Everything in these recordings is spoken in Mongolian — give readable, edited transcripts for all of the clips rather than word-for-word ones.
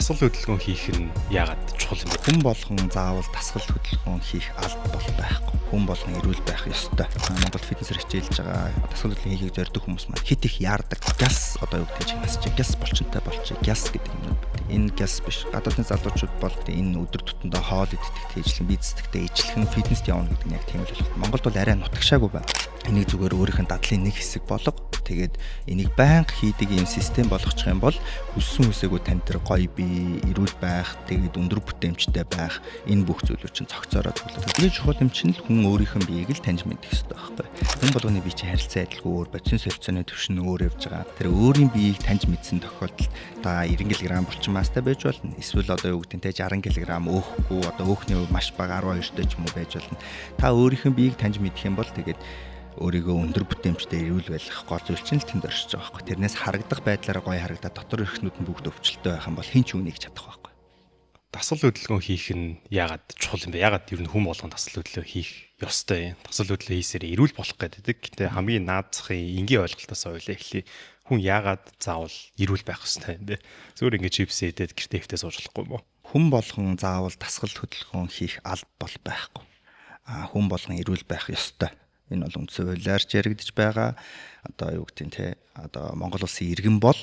дасгал хөдөлгөөн хийх нь яагаад чухал юм бэ? Хүн болгон заавал дасгал хөдөлгөөн хийх алба бол байхгүй. Хүн болгон эрүүл байх ёстой. Монгол фитнесээр хичээлж байгаа дасгал хөдөлгөөн хийхийг зорддог хүмүүс маань хит их яардаг. Гяс одоо юу гэдэг чинь хасчих. Гяс болчинтай болчих. Гяс гэдэг юм. Энэ гяс биш. Гадаадны залуучууд бол энэ өдөр тутамдаа хоол идэх, тэйжлэн бие зэтгэдэг, ижлэхэн фитнест явна гэдэг нь яг тийм л байна. Монголд бол арай нутагшаагүй байна. Энийг зүгээр өөрийнх нь дадлын нэг хэсэг болго. Тэгээд энийг байнга хийдэг юм систем болгочих юм бол хүссэн хүсээгүй тань дээр гоё бие, эрүүл байх, тэгээд өндөр бүтээмжтэй байх энэ бүх зүйлүүд чинь цогцоороо төлөв. Тэгээд чухал юм чинь хүн өөрийнх нь биеийг л таньж мэдэх хэрэгтэй байхгүй. Хүн болгоны бие чинь харилцаа адилгүй өөр бодис солилцооны төвшин өөр явж байгаа. Тэр өөрийн биеийг таньж мэдсэн тохиолдолд та 90 кг булчинмаастай байж болно. Эсвэл одоо юу гэдэг нь те 60 кг өөхгүй одоо өөхний маш бага 12 дэх ч юм уу байж болно. Та өөрийнх нь биеийг таньж мэдэх юм бол тэгээд өөрийгөө өндөр бүтээмжтэй эрүүл байлгах гол зүйл чинь л тэнд оршиж байгаа байхгүй. Тэрнээс харагдах байдлаараа гоё харагдаад дотор эрхнүүд нь бүгд өвчлөлтэй байх юм бол хэн ч үнийг чадах байхгүй. Дасгал хөдөлгөөн хийх нь яагаад чухал юм бэ? Яагаад ер нь хүн болгон дасгал хөдөлгөөн хийх ёстой юм? Дасгал хөдөлгөөн хийсээр эрүүл болох гэдэг. Гэтэ хамгийн наадзахын энгийн ойлголтоос ойлаа эхлэе. Хүн яагаад заавал эрүүл байх ёстой юм бэ? Зүгээр ингээд чипс идээд гэртээ хөвтөө сууж болохгүй юм уу? Хүн болгон заавал дасгал хөдөлгөөн хийх алба бол байхгүй. Хүн болгон эрүүл байх ёстой. Энэ бол үндсэн хуулиарч яригдж байгаа. Одоо юу гэдэг нь те одоо Монгол улсын иргэн бол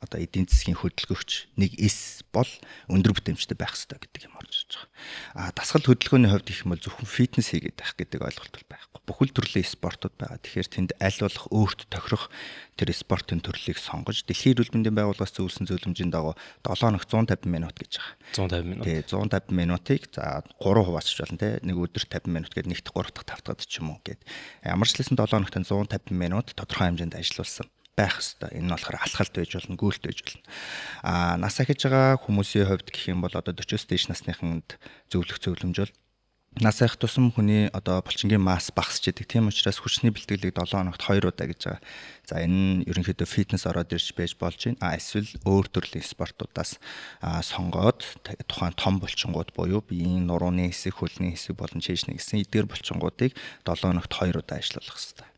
одоо эдийн засгийн хөдөлгөгч нэг эс бол өндөр бүтээмжтэй байх хэрэгтэй гэдэг юм орж ирж байгаа. Дасгал хөдөлгөөний хувьд их юм бол зөвхөн фитнес хийгээд байх гэдэг ойлголт бол байхгүй. Бүхэл төрлийн спортууд байгаа. Тэгэхээр тэнд аль болох өөрт тохирох тэр спортын төрлийг сонгож Дэлхийн эрүүл мэндийн байгууллагаас зөвлөсөн зөвлөмжийн дагуу 7 хоног 150 минут гэж байгаа. 150 минут. Тий 150 минутыг за 3 хуваачч болно те. Нэг өдөр 50 минут гэдэг нэгт 3 дахь 5 дахь ч юм уу гэд. Ямар ч лсэн 7 хоногт 150 минут тодорхой хэмжээнд ажилласан байх хэвээр. Энэ нь болохоор алхалт байж болно, гүйлт байж болно. Нас ахиж байгаа хүмүүсийн хувьд гэх юм бол одоо 40-с дээш насныханд зөвлөх зөвлөмж бол нас ахих тусам хүний одоо булчингийн масс багасч идэг. Тийм учраас хүчний бэлтгэлийг 7 хоногт 2 удаа гэж байгаа. За энэ нь ерөнхийдөө фитнес ороод ирж байж болж байна. Эсвэл өөр төрлийн спортуудаас сонгоод тухайн том булчингууд буюу биеийн нурууны хэсэг, хөлний хэсэг болон чэйшний гэсэн эдгээр булчингуудыг 7 хоногт 2 удаа ажиллах хэрэгтэй.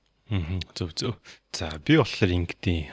Зөв. За би болохоор ингэдیں۔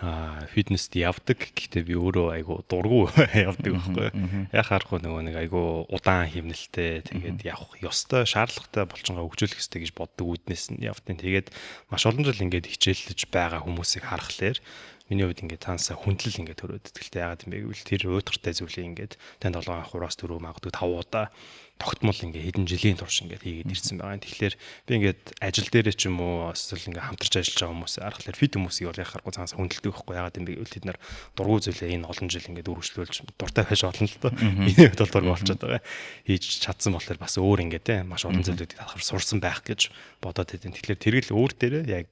Фитнест явдаг. Гэхдээ би өөрөө айгу дургу явдаг байхгүй. Яхаарахгүй нөгөө нэг айгу удаан хэмнэлтэй тэгээд явах ёстой, шаардлагатай болчингаа хөгжүүлэх ёстой гэж боддог үүднээс нь явдیں۔ Тэгээд маш олон жил ингээд хичээлж байгаа хүмүүсийг харахаар миний хувьд ингээд таансаа хүндлэл ингээд төрөөд. Гэхдээ яагаад юм бэ гэвэл тэр уйдгартай зүйлийг ингээд танд 7 хавраас 4 магадгүй 5 удаа тогтмол ингээ хэдэн жилийн турш ингээ хийгээд ирсэн байгаа. Тэгэхээр би ингээд ажил дээрээ ч юм уу эсвэл ингээ хамтарч ажиллаж байгаа хүмүүс арахлаар фит хүмүүсийг бол яхахгүй цаанасаа хүндэлдэг байхгүй. Ягаад юм бэ гэвэл тэд нар дургуй зүйлээ энэ олон жил ингээ үргэлжлүүлж дуртай байж болно л доо. Миний хувьд бол дургуй болчиход байгаа. Хийж чадсан болохоор бас өөр ингээ те маш олон зүйлүүдийг талхаар сурсан байх гэж бодоод байдیں۔ Тэгэхээр тэргэл өөр дээрээ яг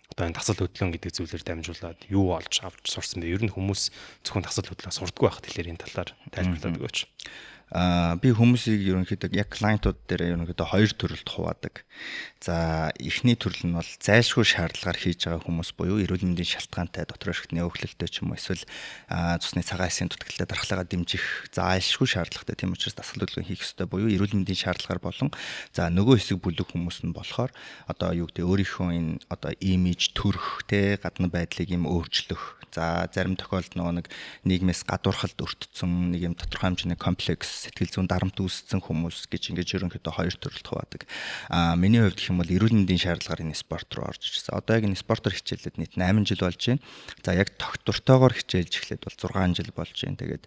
одоо энэ дасгал хөдөлгөөн гэдэг зүйлээр дамжуулаад юу олж авч сурсан бэ? Ер нь хүмүүс зөвхөн дасгал хөдөлгөөн сурдаггүй байх. Тэгэхээр энэ талаар тайлбарлаад өгөөч. Би хүмүүсийг ерөнхийдөө яг клиентууд дээр ерөнхийдөө хоёр төрөлд хуваадаг. За эхний төрөл нь бол зайлшгүй шаардлагаар хийж байгаа хүмүүс буюу эрүүл мэндийн шалтгаантай дотор эрхтний өвлөлттэй ч юм уу эсвэл цусны цагаан эсийн дутагдлаа дархлаагаа дэмжих зайлшгүй шаардлагатай. Тийм учраас дасгал хөдөлгөөн хийх ёстой буюу эрүүл мэндийн шаардлагаар болон за нөгөө хэсэг бүлэг хүмүүс нь болохоор одоо юу гэдэг өөрийнхөө энэ одоо имиж төрөх те гадна байдлыг юм өөрчлөх. За зарим тохиолдолд нэг нийгмээс гадуурхалд өртсөн нэг юм тодорхой хэмжээний комплекс сэтгэл зүйн дарамт үүссэн хүмүүс гэж ингэж ерөнхийдөө хоёр төрөлд хуваадаг. Миний хувьд гэх юм бол эрүүл мэндийн шаардлагаар энэ спорт руу орж ирсэн. Одоо яг энэ спортоор хичээлээд нийт 8 жил болж байна. За яг тогтвортойгоор хичээлж эхлээд бол 6 жил болж байна. Тэгээд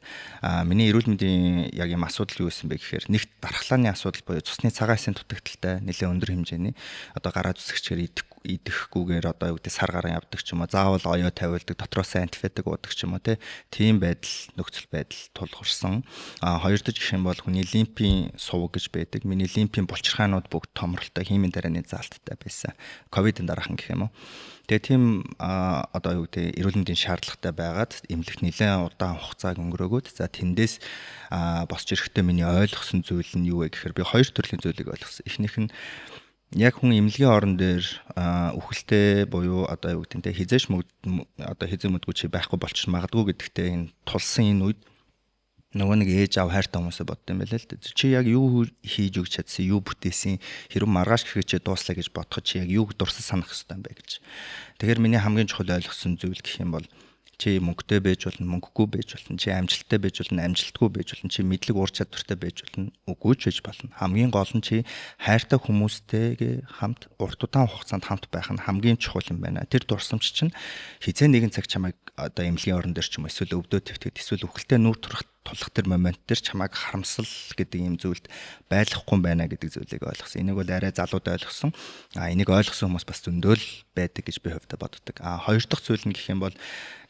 миний эрүүл мэндийн яг юм асуудал юу байсан бэ гэхээр нэгт дархлааны асуудал буюу цусны цагаан эсийн дутагдaltaй нэлээд өндөр хэмжээний одоо гараа зүсгчээр идэхгүйгээр одоо юу гэдэг сар гарan явдаг ч юм уу заавал оёо тавилдаг дотроос антифетик уудаг ч юм уу тийм байдал нөхцөл байдал тулгарсан. Хоёр дахь жишээ нь бол хүний лимфийн сувг гэж байдаг. Миний лимфийн булчирхаанууд бүгд томролтой химийн дарааны заалттай байсан. Ковидын дараахан гэх юм уу. Тэгээ тийм одоо юу гэдэг эрүүл мэндийн шаардлагатай байгаад эмнэлэгт нэлээд удаан хугацааг өнгөрөөгөөд за тэндээс босч ирэхдээ миний ойлгосон зүйл нь юу вэ гэхээр би хоёр төрлийн зүйлийг ойлгосон. Эхнийх нь яг хүн эмнэлгийн орон дээр үхэлтэй буюу одоо юу гэдэг нь хизээш одоо хизээ мэдгүй чи байхгүй болчих магадгүй гэдэгтээ энэ тулсан энэ үед нөгөө нэг ээж аав хайртай хүмүүсээ бодсон юм байна л да. Чи яг юу хийж өгч чадсан, юу бүтээсэн, хэрэг маргааш гэхэд чи дууслаа гэж бодоход чи яг юуг дурсаж санах хэрэгтэй юм бэ гэж. Тэгэхээр миний хамгийн чухал ойлгосон зүйл гэх юм бол Чи мөнгөтэй байж болно, мөнгөгүй байж болно, чи амжилттай байж болно, амжилтгүй байж болно, чи мэдлэг ур чадвартай байж болно, үгүй ч байж болно. Хамгийн гол нь чи хайртай хүмүүстэйгээ хамт урт удаан хугацаанд хамт байх нь хамгийн чухал юм байна. Тэр дурсамж чинь хизээ нэгэн цаг чамайг одоо эмнэлгийн орон дээр ч юм эсвэл өвдөө твтгэд эсвэл үхэлтэй нүүр турах тулах тэр момент дээр чамайг харамсал гэдэг ийм зүйлд байлгахгүй байна гэдэг зүйлийг ойлгосон. Энийг бол арай залуудаа ойлгосон. Энийг ойлгосон хүмүүс бас зөндөөл байдаг гэж би хувьдаа боддог. Хоёр дахь зүйл нь гэх юм бол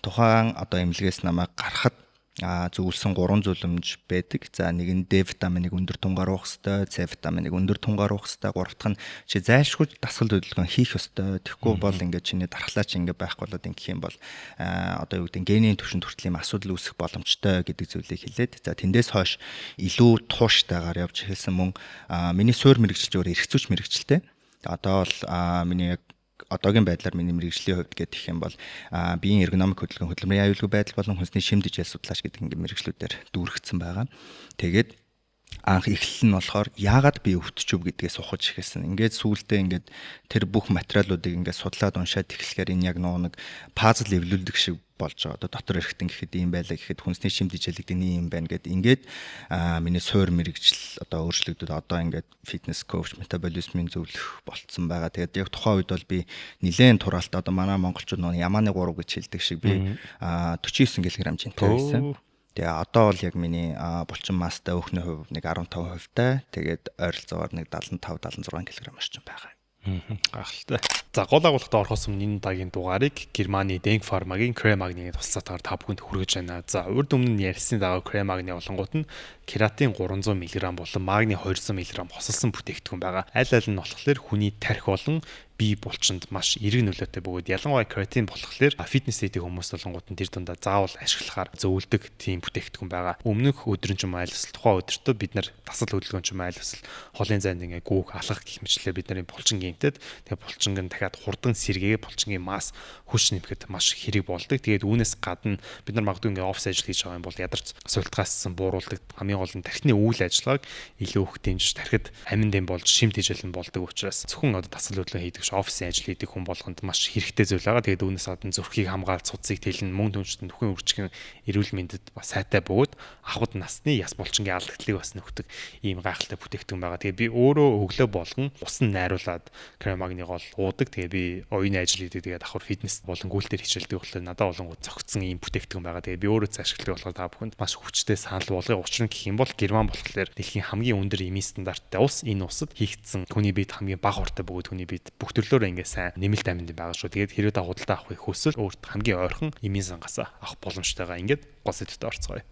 тухайн одоо эмнэлгээс намайг гарахад зөвлөсөн 3 зөвлөмж байдаг. За нэг нь D витаминыг өндөр тунгаар уух ёстой, C витаминыг өндөр тунгаар уух ёстой, гурав дахь нь чи зайлшгүй дасгал хөдөлгөөн хийх ёстой. Тэгэхгүй бол ингээд чиний дархлаач ингээд байхгүй болоод ингэх юм бол одоо юу гэдэг генийн түвшинд хүртэл юм асуудал үүсэх боломжтой гэдэг зүйлийг хэлээд. За тэндээс хойш илүү тууштайгаар явж эхэлсэн мөн миний суур мэрэгчлж өөр эрх зүйч мэрэгчлээ. Одоо бол миний одоогийн байдлаар миний мэрэгжлийн хувьд гэх юм бол биеийн эргономик хөдөлгөөн, хөдөлмөрийн аюулгүй байдал болон хүнсний шимтгийж судлаач гэдэг ингээд мэрэгжлүүдээр дүүргэсэн байгаа. Тэгээд анх эхлэл нь болохоор яагаад би өвтчөв гэдгээс ухаж эхэлсэн. Ингээд сүүлдээ ингээд тэр бүх материалуудыг ингээд судлаад уншаад эхлэхээр энэ яг нэг пазл эвлүүлдэг шиг болж байгаа. Одоо дотор эрэхтэн гэхэд ийм байлаа гэхэд хүнсний шимтгийж гэдэг юм байна гэд ингээд миний суур мэрэгжил одоо өөрчлөгдөд одоо ингээд фитнес коуч, метаболизмын зөвлөх болцсон байгаа. Тэгээд яг тухайн үед бол би нэлээд тураалт одоо манай монголчууд нэг ямааны 3 гэж хэлдэг шиг би 49 кг жинтэй байсан. Тэгээ одоо бол яг миний булчин мастай өөхний хувь нэг 15%-тай. Тэгээд ойролцоогоор нэг 75-76 кг орчим байгаа. Гахалтай. За гол агуулгад орохоос өмнө энэ удаагийн дугаарыг Германы Denk Pharma-гийн Cremagny туслалцаагаар та бүхэнд хүргэж байна. За урд өмнө нь ярьсны дагуу Cremagny болонгууд нь кератин 300 мг болон магний 200 мг хосолсон бүтээгдэхүүн байгаа. Аль аль нь болохоор хүний тархи болон бие булчинд маш эерэг нөлөөтэй бөгөөд ялангуяа креатин болохоор фитнес хийдэг хүмүүс болонгууд нь тэр дундаа заавал ашиглахаар зөвлөдөг тийм бүтээгдэхүүн байгаа. Өмнөх өдрөн ч юм айл эсвэл тухайн өдөртөө бид нар дасал хөдөлгөөн ч юм айл эсвэл холын зайд ингээ гүүх алхах гэх мэтлээ бид нарын булчин гинтэд тэгээ булчинг нь дахиад хурдан сэргээгээ булчингийн масс хүч нэмэхэд маш хэрэг болдог. Тэгээд үүнээс гадна бид нар магадгүй ингээ офис ажил хийж байгаа юм бол ядарч суултгаассан бууруулдаг. Хамгийн гол нь тархины үйл ажиллагааг илүү их дэмжиж тархид амин дэм болж шимт хижээлэн болдог учраас зөвхөн одоо дасал хөдөлгөөн хийдэг офисын ажил хийдэг хүн болгонд маш хэрэгтэй зүйл байгаа. Тэгээд үүнээс гадна зүрхийг хамгаалж цуцыг тэлэн мөн түншид нөхөн үржихэн эрүүл мэндэд бас сайтай бөгөөд ахуд насны яс булчингийн алдагдлыг бас нөхдөг ийм гайхалтай бүтээгдэхүүн байгаа. Тэгээд би өөрөө өглөө болгон усан найруулад Cremagny гол уудаг. Тэгээд би оюуны ажил хийдэг. Тэгээд давхар фитнес болон гүйлтээр хичээлдэг болохоор надад болонгууд зөгцсөн ийм бүтээгдэхүүн байгаа. Тэгээд би өөрөө ашигладаг болохоор та бүхэнд маш хүчтэй санал болгоё. Учир нь гэх юм бол Герман болохоор дэлхийн хамгийн өндөр эмийн стандарттай улс. Энэ улсад хийгдсэн хүний биед хамгийн бага уртай бөгөөд хүний биед бүх төрлөөр ингээ сайн нэмэлт аминд байгаа шүү. Тэгээд хэрвээ та худалдаа авахыг хүсвэл өөрт хамгийн ойрхон эмийн сангаас авах боломжтойгаа ингээд гол сэдвээр орцгоё.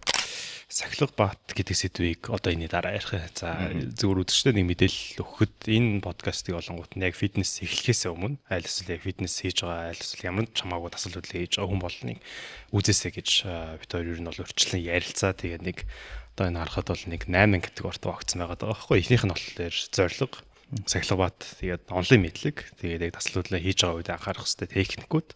Сахилга бат гэдэг сэдвийг одоо энэ дараа ярих. За зөвхөн үзэгчдэд нэг мэдээлэл өгөхөд энэ подкастыг олонгууд нь яг фитнес эхлэхээс өмнө аль эсвэл яг фитнес хийж байгаа, аль эсвэл ямар ч хамаагүй дасал хөдлөл хийж байгаа хүн болныг үзээсэй гэж бид хоёр ер нь бол өрчлөн ярилцаа. Тэгээд нэг одоо энэ харахад бол нэг 8 категорид багцсан байгаа даа байхгүй. Эхнийх нь болохоор зорилго, сахилга бат, тэгээд онлайн мэдлэг, тэгээд яг дасал хөдлөлөө хийж байгаа үед анхаарах хэрэгтэй техникүүд,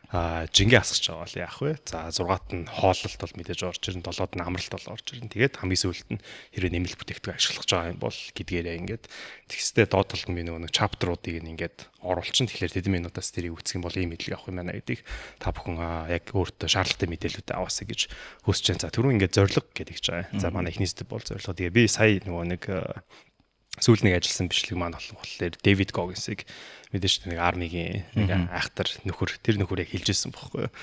жингээ асгаж байгаа бол яах вэ? За 6-т нь хооллолт бол мэдээж орж ирнэ, 7-д нь амралт бол орж ирнэ. Тэгээд хамгийн сүүлд нь хэрвээ нэмэлт бүтээгдэхүүн ашиглаж байгаа юм бол гэдгээрээ ингээд тэгсдээ доод толгон би нөгөө чаптеруудыг ингээд оруулчин. Тэгэхээр тэдэн минутаас тэрийг үсгэх юм бол ийм мэдлэг авах юм байна гэдгийг та бүхэн яг өөртөө шаардлагатай мэдээлэлүүд аваасаа гэж хүсэж байна. За түрүүн ингээд зорилго гэдэг гэж байгаа. За манай эхний сэдв бол зорилго. Тэгээ би сая нөгөө нэг сүүл нэг ажилласан бичлэг маань болохоор Дэвид Гоггинсыг мэдээж нэг армигийн нэг айхтар нөхөр тэр нөхөрийг хэлжсэн бохгүй юу.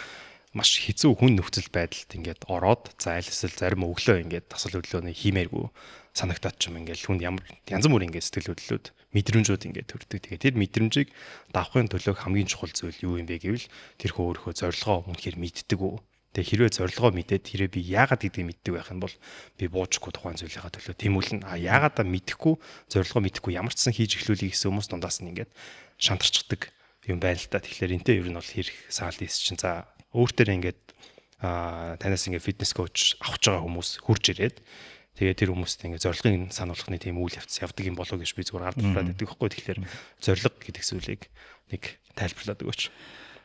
Маш хэцүү хүн нөхцөл байдалд ингээд ороод за айлсэл зарим өглөө ингээд дасал хөдлөөний хиймээргүй санагтаад ч юм ингээд хүнд ямар янз бүр ингээд сэтгэл хөдлөлүүд мэдрэмжүүд ингээд төрдөг. Тэгээ тэр мэдрэмжийг давахын төлөө хамгийн чухал зүйл юу юм бэ гэвэл тэр хөөрхөө зорилгоо үнэхээр мэддэг үү. Тэгээ хэрвээ зорилгоо мэдээд хэрвээ би яагаад гэдгийг мэддэг байх юм бол би буужихгүй тухайн зүйлийнхаа төлөө тэмүүлнэ. Яагаад мэдхгүй зорилгоо мэдхгүй ямар ч сан хийж эхлүүлэх гэсэн хүмүүс дундаас нь ингээд шантарчдаг юм байна л та. Тэгэхээр энтэй ер нь бол хэрэг саал ийс чинь за өөртөө ингээд танаас ингээд фитнес коуч авч байгаа хүмүүс хурж ирээд тэгээ тэр хүмүүст ингээд зорилгыг сануулгахны тийм үйл явц явдаг юм болов гэж би зүгээр ардталаад байдаг байхгүй. Тэгэхээр зорилго гэдэг зүйлийг нэг тайлбарлаад өгөөч.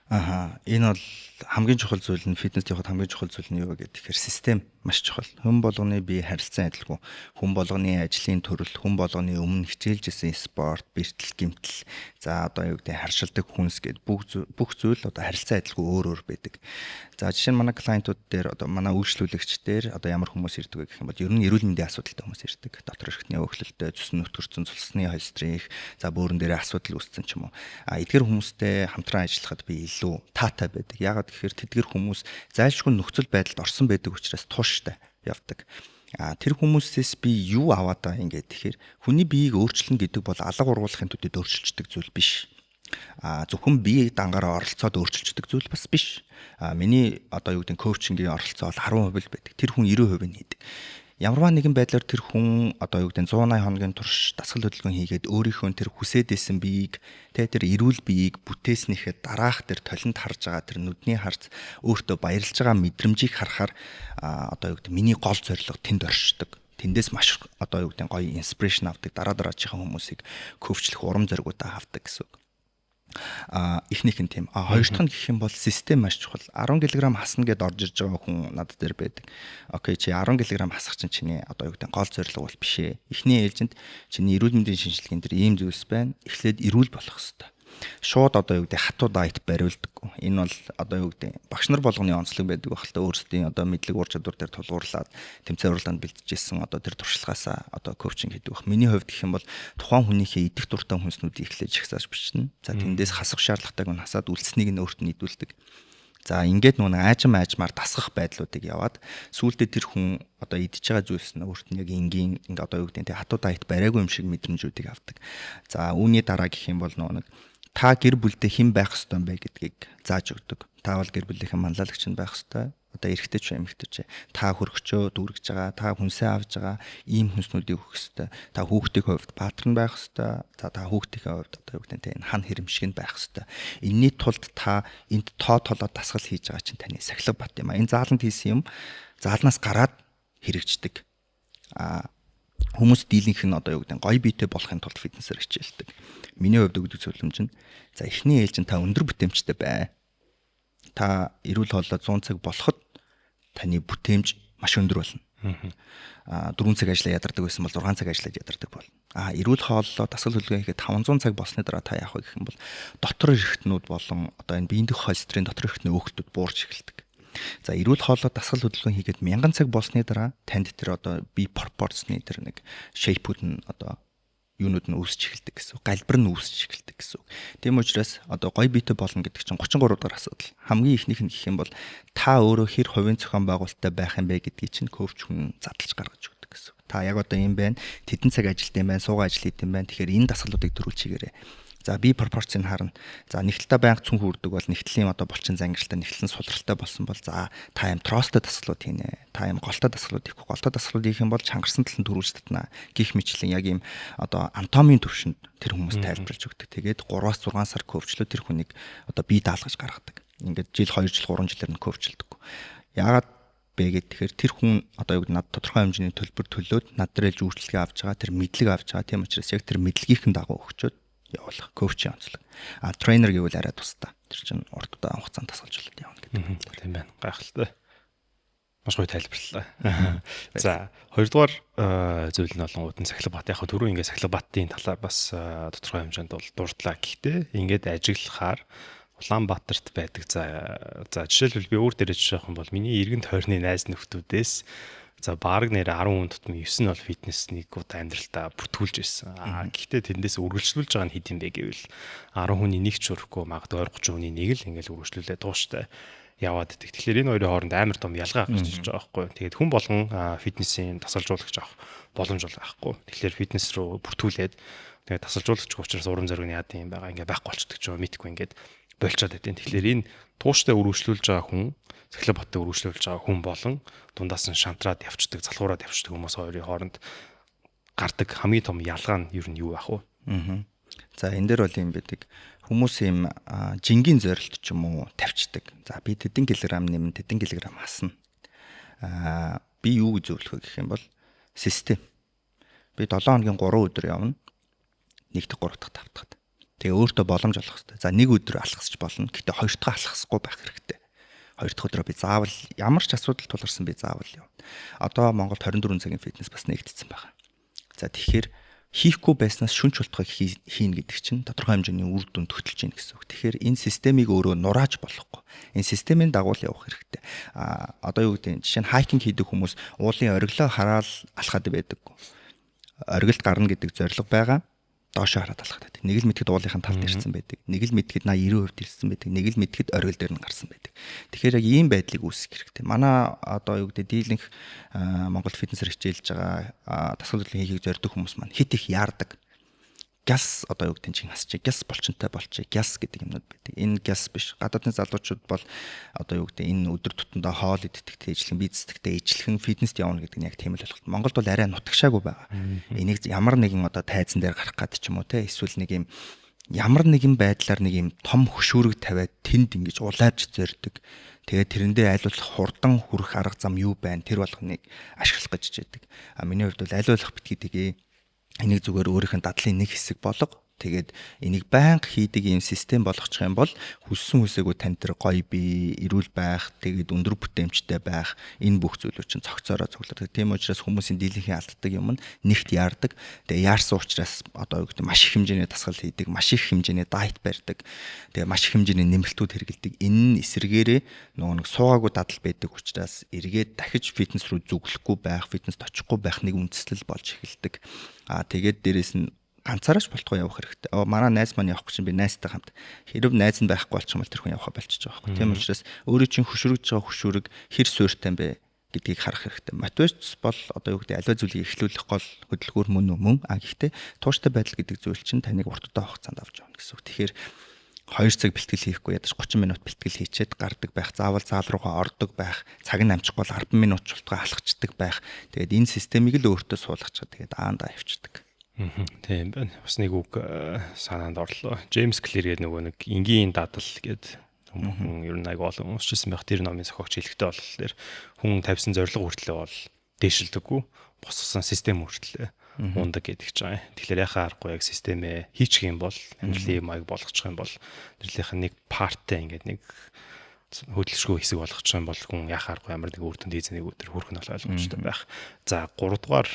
Энэ бол хамгийн чухал зүйл нь фитнест явахад хамгийн чухал зүйл нь юу вэ гэхээр систем. маш чухал. Хүн болгоны бие харилцан адилгүй. Хүн болгоны ажлын төрөл, хүн болгоны өмнө хичээлж исэн спорт, бэртэл, гэмтэл, за одоо юу гэдэг харшилдаг хүнс гэд бүх зүйл одоо харилцан адилгүй өөр байдаг. За жишээ нь манай клиентууд дээр одоо манай үйлчлүүлэгч дээр одоо ямар хүмүүс ирдэг вэ гэх юм бол ер нь эрүүл мэндийн асуудалтай хүмүүс ирдэг. Дотор эрхтний өвчлөлтөй, зүсэн нөтгөрцөн, цулсны холестерин их, за бөөрөн дээр асуудал үүссэн ч юм уу. Эдгээр хүмүүстэй хамтран ажиллахад би илүү таатай байдаг. Яагаад гэхээр тэдгэр хүмүүс зайлшгүй нөхцөл байдалд орсон байдаг учраас тууштай явдаг. Тэр хүмүүсээс би юу аваад байгаа юм гэхээр хүний биеийг өөрчлөн гэдэг бол алга ургуулахын тулд өөрчилждэг зүйл биш. Зөвхөн бие дангаараа оролцоод өөрчилждэг зүйл бас биш. Миний одоо юу гэдэг коучингийн оролцоо бол 10% л байдаг. Тэр хүн 90% нь хийдэг. Ямарваа нэгэн байдлаар тэр хүн одоо юу гэдэг 180 хоногийн турш дасгал хөдөлгөөн хийгээд өөрийнхөө тэр хүсээдсэн биеийг тэр эрүүл биеийг бүтээснийхээ дараах тэр толинд харж байгаа тэр нүдний харц өөртөө баярлж байгаа мэдрэмжийг харахаар одоо юу гэдэг миний гол зорилго тэнд оршдог. Тэндээс маш одоо юу гэдэг гоё инспирэшн авдаг, дараачихсан хүмүүсийг коучлах урам зоригудаа авдаг гэсэн үг. Эхнийх нь тийм. Хоёр дахь нь гэх юм бол систем маш чухал. 10 кг хасна гэд орж ирж байгаа хүн надад дээр байдаг. Окей, чи 10 кг хасах чинь чиний одоо юу гэдэг гол зорилго бол биш ээ. Эхний ээлжинд чиний эрүүл мэндийн шинжилгээнд дэр ийм зүйлс байна. Эхлээд эрүүл болох хэрэгтэй. Шууд одоо юу гэдэг хатуу дайет бариулдаггүй. Энэ бол одоо юу гэдэг багш нар болгоны онцлог байдаг байх л та өөрсдийн одоо мэдлэг ур чадвар дээр тулгуурлаад тэмцээн уралдаанд бэлтжижсэн одоо тэр туршлагаасаа одоо коучинг хийдэг байх. Миний хувьд гэх юм бол тухайн хүнийхээ идэх дуртай хүнснүүдийг эхлэж жагсааж бичнэ. За тэндээс хасах шаардлагатайг нь хасаад үлдсэнийг нь өөрт нь нийлүүлдэг. За ингээд нүг аажмаар дасгах байдлуудыг яваад сүүлдээ тэр хүн одоо идж байгаа зүйлс нь өөрт нь яг ингээ одоо юу гэдэг хатуу дайет бариагүй юм шиг мэдрэмжүүдийг авдаг. За үүний дараа гэх юм бол нэг та гэр бүлдээ хэн байх ёстой юм бэ гэдгийг зааж өгдөг. Та бол гэр бүлийнхэн манлайлагч нь байх ёстой. Одоо эрэгтэй ч эмэгтэй ч та хөргөчөө дүүргэж байгаа, та хүнсээ авж байгаа ийм хүнснүүдийг өгөх ёстой. Та хүүхдийн хувьд патрон байх ёстой. За та хүүхдийн хувьд одоо юу гэдэг энэ хан хэрэмшиг нь байх ёстой. Энийний тулд та энд тоо толоод дасгал хийж байгаа чинь таны сахилга бат юм а. Энэ зааланд хийсэн юм заалнаас гараад хэрэгждэг. Хүмүүс дийлэнх нь одоо юу гэдэг гоё биетэй болохын тулд фитнесээр хичээлдэг. Миний хувьд өгдөг зөвлөмж нь за эхний ээлжинд та өндөр бүтээмжтэй бай. Та эрүүл хоолой 100 цаг болоход таны бүтээмж маш өндөр болно. 4 цаг ажиллаа ядардаг байсан бол 6 цаг ажиллаад ядардаг болно. Эрүүл хооллоо дасгал хөдөлгөөн хийхэд 500 цаг болсны дараа та яах вэ гэх юм бол дотор эрхтнүүд болон одоо энэ биеийн дэх холестерин дотор эрхтний өөхтүүд буурч эхэлдэг. За эрүүл хоолой дасгал хөдөлгөөн хийгээд 1000 цаг болсны дараа танд тэр одоо бие пропорцны тэр нэг шейпүүд нь одоо юунууд нь үүсч эхэлдэг гэсэн үг. Галбар нь үүсч эхэлдэг гэсэн үг. Тийм учраас одоо гоё биетэй болно гэдэг чинь 33 дахь асуудал. Хамгийн ихнийх нь гэх юм бол та өөрөө хэр хувийн зохион байгуулалттай байх юм бэ гэдгийг чинь коуч хүн задлж гаргаж өгдөг гэсэн үг. Та яг одоо юм байна. Тэдэн цаг ажилт юм байна. Суугаа ажил хийх юм байна. Тэгэхээр энэ дасгалуудыг төрүүлчихээрэй. За бие пропорцийг харна. За нэгтлээ байнга цүнх үрдэг бол нэгтлийн одоо булчин зангиралтай нэгтлэн сулралтай болсон бол за та юм тростой дасгалууд хийнэ. Та юм голтой дасгалууд хийх. Голтой дасгалууд хийх юм бол чангарсан талд нь төрүүлж татна. Гих мэтлэн яг юм одоо анатомийн төвшөнд тэр хүмүүс тайлбарлаж өгдөг. Тэгээд 3-6 сар коучлоо тэр хүнийг одоо бие даалгаж гаргадаг. Ингээд жил 2 жил 3 жилээр нь коучлдог. Яагаад бэ гэхээр тэр хүн одоо юу гэдэг над тодорхой хэмжээний төлбөр төлөөд над дээр л үйлчлэгээ авч байгаа. Тэр мэдлэг авч байгаа. Тийм учраас яг тэр мэдлэгийнхэн дагуу өгчөөд явуулах коучийн онцлог. Трейнер гэвэл арай тусдаа. Тэр чинь урт удаан хугацаанд тасгалжуулаад явна гэдэг. Тийм байна. Гайхалтай. Маш гоё тайлбарлалаа. За, хоёрдугаар зүйл нь болон уудын сахилга бат. Яг түрүү ингээд сахилга батын талаар бас тодорхой хэмжээнд бол дурдлаа. Гэхдээ ингээд ажиглахаар Улаанбаатарт байдаг. За жишээлбэл би өөр дээрээ жишээ авах юм бол миний эргэн тойрны найз нөхдүүдээс за баг нэр 10 хүн тутам 9 нь бол фитнеснийг удаа амьдралтаа бүртгүүлж ирсэн. Гэхдээ тэндээс үргэлжлүүлж байгаа нь хэд юм бэ гэвэл 10 хүний нэг ч өрөхгүй магадгүй 20-30 хүний нэг л ингээл үргэлжлүүлээ тууштай яваад идэх. Тэгэхээр энэ хоёрын хооронд амар том ялгаа гарч ирж байгаа байхгүй. Тэгээд хүн болгон фитнесийн тасалжуулагч авах боломж бол байхгүй. Тэгэхээр фитнес рүү бүртгүүлээд тэгээд тасалжуулагч учраас урам зориг нь яад юм байгаа ингээ байхгүй болчихдог ч юм мэдгүй ингээд болчиход байдیں۔ Тэгэхээр энэ тууштай үргэлжлүүлж байгаа хүн сахилга баттай үргэлжлүүлж байгаа хүн болон дундаас нь шантраад явцдаг, залхуураад явцдаг хүмүүс хоёрын хооронд гардаг хамгийн том ялгаа нь ер нь юу байх вэ? За энэ дээр бол юм байдаг. Хүмүүс юм жингийн зорилт ч юм уу тавьчихдаг. За би тэдэн килограмм нэмэн тэдэн килограмм хасна. Би юу гэж зөвлөх вэ гэх юм бол систем. Би 7 хоногийн 3 өдөр явна. 1 дахь 3 дахь 5 дахь. Тэгээ өөртөө боломж олох хэрэгтэй. За 1 өдөр алхасч болно. Гэтэ 2 дахь алхасахгүй байх хэрэгтэй. 2 дахь өдрөө би заавал ямар ч асуудал тулгарсан би заавал явна. Одоо Монголд 24 цагийн фитнес бас нэгдсэн байгаа. За тэгэхээр хийхгүй байснаас шүнж болтгой хийн гэдэг чинь тодорхой хэмжээний үр дүн төгтөлж гин гэсэн үг. Тэгэхээр энэ системийг өөрөө нурааж болохгүй. Энэ системийн дагуу л явах хэрэгтэй. Одоо юу гэдэг нь жишээ нь хайкинг хийдэг хүмүүс уулын ориглоо хараад алхаад байдаг. Ориглд гарна гэдэг зорилго байгаа. Доошоо хараад алхаад байдаг. Нэг л мэдгэд уулынхаа талд ирсэн байдаг. Нэг л мэдгэд 80-90% ирсэн байдаг. Нэг л мэдгэд оргил дээр нь гарсан байдаг. Тэгэхээр яг ийм байдлыг үүсгэх хэрэгтэй. Манай одоо юу гэдэг дийлэнх Монгол фитнесээр хичээлж байгаа дасгал хөдөлгөөний хийхийг зорддог хүмүүс маань хит их яардаг. Гяс одоо юу гэдэг чинь хасчих. Гяс болчонтой болчих. Гяс гэдэг юмнууд байдаг. Энэ гяс биш. Гадаадны залуучууд бол одоо юу гэдэг энэ өдөр тутамдаа хоол иддэгтэй, ижлэн бизнестэй ижлэхэн фитнест явна гэдэг нь яг тийм л ойлголт. Монголд бол арай нутагшаагүй байгаа. Энийг ямар нэгэн одоо тайзан дээр гарах гэдэг ч юм уу те эсвэл нэг юм ямар нэгэн байдлаар нэг юм том хөшүүрэг тавиад тэнд ингэж улайрж зорддог. Тэгээд тэрэндээ айлуулах хурдан хүрэх арга зам юу байна? Тэр болгоныг ашиглах гэж хичээдэг. Миний хувьд бол айлуулах битгий тэгээ энийг зүгээр өөрийнх нь дадлын нэг хэсэг болго тэгээд энийг байнга хийдэг ийм систем болгочих юм бол хүссэн хүсээгүй тань тэр гоё бие, эрүүл байх, тэгээд өндөр бүтээмжтэй байх энэ бүх зүйлүүд чинь цогцоороо цуглардаг. Тийм учраас хүмүүсийн дийлэнхийн алддаг юм нь нэгт яардаг. Тэгээд яарсан учраас одоо юу гэдэг маш их хэмжээний дасгал хийдэг, маш их хэмжээний дайет барьдаг. Тэгээд маш их хэмжээний нэмэлтүүд хэрэгэлдэг. Энэ нь эсэргээрээ нөгөө нэг суугаагүй дадал байдаг учраас эргээд дахиж фитнес рүү зүглэхгүй байх, фитнест очихгүй байх нэг үндэслэл болж эхэлдэг. Тэгээд дээрэс нь ганцаараач болтгоо явах хэрэгтэй. Манай найз маань явах гэж би найзтай хамт. Хэрэг найз нь байхгүй болчих юм бол тэр хүн явахаа болчихж байгаа байхгүй. Тийм учраас өөрөө чинь хөшрөгж байгаа хөшүүрэг хэр суурьтай бэ гэдгийг харах хэрэгтэй. Мотивац бол одоо юу гэдэг аливаа зүйлийг эхлүүлэх гол хөдөлгөөр мөн. Гэхдээ тууштай байдал гэдэг зүйл чинь таныг урт удаа хугацаанд авч явна гэсэн үг. Тэгэхээр 2 цаг бэлтгэл хийхгүй ядаж 30 минут бэлтгэл хийчихэд гардаг байх, заавал заал руугаа ордог байх, цаг нь амжихгүй бол 10 минут шултгаа алхацдаг байх. Тэгээд энэ системийг л өөртөө суулгачаад тэгээд аандаа явчихдаг. Тийм байна. Бас нэг үг санаанд орлоо. Джеймс Клир гэдэг нөгөө нэг энгийн дадал гэдэг хүн ер нь айгу олон уншижсэн байх. Тэр номын зохиогч хэлэхдээ бол тэр хүн тавьсан зорилго хүртлээ бол дээшилдэггүй, босгосон систем хүртлээ ундаг гэдэг ч байгаа. Тэгэхээр яхаа аргагүй яг системээ хийчих юм бол амьдралын маяг болгочих юм бол тэрлийнх нь нэг парттай ингээд нэг хөдөлшгүй хэсэг болгочих юм бол хүн яхааргүй ямар нэг үр дүнд эзэнийг өдөр хүрэх нь бол ойлгомжтой байх. За 3 дугаар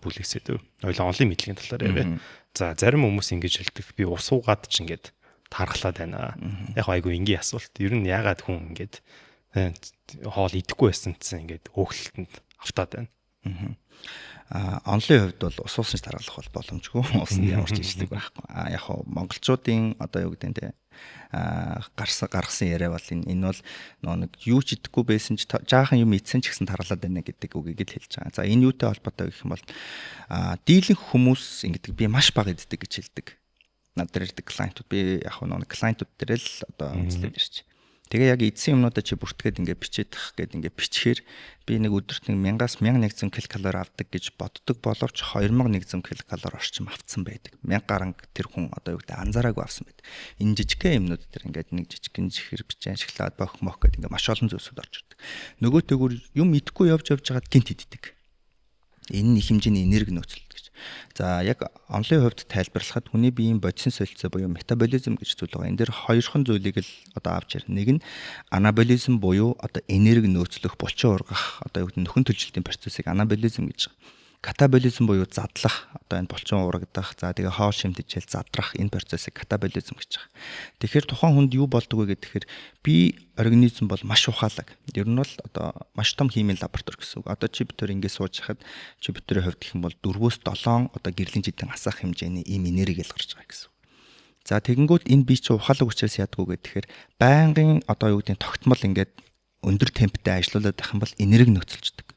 бүлэгсэд ойлон онлын мэдлэгийн талаар яриа. За зарим хүмүүс ингэж хэлдэг би ус уугаад ч ингээд тархлаад байна. Яг айгүй энгийн асуулт. Ер нь яагаад хүн ингээд хоол идэхгүй байсан гэсэн ингээд өөхлөлтөнд автаад байна. Онлын хувьд бол ус уусч таргалах бол боломжгүй. Усанд ямар ч ижлэг байхгүй. Яг хоо монголчуудын одоо юу гэдэг нь гаргасан яриа бол энэ бол нэг юу ч идэхгүй байсан ч жаахан юм идсэн ч гэсэн таргалаад байна гэдэг үгийг л хэлж байгаа. За энэ юутай холбоотой гэх юм бол дийлэнх хүмүүс ингэдэг би маш бага иддэг гэж хэлдэг. Надад ирдэг клиентууд би яг нэг клиентууд дээр л одоо үнэлээд ирчих. Тэгээ яг эдсэн юмнуудаа чи бүртгээд ингээд бичээд тах гэдэг ингээд бичгээр би нэг өдөрт 1000-аас 1100 ккал авдаг гэж боддог боловч 2100 ккал орчим авцсан байдаг. 1000 гаранг тэр хүн одоо юу гэдэг анзаараагүй авсан байдаг. Энэ жижигхэн юмнууд дээр ингээд нэг жижигхэн чихэр бичээ ашиглаад бохмох гэдэг ингээд маш олон зүйлсүүд орж ирдэг. Нөгөөтэйгүр юм идэхгүй явж байгаад гинт иддэг. Энэ их хэмжээний энерги нөөцлөлт гэж. За яг онлын хувьд тайлбарлахад хүний биеийн бодисын солилцоо буюу метаболизм гэж зүйл байгаа. Энэ дээр хоёрхан зүйлийг л одоо авч ярина. Нэг нь анаболизм буюу одоо энерги нөөцлөх, булчин ургах одоо юу гэдэг нөхөн төлжилтийн процессыг анаболизм гэж байгаа. Катаболизм буюу задлах, одоо энэ булчин урагдах, за тэгээ хоол шимтгийл задрах энэ процессыг катаболизм гэж байгаа. Тэгэхээр тухайн хүнд юу болдог вэ гэхээр бие организм бол маш ухаалаг. Ер нь бол одоо маш том химийн лаборатори гэсэн үг. Одоо чи битэр ингэ сууж хахад чи битэрийн хувьд гэх юм бол 4-7 одоо гэрлийн жидэн асах хэмжээний ийм энерги ялгарч байгаа гэсэн үг. За тэгэнгүүт энэ бие чи ухаалаг учраас яадгүй гэхээр байнгын одоо юу гэдэг тогтмол ингээд өндөр темптэй ажиллаулаад байх юм бол энерги нөөцөлждөг.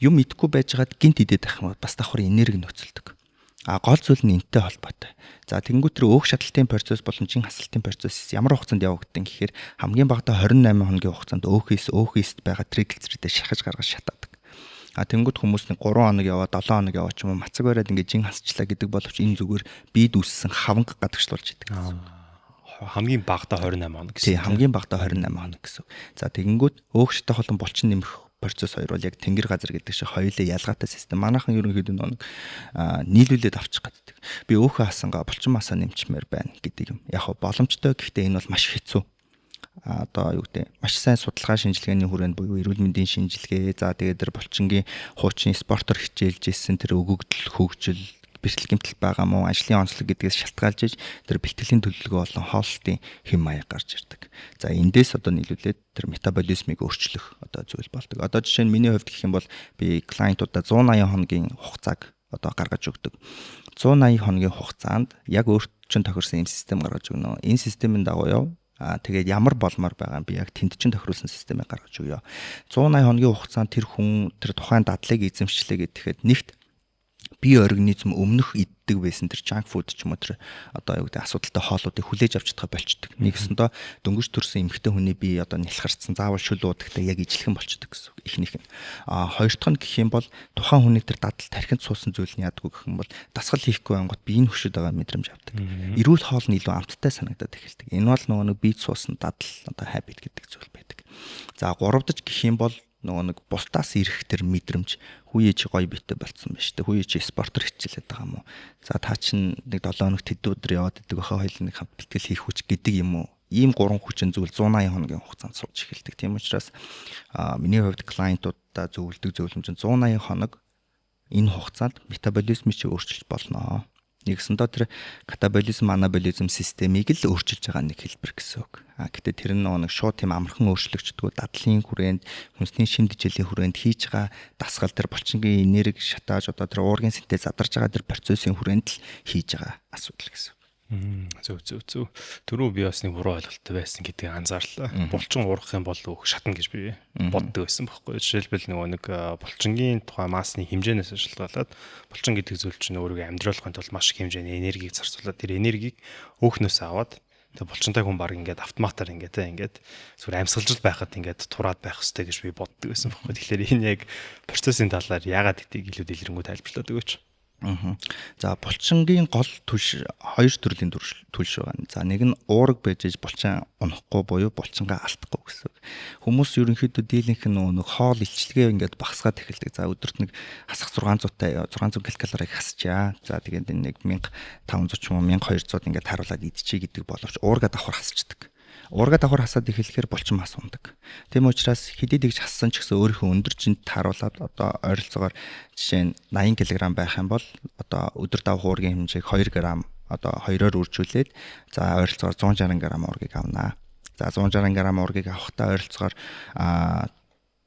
Юм идэхгүй байж байгаад гинт идээд байх юм бол бас давхар энерги нөөцөлдөг. Гол зүйл нь энэтэй холбоотой. За тэгэнгүүт тэр өөх шаталтын процесс болон чин хасалтын процесс ямар хугацаанд явагддаг гэхээр хамгийн багадаа 28 хоногийн хугацаанд өөхийст байгаа тригглицеридээ шахаж гаргаж шатаадаг. Тэгэнгүүт хүмүүс нэг 3 хоног яваа 7 хоног яваа ч юм уу мацаг бариад ингээд жин хасчлаа гэдэг боловч энэ зүгээр бие дүүссэн хаванг гадагшлуулж идэг. Хамгийн багадаа 28 хоног гэсэн. Тийм хамгийн багадаа 28 хоног гэсэн. За тэгэнгүүт өөх шатах болон булчин нэмэх процесс хоёр бол яг тэнгэр газар гэдэг шиг хоёулаа ялгаатай систем. Манайхан ерөнхийдөө нэг нийлүүлээд авчих гэдэг. Би өөхөө хасангаа булчин масаа нэмчмээр байна гэдэг юм. Яг боломжтой гэхдээ энэ бол маш хэцүү. одоо юу гэдэг маш сайн судалгаа шинжилгээний хүрээнд буюу эрүүл мэндийн шинжилгээ за тэгээд тэр булчингийн хуучин спортоор хичээлж ирсэн тэр өгөгдөл хөгжил бэрхшээл гэмтэл байгаа мó ажлын онцлог гэдгээс шалтгаалж иж тэр бэлтгэлийн төлөвлөгөө болон хооллолтын хэм маяг гарч ирдэг. За эндээс одоо нийлүүлээд тэр метаболизмыг өөрчлөх одоо зүйл болдог. Одоо жишээ нь миний хувьд гэх юм бол би клиентуудаа 180 хоногийн хугацааг одоо гаргаж өгдөг. 180 хоногийн хугацаанд яг өөрчлөн тохирсон юм систем гаргаж өгнө. Энэ системийн дагуу яв тэгээд ямар болмоор байгаа би яг тэнд чинь тохируулсан системийг гаргаж өгье. 180 хоногийн хугацаанд тэр хүн тэр тухайн дадлыг эзэмшлээ гэхэд нэгт бие организм өмнөх иддэг байсан тэр junk food ч юм уу тэр одоо юу гэдэг асуудалтай хооллуудыг хүлээж авч чадхаа болчдөг. Нэгсэндээ дөнгөж төрсэн эмэгтэй хүний бие одоо нялхарцсан заавал шүл уудагтай яг ижилхэн болчдөг гэсэн үг. Эхнийх нь. Хоёр дахь нь гэх юм бол тухайн хүний тэр дадал тархинд суусан зүйл нь яадгүй гэх юм бол дасгал хийхгүй ангууд биеийн хөшөд байгаа мэдрэмж авдаг. Эрүүл хоол нь илүү амттай санагдаад эхэлдэг. Энэ бол нөгөө нэг бие суусан дадал одоо habit гэдэг зүйл байдаг. За гуравдаж гэх юм бол нөгөө нэг бусдаас ирэх тэр мэдрэмж хүүе чи гоё битэй болцсон байна шүү дээ. Хүүе чи спортоор хичээлээд байгаа юм уу? За та чинь нэг 7 хоног тэд өдөр яваад идэг байхаа хоёул нэг хамт бэлтгэл хийх хүч гэдэг юм уу? Ийм 3 хүчин зүйл 180 хоногийн хугацаанд сууж эхэлдэг. Тийм учраас миний хувьд клиентуудаа зөвлөдөг зөвлөмж нь 180 хоног энэ хугацаанд метаболизмыг чи өөрчилж болно. Нэгсэндээ тэр катаболизм, анаболизм системийг л өөрчилж байгаа нэг хэлбэр гэсэн үг. Гэтэ тэр нь нэг шууд тийм амархан өөрчлөгчдгөө дадлын хүрээнд, хүнсний шимтгийллийн хүрээнд хийж байгаа дасгал тэр булчингийн энерги шатааж одоо тэр уургийн синтез задарж байгаа тэр процессын хүрээнд л хийж байгаа асуудал гэсэн. Зөв. Түрүү би бас нэг буруу ойлголттой байсан гэдгийг анзаарлаа. Булчин уурах юм бол өөх шатна гэж би боддог байсан байхгүй. Жишээлбэл нэг булчингийн тухай маасны хэмжээнээс шалтгаалаад булчин гэдэг зүйл чинь өөрийгөө амьдруулахын тулд маш их хэмжээний энергийг зарцуулаад тэр энергийг өөхнөөс аваад тэг булчинтай хүн баг ингээд автоматар ингээд зүгээр амьсгалж байхад ингээд тураад байх хэрэгтэй гэж би боддог байсан байхгүй. Тэгэхээр энэ яг процессын талаар яагаад гэдгийг илүү дэлгэрэнгүй тайлбарлаад өгөөч. За булчингийн гол түлш хоёр төрлийн түлш байгаа. За нэг нь уураг байж булчин унахгүй буюу булчингаа алдахгүй гэсэн үг. Хүмүүс ерөнхийдөө дийлэнх нь нэг хоол илчлэгээ ингээд багасгаад эхэлдэг. За өдөрт нэг хасах 600 ккал хасчаа. За тэгээд нэг 1500 ч юм уу 1200 ингээд харуулад идчихье гэдэг боловч уургаа давхар хасчдаг. Уургаа давхар хасаад эхлэхээр булчин мас ундаг. Тийм учраас хэдий тэгж хассан ч гэсэн өөрийнхөө өндөр жинт харуулад одоо ойролцоогоор жишээ нь 80 кг байх юм бол одоо өдөр давх уургийн хэмжээг 2 г одоо 2-оор үржүүлээд за ойролцоогоор 160 г уургийг авнаа. За 160 г уургийг авахдаа ойролцоогоор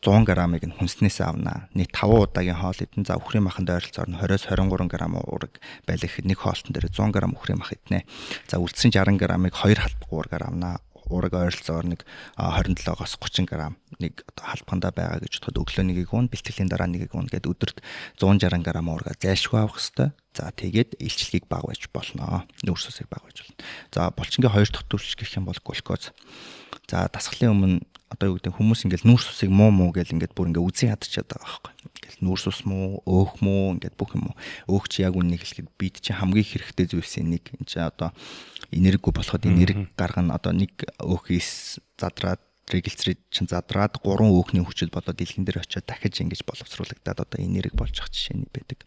100 г-ыг нь хүнснээс авнаа. Нэг 5 удаагийн хоол идэн за үхрийн маханд ойролцоогоор 20-23 г уураг байлгах нэг хоолтон дээр 100 г үхрийн мах иднэ. За үлдсэн 60 г-ыг 2 халбаг уургаар авнаа. Уураг ойролцоогоор нэг 27-оос 30 г нэг одоо халбхандаа байгаа гэж бодоход өглөө нэгийг уун бэлтгэлийн дараа нэгийг уун гэдэг өдөрт 160 г уурга зайлшгүй авах хэрэгтэй. За тэгээд илчлэгийг бага байж болно. Нүүрс усыг бага байж болно. За булчингийн хоёр дахь төрөл гэх юм бол глюкоз. За дасгалын өмнө одоо юу гэдэг хүмүүс ингээл нүүрс усыг муу гэл ингээд бүр ингээд үзэн ядчихад байгаа байхгүй. Ингээл нүүрс ус муу, өөх муу ингээд бүх юм уу. Өөх чи яг үннийг хэлэхэд бид чи хамгийн хэрэгтэй зүйлсийн нэг. Энд чи одоо энергигүй болоход энерги гаргана одоо нэг өөхөөс задраад регистрид чин задраад 3 өөхний хүчил болоод дэлгэн дээр очиод дахиж ингэж боловсруулагдаад одоо энерги болж ах жишээний байдаг.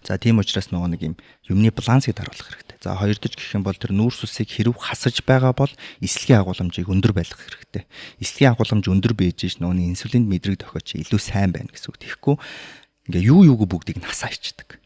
За тийм учраас нөгөө нэг юм юмны балансыг харуулах хэрэгтэй. За хоёр дахь гэх юм бол тэр нүүрс усыг хэрв хасаж байгаа бол эслэгийн агуулмжийг өндөр байлгах хэрэгтэй. Эслэгийн агуулмж өндөр байж ш нөгөө инсулинд мэдрэг тохиоч илүү сайн байна гэсэн үг. Тэгэхгүй ингээ юуг бүгдийг нь хасаа ичдэг.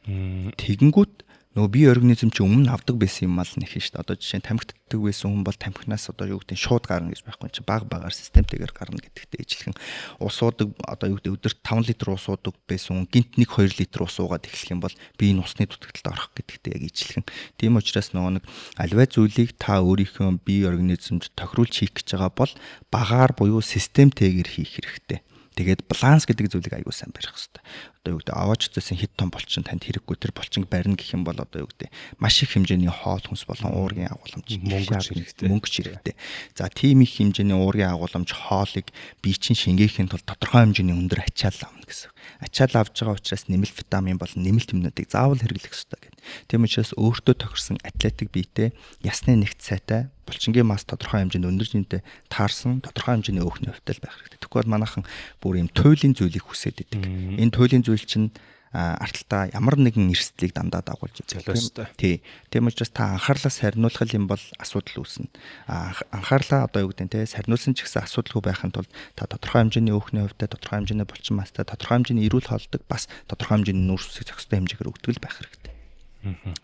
Тэгэнгүүт нөгөө бие организм чи өмнө авдаг байсан юм мал нэх шүү дээ. Одоо жишээ нь тамхитдаг байсан хүн бол тамхинаас одоо юу гэдэг нь шууд гарна гэж байхгүй чи багаар системтэйгээр гарна гэдэгтэй ижилхэн ус уудаг одоо юу гэдэг өдөрт 5 литр ус уудаг байсан хүн гинт 1-2 литр ус уугаад эхлэх юм бол биеийн усны дутагдлалд орох гэдэгтэй яг ижилхэн. Тийм учраас нөгөө нэг аливаа зүйлийг та өөрийнхөө бие организмд тохируулж хийх гэж байгаа бол багаар буюу системтэйгээр хийх хэрэгтэй. Тэгээд баланс гэдэг зүйлийг аягүй сайн барих хэрэгтэй. Одоо юу гэдэг аваач зэсэн хэд том булчин танд хэрэггүй тэр булчинг барина гэх юм бол одоо юу гэдэг маш их хэмжээний хоол хүнс болон уургийн агуулмж мөнгө хэрэгтэй. За тийм их хэмжээний уургийн агуулмж хоолыг бие чинь шингээхийн тулд тодорхой хэмжээний өндөр ачаал авна гэсэн. Ачаал авж байгаа учраас нэмэлт витамин болон нэмэлт юмнуудыг заавал хэрэглэх хэрэгтэй гэдэг. Тийм учраас өөртөө тохирсон атлетик биетэй ясны нэгт сайтай булчингийн мас тодорхой хэмжээнд өндөр жинтэй таарсан тодорхой хэмжээний өөхний хувьтай байх хэрэгтэй. Тэгвэл манайхан бүр юм туйлын зүйлийг хүсээд идэг. Энэ туйлын зүйл чинь арталтаа ямар нэгэн эрсдлийг дандаа дагуулж идэг. Тийм учраас та анхаарлаа сарниулах юм бол асуудал үүснэ. Анхаарлаа одоо юу гэдэг нь те сарниулсан ч гэсэн асуудалгүй байхын тулд та тодорхой хэмжээний өөхний хувьтай, тодорхой хэмжээний булчин мастай, тодорхой хэмжээний эрүүл хоолдог бас тодорхой хэмжээний нүүрс үсэг зохистой хэмжээгээр өгдөг л байх хэрэгтэй.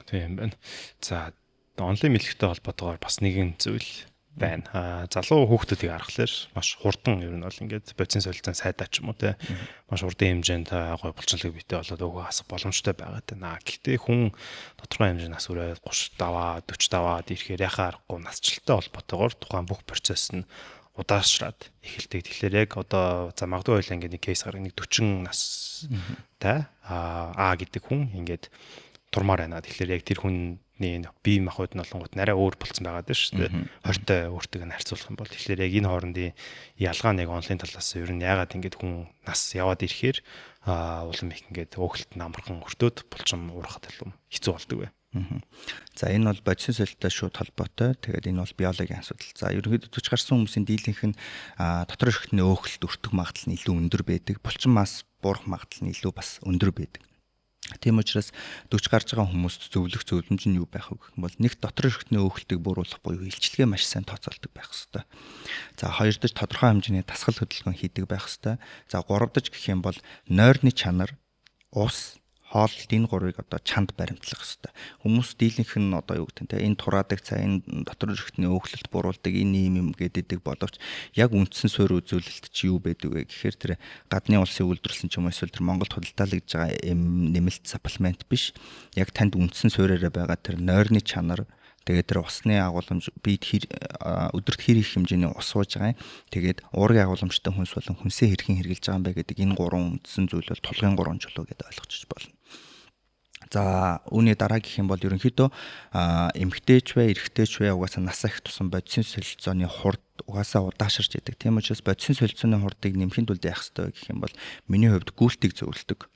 Тийм байна. За онлайн мэлхтэй холбоотойгоор бас нэгэн зүйл байна. Залуу хүүхдүүдийг харахаар маш хурдан ер нь бол ингээд бодис солилцоо сайдаа ч юм уу те маш хурдан хэмжээнд гой булчинлыг битээ болоод өгөө хасах боломжтой байгаад байна. Гэхдээ хүн тодорхой хэмжээний нас хүрээд 30 даваа 40 даваад ирэхээр яхаа аргагүй насжилттай холбоотойгоор тухайн бүх процесс нь удаашраад эхэлдэг. Тэгэхээр яг одоо за магадгүй байлаа ингээд нэг кейс гарах нэг 40 настай гэдэг хүн ингээд турмаар байна. Тэгэхээр яг тэр хүний бие махбод нь олонгууд арай өөр болцсон байгаад байна шүү дээ. Хортой өөртөө нь харьцуулах юм бол тэгэхээр яг энэ хоорондын ялгаа нэг онлайн талаас ер нь яагаад ингэж хүн нас яваад ирэхээр улам их ингэж өөхөлт нь амархан өртөөд булчин уурахад илүү хэцүү болдог бай. За энэ бол бодисын солилттой шууд холбоотой. Тэгээд энэ бол биологийн асуудал. За ерөнхийдөө төч гарсан хүмүүсийн дийлэнх нь дотор эрхтний өөхөлт өртөх магадлал нь илүү өндөр байдаг. Булчин мас буурах магадлал нь илүү бас өндөр байдаг. Тийм учраас дөч гарч байгаа хүмүүст зөвлөх зөвлөмж нь юу байх вэ гэх юм бол нэг дотор эрхтний өөхөлтийг бууруулах буюу илчилгээ маш сайн тооцоолдог байх хэрэгтэй. За хоёрдож тодорхой хэмжээний дасгал хөдөлгөөн хийдэг байх хэрэгтэй. За гуравдаж гэх юм бол нойрны чанар, ус, хоолт энэ гурвыг одоо чанд баримтлах хэрэгтэй. Хүмүүс дийлэнх нь одоо юу гэдэг нь те энэ тураадаг цаа энэ дотор эрхтний өөхлөлт буруулдаг энэ юм гэдэг боловч яг үндсэн суурь үзүүлэлт чи юу байдаг вэ гэхээр тэр гадны улсын үйлдвэрлэсэн ч юм уу эсвэл тэр Монголд худалдаалагдж байгаа нэмэлт саплемент биш. Яг танд үндсэн суурьаараа байгаа тэр нойрны чанар тэгээд тэр усны агуулмж бид өдөрт хэр их хэмжээний ус ууж байгаа юм. Тэгээд уургийн агуулмжтай хүнс болон хүнсээ хэрхэн хэрэгжилж байгаа юм бэ гэдэг энэ гурван үндсэн зүйл бол тулгын гурван чулуу гэдээ ойлгочих болно. За үүний дараа гэх юм бол ерөнхийдөө эмэгтэйч бай, эрэгтэйч бай угаасаа нас их тусан бодисын солилцооны хурд угаасаа удаашрж идэг. Тийм учраас бодисын солилцооны хурдыг нэмэхийн тулд яах ёстой гэх юм бол миний хувьд гүйлтийг зөвлөдөг.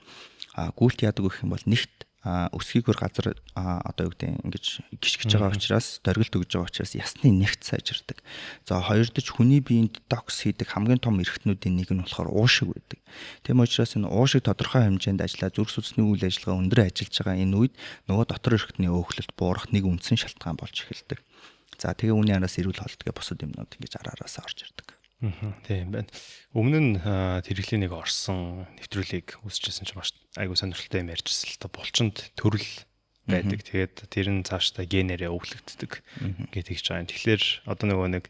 Гүйлт яадаг гэх юм бол нэгт өсгийгөр газар одоо юу гэдэг ингэж гიშгэж байгаа учраас дөргөлт өгж байгаа учраас ясны нэгт сайжирдаг. За хоёрдож хүний биеийн детокс хийдэг хамгийн том эрхтнүүдийн нэг нь болохоор уушиг байдаг. Тийм учраас энэ уушиг тодорхой хэмжээнд ажиллаа зүрх судасны үйл ажиллагаа өндөр ажиллаж байгаа энэ үед нөгөө дотор эрхтний өөхлөлт буурах нэг үндсэн шалтгаан болж эхэлдэг. За тэгээ үүний араас эрүүл хоолтгийн бусад юмнууд ингэж араараас орж ирдэг. Тийм байна. Өмнө нь тэрэглийн нэг орсон нэвтрүүлгийг үзчихсэн чинь маш айгуу сонирхолтой юм ярьжсэн л та булчинд төрөл байдаг. Тэгээд тэр нь цаашдаа генерээ өглөгддөг гэдэг ч юм. Тэгэхээр одоо нөгөө нэг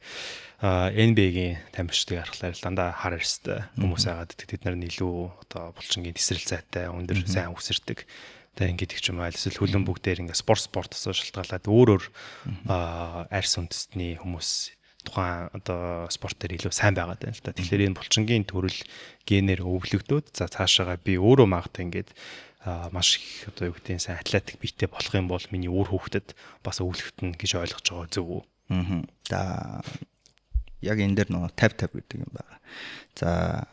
NBA-гийн тамирчдыг харахаар дандаа хар эрстэй хүмүүс байгаад тэд нар нь илүү одоо булчингийн тесрэл зайтай өндөр сайн үсэрдэг. Тэгээ ингээд их юм айлсэл хөлөн бүгдээр ингээд спортоос шалтгаалаад өөр арьс үндэстний хүмүүс тухайн одоо спорт дээр илүү сайн байгаад байна л да. Тэгэхээр энэ булчингийн төрөл генээр өвлөгдөөд за цаашаага би өөрөө магадгүй ингээд маш их одоо юу гэдэг нь сайн атлетик биетэй болох юм бол миний өөр хүүхдэд бас өвлөгдөн гэж ойлгож байгаа зөв үү? За яг энэ дээр нөгөө 50-50 гэдэг юм байна. За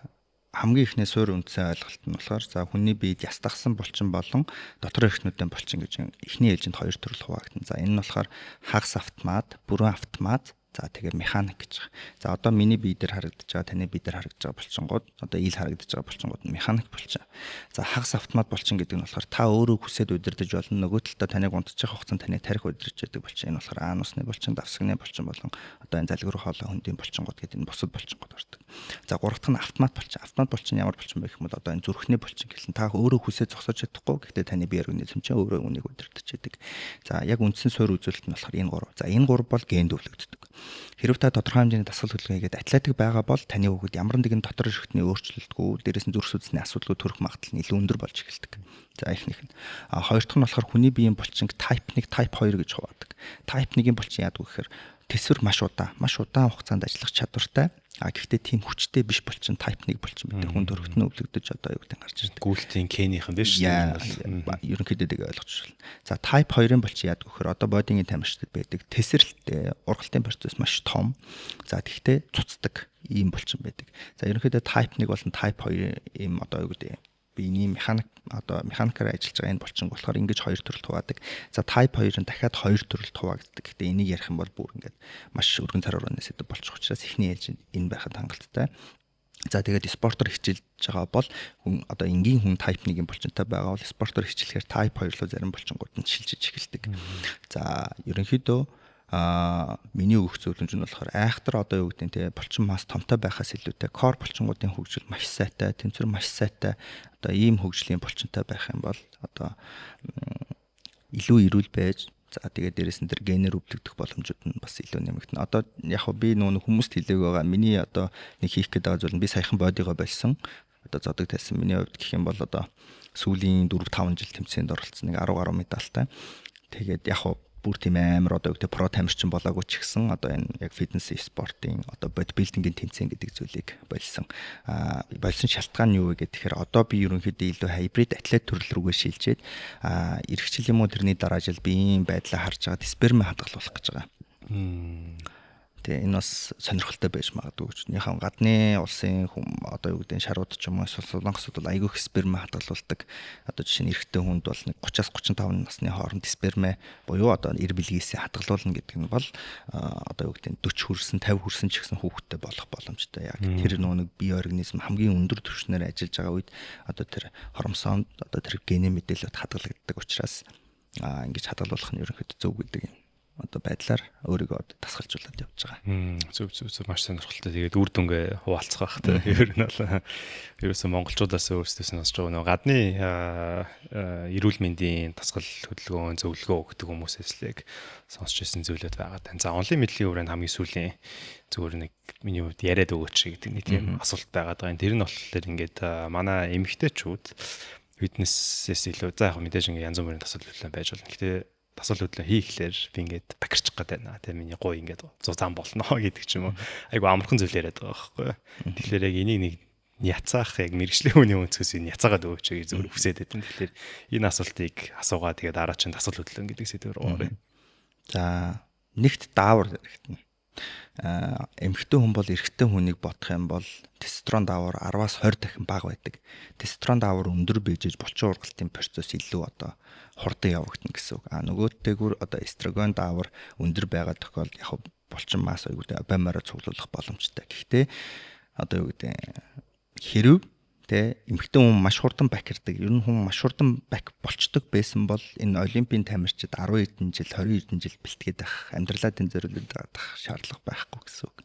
хамгийн ихний суурь үндсэн ойлголт нь болохоор за хүний биед ястагсан булчин болон дотор эрхтнүүдийн булчин гэж эхний ээлжинд хоёр төрөл хуваагдана. За энэ нь болохоор хагас автомат, бүрэн автомат, за тэгээ механик гэж байгаа. За одоо миний бие дээр харагдаж байгаа, таны бие дээр харагдаж байгаа булчингууд, одоо ил харагдаж байгаа булчингууд нь механик булчин. За хагас автомат булчин гэдэг нь болохоор та өөрөө хүсээд удирдах болно. Нөгөө талдаа таныг унтчих хугацаанд таныг тарих удирдах гэдэг булчин. Энэ болохоор анусны булчин, давсагны булчин болон одоо энэ залгиур хоолой хөндийн булчингууд гэдэг энэ бусад булчингууд ордог. За гурав дахь нь автомат булчин. Автомат булчин ямар булчин бэ гэх юм бол одоо энэ зүрхний булчин гэлэн та өөрөө хүсээд зогсоож чадахгүй. Гэхдээ таны бие организм чинь өөрөө үнийг удирдах гэдэг. За яг үндсэн суурь үзүүлэлт нь болохоор энэ гурав. За энэ гурав бол генд өвлөгддөг. Хэрв та тодорхой хэмжээний дасгал хөдөлгөөн хийгээд атлетик байгаа бол таны хүүхэд ямар нэгэн дотор эрхтний өөрчлөлтгүй дээрээс нь зүрх судасны асуудалгүй төрөх магадлал нь илүү өндөр болж эхэлдэг. За эхнийх нь. Хоёр дахь нь болохоор хүний биеийн булчинг type 1, type 2 гэж хуваадаг. Type 1-ийн булчин яадаг вэ гэхээр тэсвэр маш удаан хугацаанд ажиллах чадвартай. Гэхдээ тийм хүчтэй биш булчин type 1 булчин бид хүн төрөлтөнд өвлөгдөж одоо юу гэдэг гарч ирдэг. Гүйлтийн К-ийнхэн биш үү? Ерөнхийдөө тийг ойлгож байна. За type 2-ын булчин яадаг вэ гэхээр одоо бодингийн тамирчдад байдаг тэсрэлттэй ургалтын процесс маш том. За тэгвэл цуцдаг ийм булчин байдаг. За ерөнхийдөө type 1 болон type 2 ийм одоо юу гэдэг биений механикаар ажиллаж байгаа энэ булчин болохоор ингэж хоёр төрөлд хуваадаг. За type 2 нь дахиад хоёр төрөлд хуваагддаг. Гэтэ энийг ярих юм бол бүр ингээд маш өргөн цар хурааны сэдв болчих учраас эхний ээлжинд энэ байхад хангалттай. За тэгээд спортоор хичээлж байгаа бол хүн одоо энгийн хүн type 1-ийн булчинтай байгаа бол спортоор хичээлэхээр type 2 руу зарим булчингууд нь шилжиж эхэлдэг. За ерөнхийдөө миний өгөх зөвлөмж нь болохоор айхтар одоо юу гэдэг нь те булчин мас томтой байхаас илүүтэй core булчингуудын хөгжил маш сайтай, тэнцвэр маш сайтай одоо ийм хөгжлийн булчинтай байх юм бол одоо илүү эрүүл байж за тэгээд дээрэс нь тэр генээр өвлөгдөх боломжууд нь бас илүү нэмэгдэнэ. Одоо яг хөө би нөгөө хүмүүст хэлээг байгаа. Миний одоо нэг хийх гэдэг зүйл нь би саяхан бодигоо болсон. Одоо зодог тайсан миний хувьд гэх юм бол одоо сүүлийн 4-5 жил тэмцээнд оролцсон нэг 10 гаруй медальтай. Тэгээд яг хөө бүр тийм амар одоо үгтэй про тамирчин болоогүй ч гэсэн одоо энэ яг фитнес спортын одоо бодибилдингийн тэмцээн гэдэг зүйлийг болсон. Болсон шалтгаан нь юу вэ гэхээр одоо би ерөнхийдөө илүү хайбрид атлет төрөл рүүгээ шилжээд эх жил юм уу тэрний дараа жил би ийм байдлаа харж байгаа сперм хадгалуулах гэж байгаа. Тэгээ энэ бас сонирхолтой байж магадгүй гэж. Яхан гадны улсын одоо юу гэдэг шарууд ч юм уу солонгосууд бол айгүй сперм хадгалуулдаг. Одоо жишээ нь эрэгтэй хүнд бол нэг 30-35 насны хооронд сперм буюу одоо эр билгээс хадгалуулна гэдэг нь бол одоо юу гэдэг 40 хүрсэн 50 хүрсэн ч гэсэн хүүхэдтэй болох боломжтой. Яг тэр нэг бие организм хамгийн өндөр түвшнээр ажиллаж байгаа үед одоо тэр хормосонд одоо тэр гене мэдээлэлд хадгалагддаг учраас ингэж хадгалуулах нь ерөнхийдөө зөв гэдэг юм. Одоо байдлаар өөрийгөө тасгалжуулаад явж байгаа. Зөв маш сонирхолтой. Тэгээд үр дүнгээ хуваалцах байх та. Ер нь бол ерөөсөн монголчуудаас өөрсдөөс нь сонсож байгаа нөгөө гадны эрүүл мэндийн тасгал хөдөлгөөн зөвлөгөө өгдөг хүмүүсээс л сонсч ирсэн зүйлүүд байгаа тань. За онлын мэдлэгийн хүрээнд хамгийн сүүлийн зөвөр нэг миний хувьд яриад өгөөч гэдэг нэг тийм асуулт байгаад байгаа. Тэр нь болохоор ингээд манай эмэгтэйчүүд фитнесээс илүү за яг мэдээж ингээд янз бүрийн тасгал хөдөлгөөн байж болно. Гэхдээ тасгал хөдлөө хийхлээр би ингээд бакирчих гээд байна. Тэгээ миний гой ингээд зузаан болно гэдэг ч юм уу. Айгу амархан зүйл яриад байгаа байхгүй. Тэгэхээр яг энийг нэг няцаах яг мэрэгжлийн хүний өнцгөөс энэ няцаагаад өгөөч гэж зөвхөн хүсээд байдэн. Тэгэхээр энэ асуултыг асуугаа тэгээд дараа чинь тасгал хөдлөн гэдэг сэдвээр уурай. За нэгт даавар хэрэгтэй. Эмэгтэй хүн бол эрэгтэй хүнийг бодох юм бол тестостерон даавар 10-аас 20 дахин бага байдаг. Тестостерон даавар өндөр бийжиж булчин ургалтын процесс илүү одоо хурдан явагдана гэсэн үг. Нөгөөтэйгүр одоо эстрогон даавар өндөр байгаа тохиолдолд яг булчин мас аягүй бамаараа цуглуулах боломжтой. Гэхдээ одоо юу гэдэг хэрв тэ эмэгтэй хүн маш хурдан бакирдаг. Ер нь хүн маш хурдан бак болчдөг байсан бол энэ олимпийн тамирчид 10 хэдэн жил 20 хэдэн жил бэлтгээд ах амьдралаа тэнцвэрлээд авах шаардлага байхгүй гэсэн үг.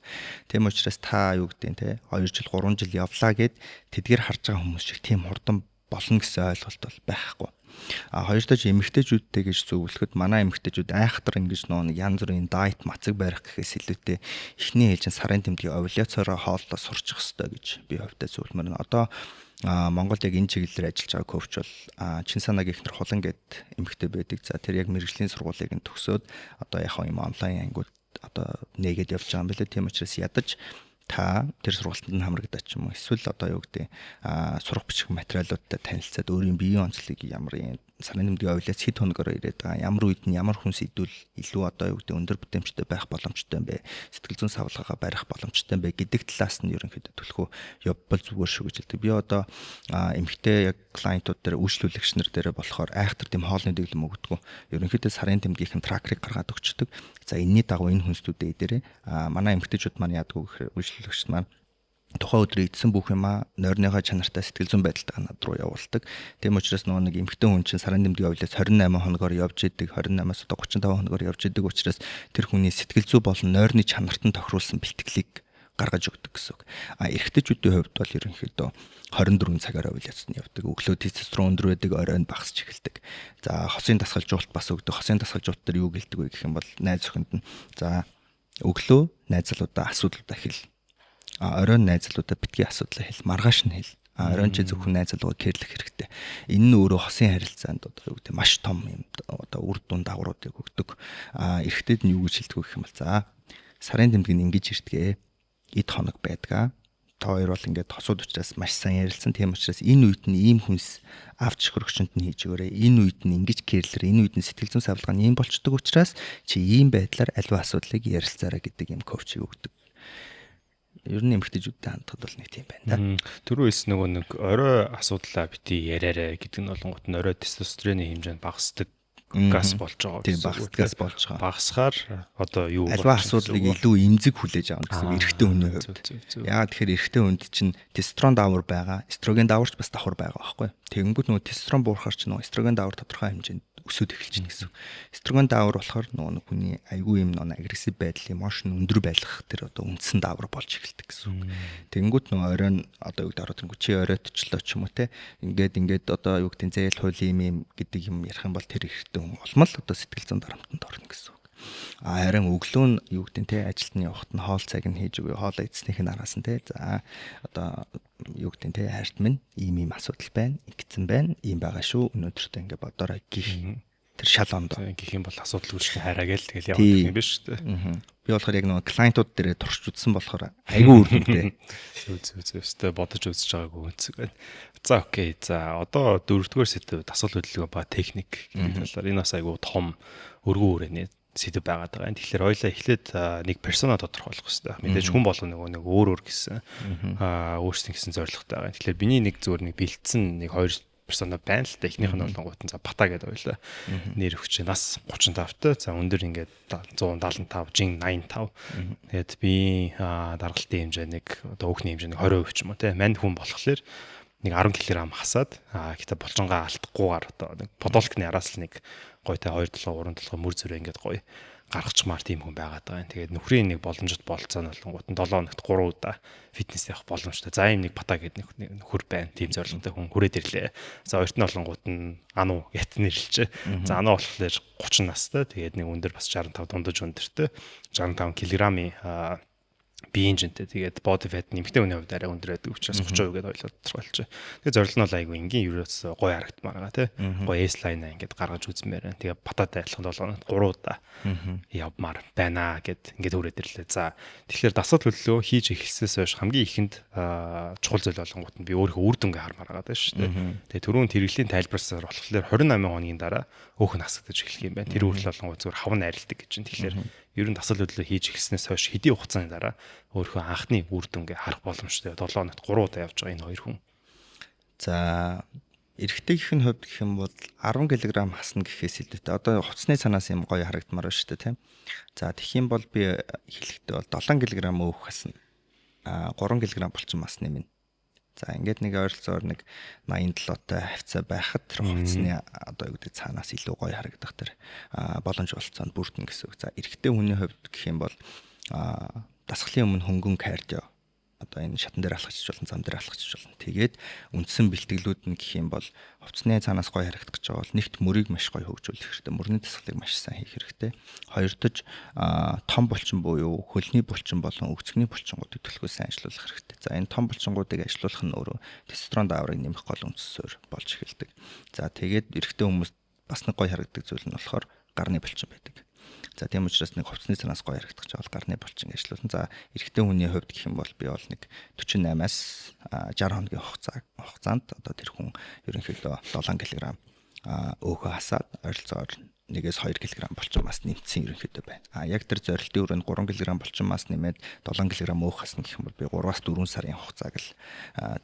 Тийм учраас та юу гэдэг тэ 2 жил 3 жил явлаа гэд тэдгээр харж байгаа хүмүүс шиг тийм хурдан болно гэсэн ойлголт бол байхгүй. Хоёр дахь эмэгтэйчүүдтэй гэж зөвлөхөд манай эмэгтэйчүүд айхтар ингэж нэг янз бүрийн дайет мацаг барих гэхээс илүүтэй эхний ээлжин сарын тэмдгийн овуляцаараа хооллоо сурчих хэрэгтэй гэж би хувьдаа зөвлөмөр. Одоо Монголд яг энэ чиглэлээр ажиллаж байгаа коуч бол Чинсанаг ихнэр хулан гэд эмэгтэй байдаг. За тэр яг мэрэгжлийн сургуулийг нь төгсөөд одоо яг юм онлайн ангууд одоо нээгээд явж байгаа юм билээ. Тийм учраас ядаж та тэр сургалтанд нь хамрагдаж ч юм уу эсвэл одоо юу гэдэг сурах бичих материалуудтай танилцаад өөрийн биеийн онцлогийг ямар сарын нэмдгийн овуляц хэд хоногоор ирээд байгаа ямар үед нь ямар хүн сэдвэл илүү одоо юу гэдэг өндөр бүтээмжтэй байх боломжтой юм бэ сэтгэл зүйн савлгаагаа барих боломжтой юм бэ гэдэг талаас нь ерөнхийдөө төлхөө явбал зүгээр шүү гэж хэлдэг. Би одоо эмэгтэй яг клиентууд дээр үйлчлүүлэгч нар дээр болохоор айхтар тийм хоолны дэглэм өгдөг. Ерөнхийдөө сарын тэмдгийнхэн тракерыг гаргаад өгчдөг. За энэний дагуу энэ хүнслүүдээ дээрээ манай эмэгтэйчүүд маань яадаг вэ гэхээр үйлчлүүлэгч маань тухайн өдөр идсэн бүх юмаа нойрныхоо чанартай сэтгэл зүйн байдалтай над руу явуулдаг. Тийм учраас нөгөө нэг эмэгтэй хүн чинь сарын нэмдгийн овуляц 28 хоногоор явж идэг, 28-аас одоо 35 хоногоор явж идэг учраас тэр хүний сэтгэл зүй болон нойрны чанарт нь тохируулсан бэлтгэлийг гаргаж өгдөг гэсэн үг. Эрэгтэйчүүдийн хувьд бол ерөнхийдөө 24 цагаар овуляц нь явдаг. Өглөө тестостерон өндөр байдаг, оройн багасч эхэлдэг. За хосын тасгалжуулалт бас өгдөг. Хосын тасгалжуулалт дээр юу гэлдэг вэ гэх юм бол найз охинд нь за өглөө найзлуудаа асуудалдаа хэл. Оройн найзлуудаа битгий асуудлаа хэл. Маргааш нь хэл. Оройн чи зөвхөн найзлуугаа кэрлэх хэрэгтэй. Энэ нь өөрөө хосын харилцаанд одоо юу гэдэг маш том юм одоо үр дүн дагавруудыг өгдөг. Эрэгтэйд нь юу гэж хэлдэг вэ гэх юм бол за сарын тэмдэг нь ингэж ирдгээ. Эд хоног байдгаа. Та хоёр бол ингээд тосууд учраас маш сайн ярилцсан. Тийм учраас энэ үед нь ийм хүнс авч хөрөгчөнд нь хийж өгөөрэй. Энэ үед нь ингэж кэрлэр, энэ үед нь сэтгэл зүйн савлгаа нь ийм болчдөг учраас чи ийм байдлаар аливаа асуудлыг ярилцаарай гэдэг юм коучийг өгдөг. Ер нь эмэгтэйчүүдтэй хандхад бол нэг тийм байна да. Түрүүс нөгөө нэг орой асуудлаа бити яриарай гэдэг нь болонгот нь орой тестостероны хэмжээ нь багасдаг газ болж байгаа тийм багс газ болж байгаа. Багасгаар одоо юу альва асуудлыг илүү эмзэг хүлээж авах гэсэн эрэгтэй хүний хувьд. Яагаад тэгэхээр эрэгтэй хүнд чинь тестостерон даавар байгаа, эстроген дааварч бас давхар байгаа байхгүй. Тэгэнгүүт нөгөө тестостерон буурахаар чинь нөгөө эстроген даавар тодорхой хэмжээнд өсөд эхэлж байна гэсэн. Эстроген даавар болохоор нөгөө хүний айгүй юм нөгөө агрессив байдал, эмошн өндөр байх тэр одоо үндсэн даавар болж эхэлдэг гэсэн. Тэгэнгүүт нөгөө оройн одоо юу гэдэг ороод чи оройтчлоо ч юм уу те. Ингээд одоо юу гэдэг зээл хуулийн юм гэдэг юм ярих юм бол тэр эрэгтэй хүн болмол одоо сэтгэл зүйн дарамтанд орно гэсэн. Харин өглөө нь юу гэдэг те ажилд нь явахад нь хоол цаг нь хийж өгөө, хоол идснийх нь араас нь те. За одоо юу гэдэг те хайрт минь ийм асуудал байна, ингэсэн байна, ийм байгаа шүү. Өнөөдөртөө ингээ бодорой гих. Тэр шал онд гэх юм бол асуудал үүсгэн хайраа гээл тэгэл явах юм биш үү? Би болохоор яг нөгөө клиентууд дээр туршиж үзсэн болохоор айгүй үрдэнтэй. Зөв бодож үзэж байгаагүй үнцэг байна. За окей. За одоо 4-р сэдв дасгал хөдөлгөөн ба техник гэдэг талаар энэ бас айгүй том өргөн үрээний сэдв байгаад байгаа. Тэгэхээр хоёлаа эхлээд нэг персона тодорхойлох хэрэгтэй. Мэдээж хүн болго нэг өөр гэсэн өөрсдийн гэсэн зорилготой байгаа. Тэгэхээр биний нэг зүгээр нэг бэлдсэн нэг хоёр персона байна л да. Эхнийх нь болонгууд за Бата гэдэг ойлаа. Нэр өгч нас 35-тай. За өндөр ингээд 175, жин 85. Тэгээд би даргалтын хэмжээ нэг одоо өөхний хэмжээ нэг 20% ч юм уу те. Манд хүн болохоор нэг 10 кг хасаад гэтээ булчингаа алдахгүйгээр одоо нэг подолкны араас л нэг гоё те 2 7 3 7 мөр зүрэ ингээд гоё гаргачмаар тийм хүн байгаад байгаа юм. Тэгээд нөхрийн нэг боломжит болцоо нь болонгууд нь 7 хоногт 3 удаа фитнес явах боломжтой. За ийм нэг Бата гэдэг нэг нөхөр байна. Тийм зорилготой хүн хүрээд ирлээ. За хоёрт нь болонгууд нь Ану гэт нэрлэлчээ. За Ану болохоор 30 настай. Тэгээд нэг өндөр бас 65 дундаж өндөртэй. 65 кг-ийн биеийн жинтэй. Тэгээд body fat нэмэгтэй хүний хувьд арай өндөр байдаг учраас 30% гэдээ ойлоод тодорхойлж. Тэгээд зорилго нь бол айгүй энгийн ерөөс гоё харагдмаар байгаа тий. Гоё S-line ингээд гаргаж үзмээр байна. Тэгээд Бататай адилхан 7 хоногт 3 удаа явмаар байна гэд ингээд хүрээд ирлээ. За тэгэхээр дасгал хөдөлгөөн хийж эхэлсээс хойш хамгийн ихэнд чухал зүйл болонгууд нь би өөрийнхөө үр дүнгээ хармаар байгаа даа шүү дээ. Тэгээд түрүүн хэрэглийн тайлбарсаар болохоор 28 хоногийн дараа өөх нь хасагдаж эхлэх юм байна. Тэр үрэл болонгууд зүгээр хав найрладаг гэж байна. Тэгэхээр ер нь дасгал хөдөлгөөн хийж эхэлснээс хойш хэдийн хугацааны дараа өөрийнхөө анхны үр дүнгээ харах боломжтой. 7 хоногт 3 удаа явж байгаа энэ хоёр хүн. За эрэгтэй гэх нь хувьд гэх юм бол 10 кг хасна гэхээс илүүтэй одоо хувцсны цанаас юм гоё харагдмаар байна шүү дээ тийм. За тэгэх юм бол би хэлэхдээ бол 7 кг өөх хасна. 3 кг булчин мас нэмнэ. За ингээд нэг ойролцоогоор нэг 87-тай хавцаа байхад тэр хувцсны одоо юу гэдэг цаанаас илүү гоё харагдах тэр боломж болцоонд бүрдэн гэсэн үг. За эрэгтэй хүний хувьд гэх юм бол дасгалын өмнө хөнгөн кардио одоо энэ шатан дээр алхачих болно, зам дээр алхачих болно. Тэгээд үндсэн бэлтгэлүүд нь гэх юм бол хувцсны цаанаас гоё харагдах гэж байгаа бол нэгт мөрийг маш гоё хөгжүүлэх хэрэгтэй. Мөрний дасгалыг маш сайн хийх хэрэгтэй. Хоёрдож том булчин буюу хөлний булчин болон өвцгний булчингуудыг төлхөө сайн ажилуулах хэрэгтэй. За энэ том булчингуудыг ажилуулах нь өөрөө тестостерон дааврыг нэмэх гол үндс суурь болж эхэлдэг. За тэгээд эрэгтэй хүмүүс бас нэг гоё харагддаг зүйл нь болохоор гарны булчин байдаг. За тийм учраас нэг хувцсны цанаас гоё харагдах жаал гарны булчин ажиллуулсан. За эрэгтэй хүний хувьд гэх юм бол би бол нэг 48-аас 60 хоногийн хугацаанд одоо тэр хүн ерөнхийдөө 7 кг өөхөө хасаад ойролцоогоор 1-2 кг булчин мас нэмсэн ерөнхийдөө байна. Яг тэр зорилтын өрөөнд 3 кг булчин мас нэмээд 7 кг өөх хасна гэх юм бол би 3-аас 4 сарын хугацааг л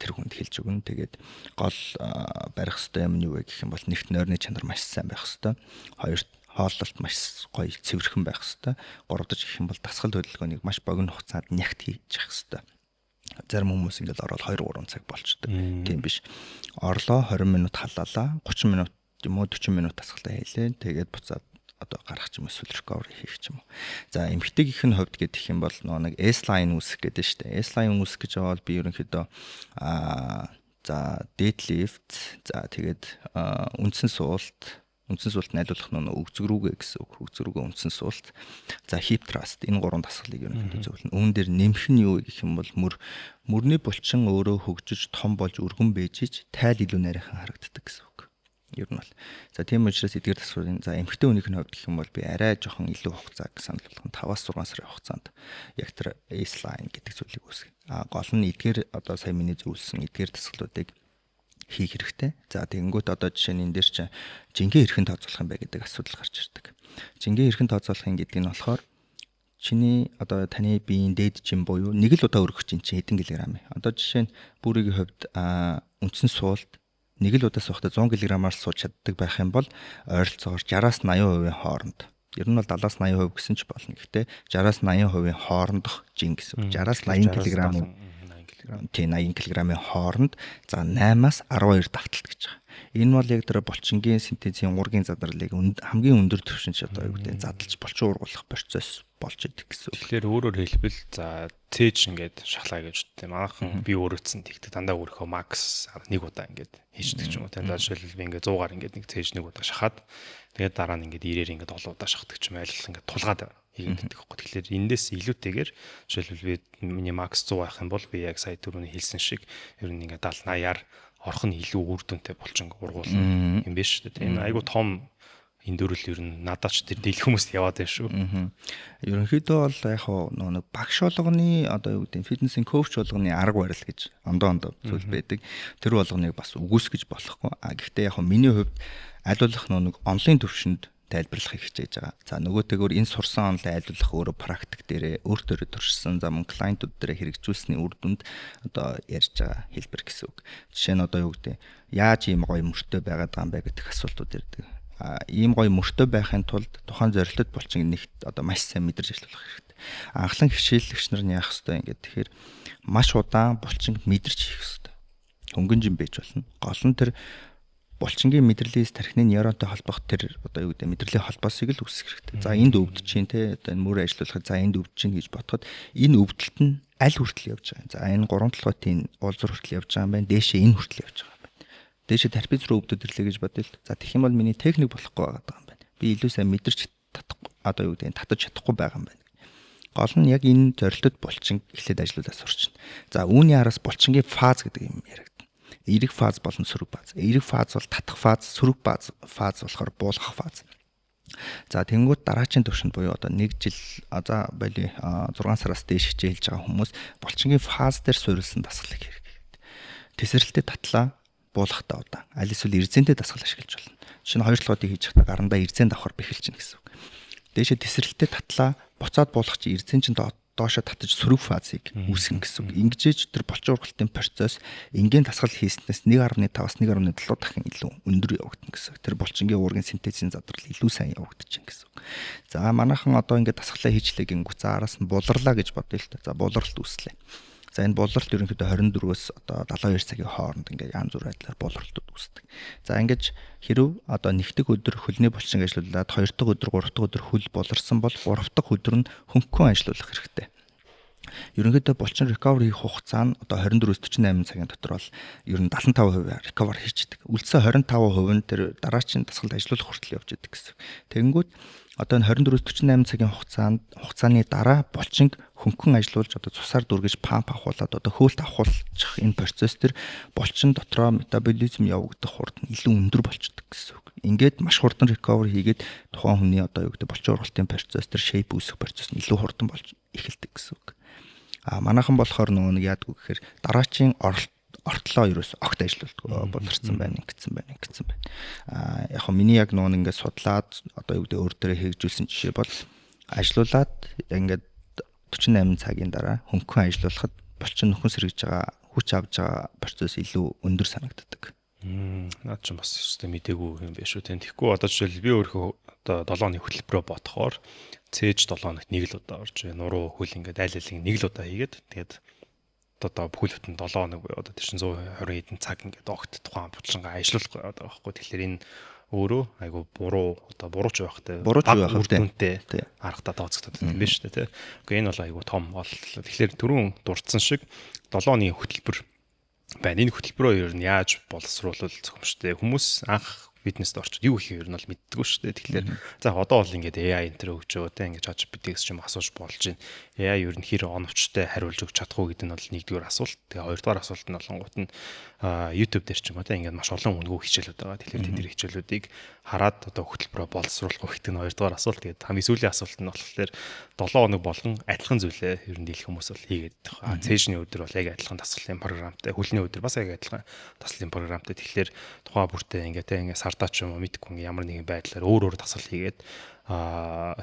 тэр хүнд хэлж өгнө. Тэгээд гол барих ёстой юм нь юу вэ гэх юм бол нэгт нойрны чанар маш сайн байх ёстой. Хоёрт хооллолт маш гоё цэвэрхэн байх хэвээр. Гуравдаж гэх юм бол дасгал хөдөлгөөнийг маш богино хугацаанд нягт хийж явах хэвээр. Зарим хүмүүс ингээд ороод 2-3 цаг болчдөг. Тийм биш. Орлоо 20 минут халаалаа, 30 минут юм уу 40 минут дасгалаа хийлээ. Тэгээд буцаад одоо гарах ч юм уу эсвэл recovery хийх ч юм уу. За эмэгтэйгийнх нь хувьд гэдэг юм бол нэг S-line үүсэх гэдэг шүү дээ. S-line үүсэх гэж бол би ерөнхийдөө за deadlift, за тэгээд үндсэн суулт найдуулах нь өвзг рүүгээ гэсэн үг. Өвзг рүүгээ үндсэн суулт. За hip thrust энэ гурван дасгалыг ерөнхийдөө зөвлөнө. Үүн дээр нэмэх нь юу гэх юм бол мөрний булчин өөрөө хөгжиж том болж өргөн бэжиж тайл илүү нарийнхан харагддаг гэсэн үг. Ер нь бол. За тийм учраас эдгээр дасгалын за эмэгтэй хүнийх нь хувьд гэх юм бол би арай жоохон илүү хугацааг санал болгоно. 5-аас 6 сарын хугацаанд яг тэр S-line гэдэг зүйлийг үүсгэх. Гол нь эдгээр одоо сая миний зөвлөсөн эдгээр дасгалуудыг хийх хэрэгтэй. За тэгэнгүүт одоо жишээ нь энэ дээр чинь жингээ хэрхэн тооцоолох юм бэ гэдэг асуудал гарч ирдэг. Жингээ хэрхэн тооцоолох юм гэдэг нь болохоор чиний одоо таны биеийн дээд жим буюу нэг л удаа өргөх чинь хэдэн килограмм вэ? Одоо жишээ нь бүрийн хувьд үндсэн суулт нэг л удаа суухад 100 кг-аар сууж чаддаг байх юм бол ойролцоогоор 60-80% хооронд. Ер нь бол 70-80% гэсэн ч болно. Гэхдээ 60-80% хоорондох жин гэсэн. 60-80 кг тийм 80 кг-ийн хооронд за 8-аас 12 давталт гэж байгаа. Энэ бол яг тэр булчингийн синтезийн уургийн задралыг хамгийн өндөр түвшинч одоо юу гэдэг задлж булчин ургуулах процесс болж идэг гэсэн. Тэгэхээр өөрөөр хэлбэл за цээж ингээд шахлаа гэж үттэй. Манайхан би өөрөөцөн тэгдэг дандаа өөрийнхөө макс нэг удаа ингээд хийждэг ч юм уу. Тэгээд жишээлбэл би ингээд 100-аар ингээд нэг цээж нэг удаа шахаад тэгээд дараа нь ингээд 90-ээр ингээд 7 удаа шахдаг ч юм айлгал ингээд тулгаад хийгээд байхгүй. Тэгэхээр эндээс илүүтэйгээр жишээлбэл би миний макс 100 байх юм бол би яг сая түрүүний хэлсэн шиг ер нь ингээд 70-80-аар орох нь илүү үр дүнтэй булчин ургуулна юм биш үү? Энэ айгу том эндөрөл ер нь надад ч тэр дийлэх хүмүүст яваад байна шүү. Ерөнхийдөө бол яг нэг багш болгоны одоо юу гэдэг фитнесийн коуч болгоны арга барил гэж ондоо зүйл байдаг. Тэр болгоныг бас үгүйсгэж болохгүй. Гэхдээ яг миний хувьд айлуулах нэг онлын төвшөнд тайлбарлахыг хичээж байгаа. За нөгөөтэйгөр энэ сурсан онлын айлуулах өөрөө практик дээрээ өөртөө туршсан зам клиентууд дээрээ хэрэгжүүлсний үр дүнд одоо ярьж байгаа хэлбэр гэсэн үг. Жишээ нь одоо юу гэдэг яаж ийм гоё мөртөө байгаад байгаа юм бэ гэдэг асуултууд ирдэг. Ийм гоё мөртөө байхын тулд тухайн зорилтод булчин нэгт одоо маш сайн мэдэрч ажиллах хэрэгтэй. Анхлан хичээлэгч нар нь яах ёстой юм гэдэг тэгэхээр маш удаан булчин мэдэрч хийх ёстой. Хөнгөн жим байж болно. Гол нь тэр булчингийн мэдрэлийн тархины нейронтой холбох тэр одоо юу гэдэг мэдрэлийн холбоосыг л үүсгэх хэрэгтэй. За энд өвдөж чинь те одоо энэ мөр ажиллуулахад за энд өвдөж чинь гэж бодоход энэ өвдөлт нь аль хүртэл явж байгаа юм. За энэ 3 толгойн уулзуур хүртэл явж байгаа юм байна. Дээшээ энэ хүртэл явж байгаа юм байна. Дээшээ тарпиз руу өвдөд ирлээ гэж бодъё л. За тэгэх юм бол миний техник болохгүй байгаа юм байна. Би илүү сайн мэдэрч татахгүй одоо юу гэдэг татаж чадахгүй байгаа юм байна. Гол нь яг энэ зорилтод булчин эхлээд ажиллаулаад сурчна. За үүний араас булчингийн фаз гэдэг юм яриад. Эерэг фаз болон сөрөг фаз. Эерэг фаз бол татах фаз, сөрөг фаз болохоор буулгах фаз. За тэнгууд дараачийн төвшөнд буюу одоо 1 жил за боли 6 сараас дээш хичээлж байгаа хүмүүс булчингийн фаз дээр суурилсан дасгалыг хэрэглэдэг. Тесрэлтэд татлаа буулгахтаа удаан. Аль эсвэл эрзэнтэй дасгал ашиглаж болно. Жишээ нь 2 толгойд хийж байхдаа гарандаа эрзэн давхар бэхэлж чинь гэсэн үг. Дээшээ тесрэлтэд татлаа буцаад буулгах чи эрзэн чинь доошо татаж сөрөг фазыг үүсгэн гэсэн үг. Ингэжээж тэр булчин ургалтын процесс энгийн дасгал хийснээс 1.5-аас 1.7 дахин илүү өндөр явагдана гэсэн. Тэр булчингийн уургийн синтезийн задрал илүү сайн явагдаж байна гэсэн үг. За манайхан одоо ингээд дасгалаа хийчлээ гингүү. За араас нь буларлаа гэж бодъё л та. За булралт үүслээ. За энэ булралт ерөнхийдөө 22-өөс одоо 72 цагийн хооронд ингээд янз бүр байдлаар булралтууд үүсдэг. За ингэж хэрв одоо нэгдүгээр өдөр хөлний булчин ажиллуулад 2 дахь өдөр 3 дахь өдөр хөл буларсан бол 3 дахь өдөр нь хөнгөн ажиллуулах хэрэгтэй. Ерөнхийдөө булчин recovery хийх хугацаа нь одоо 24-48 цагийн дотор бол ер нь 75% recover хийчихдэг. Үлдсэн 25% нь тэр дараачийн дасгалд ажиллуулах хүртэл явж идэг гэсэн. Тэгэнгүүт одоо энэ 24-48 цагийн хугацааны дараа булчинг хөнгөн ажиллуулж одоо цусаар дүргэж памп авахуулаад одоо хөөлт авахулчих энэ процесс төр булчин дотроо метаболизм явагдах хурд нь илүү өндөр болчихдог гэсэн үг. Ингээд маш хурдан recovery хийгээд тухайн хүний одоо юу гэдэг булчин ургалтын процесс төр shape үүсэх процесс нь илүү хурдан болж эхэлдэг гэсэн үг. Манайхан болохоор нөгөө нэг яадаг гэхээр дараачийн ортлоо ерөөс огт ажиллаулдаг болорцсон байна ингэсэн байна. Яг хөө миний яг нөгөө ингээд судлаад одоо юу гэдэг өөр төрөө хэрэгжүүлсэн жишээ бол ажиллаулаад ингээд 48 цагийн дараа хөнгөн ажиллуулахад булчин нөхөн сэргэж байгаа хүч авж байгаа процесс илүү өндөр санагддаг. Наад ч бас өстэй мдэггүй юм биш үү. Тэгэхгүй одоо жишээл би өөрөө одоо 7 оны хөтөлбөрөөр бодохоор цээж 7 хоногт нэг л удаа орж нуруу хөл ингээд айл алиг нэг л удаа хийгээд тэгээд одоо бүхэл бүтэн 7 хоног буюу одоо тэр чинь 120 хэдэн цаг ингээд огт тухайн булчингаа ажиллуулах одоо байхгүй. Тэгэхээр энэ өөрөө айгу буруу ч байхтай үр дүнтэй аргатаа тооцогдод юм биш үү те. Гэхдээ энэ бол айгу том бол. Тэгэхээр түрүүн дурдсан шиг 7 оны хөтөлбөр байна. Энэ хөтөлбөрөө ер нь яаж боловсруулах зөвхөмжтэй хүмүүс анх фитнест орчод юу хийх юм бол мэддэггүй шүү дээ. Тэгэхээр за одоо бол ингээд AI энтер өгч байгаа те ингээд ChatGPT-гээс ч юм асууж болж байна. AI ер нь хэр оновчтой хариулж өгч чадахгүй гэдэг нь бол нэгдүгээр асуулт. Тэгээ хоёрдугаар асуулт нь болонгууд нь YouTube дээр ч юм уу те ингээд маш олон үнгүү хичээлүүд байгаа. Тэгэхээр тэдний хичээлүүдийг хараад одоо хөтөлбөрөө боловсруулах гэдэг нь хоёрдугаар асуулт. Тэгээд хамгийн сүүлийн асуулт нь болохоор 7 хоног болгон адилхан зүйлээ ер нь дийлэх хүмүүс бол хийгээд байгаа. Цээжний өдөр бол яг адилхан дасгалын програмтай, хөлний өдөр бас яг адилхан дасгалын програмтай. Тэгэхээр тухайн бүртээ ингээд сардаа ч юм уу мэдгүй ямар нэгэн байдлаар өөр дасгал хийгээд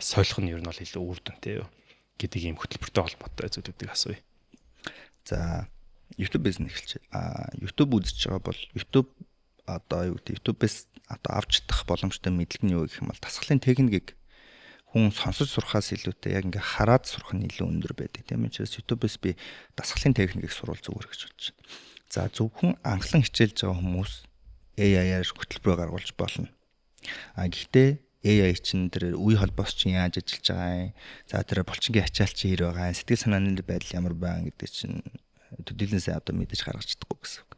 солих нь ер нь бол илүү үр дүнтэй юу гэдэг ийм хөтөлбөртэй холбоотой зүйлүүдийг асууя. За YouTube бизнес эхэлж YouTube үзэж байгаа бол YouTube одоо юу гэдэг YouTube-ээс одоо авч чадах боломжтой мэдлэг нь юу гэх юм бол дасгалын техникийг хүн сонсож сурахаас илүүтэй яг ингээ хараад сурах нь илүү өндөр байдаг. Тийм учраас YouTube-ээс би дасгалын техникийг сурвал зүгээр гэж бодож байна. За зөвхөн анхлан хичээлж байгаа хүмүүс AI-аар хөтөлбөрөөр гаргуулж болно. Гэхдээ AI чинь тэр үе холбоос чинь яаж ажиллаж байгаа юм. За тэр булчингийн ачаалт чинь хэр байгаа юм. Сэтгэл санааны байдал ямар байна гэдэг чинь төдийлөнсөө одоо мэдээж гаргаж чадахгүй гэсэн үг.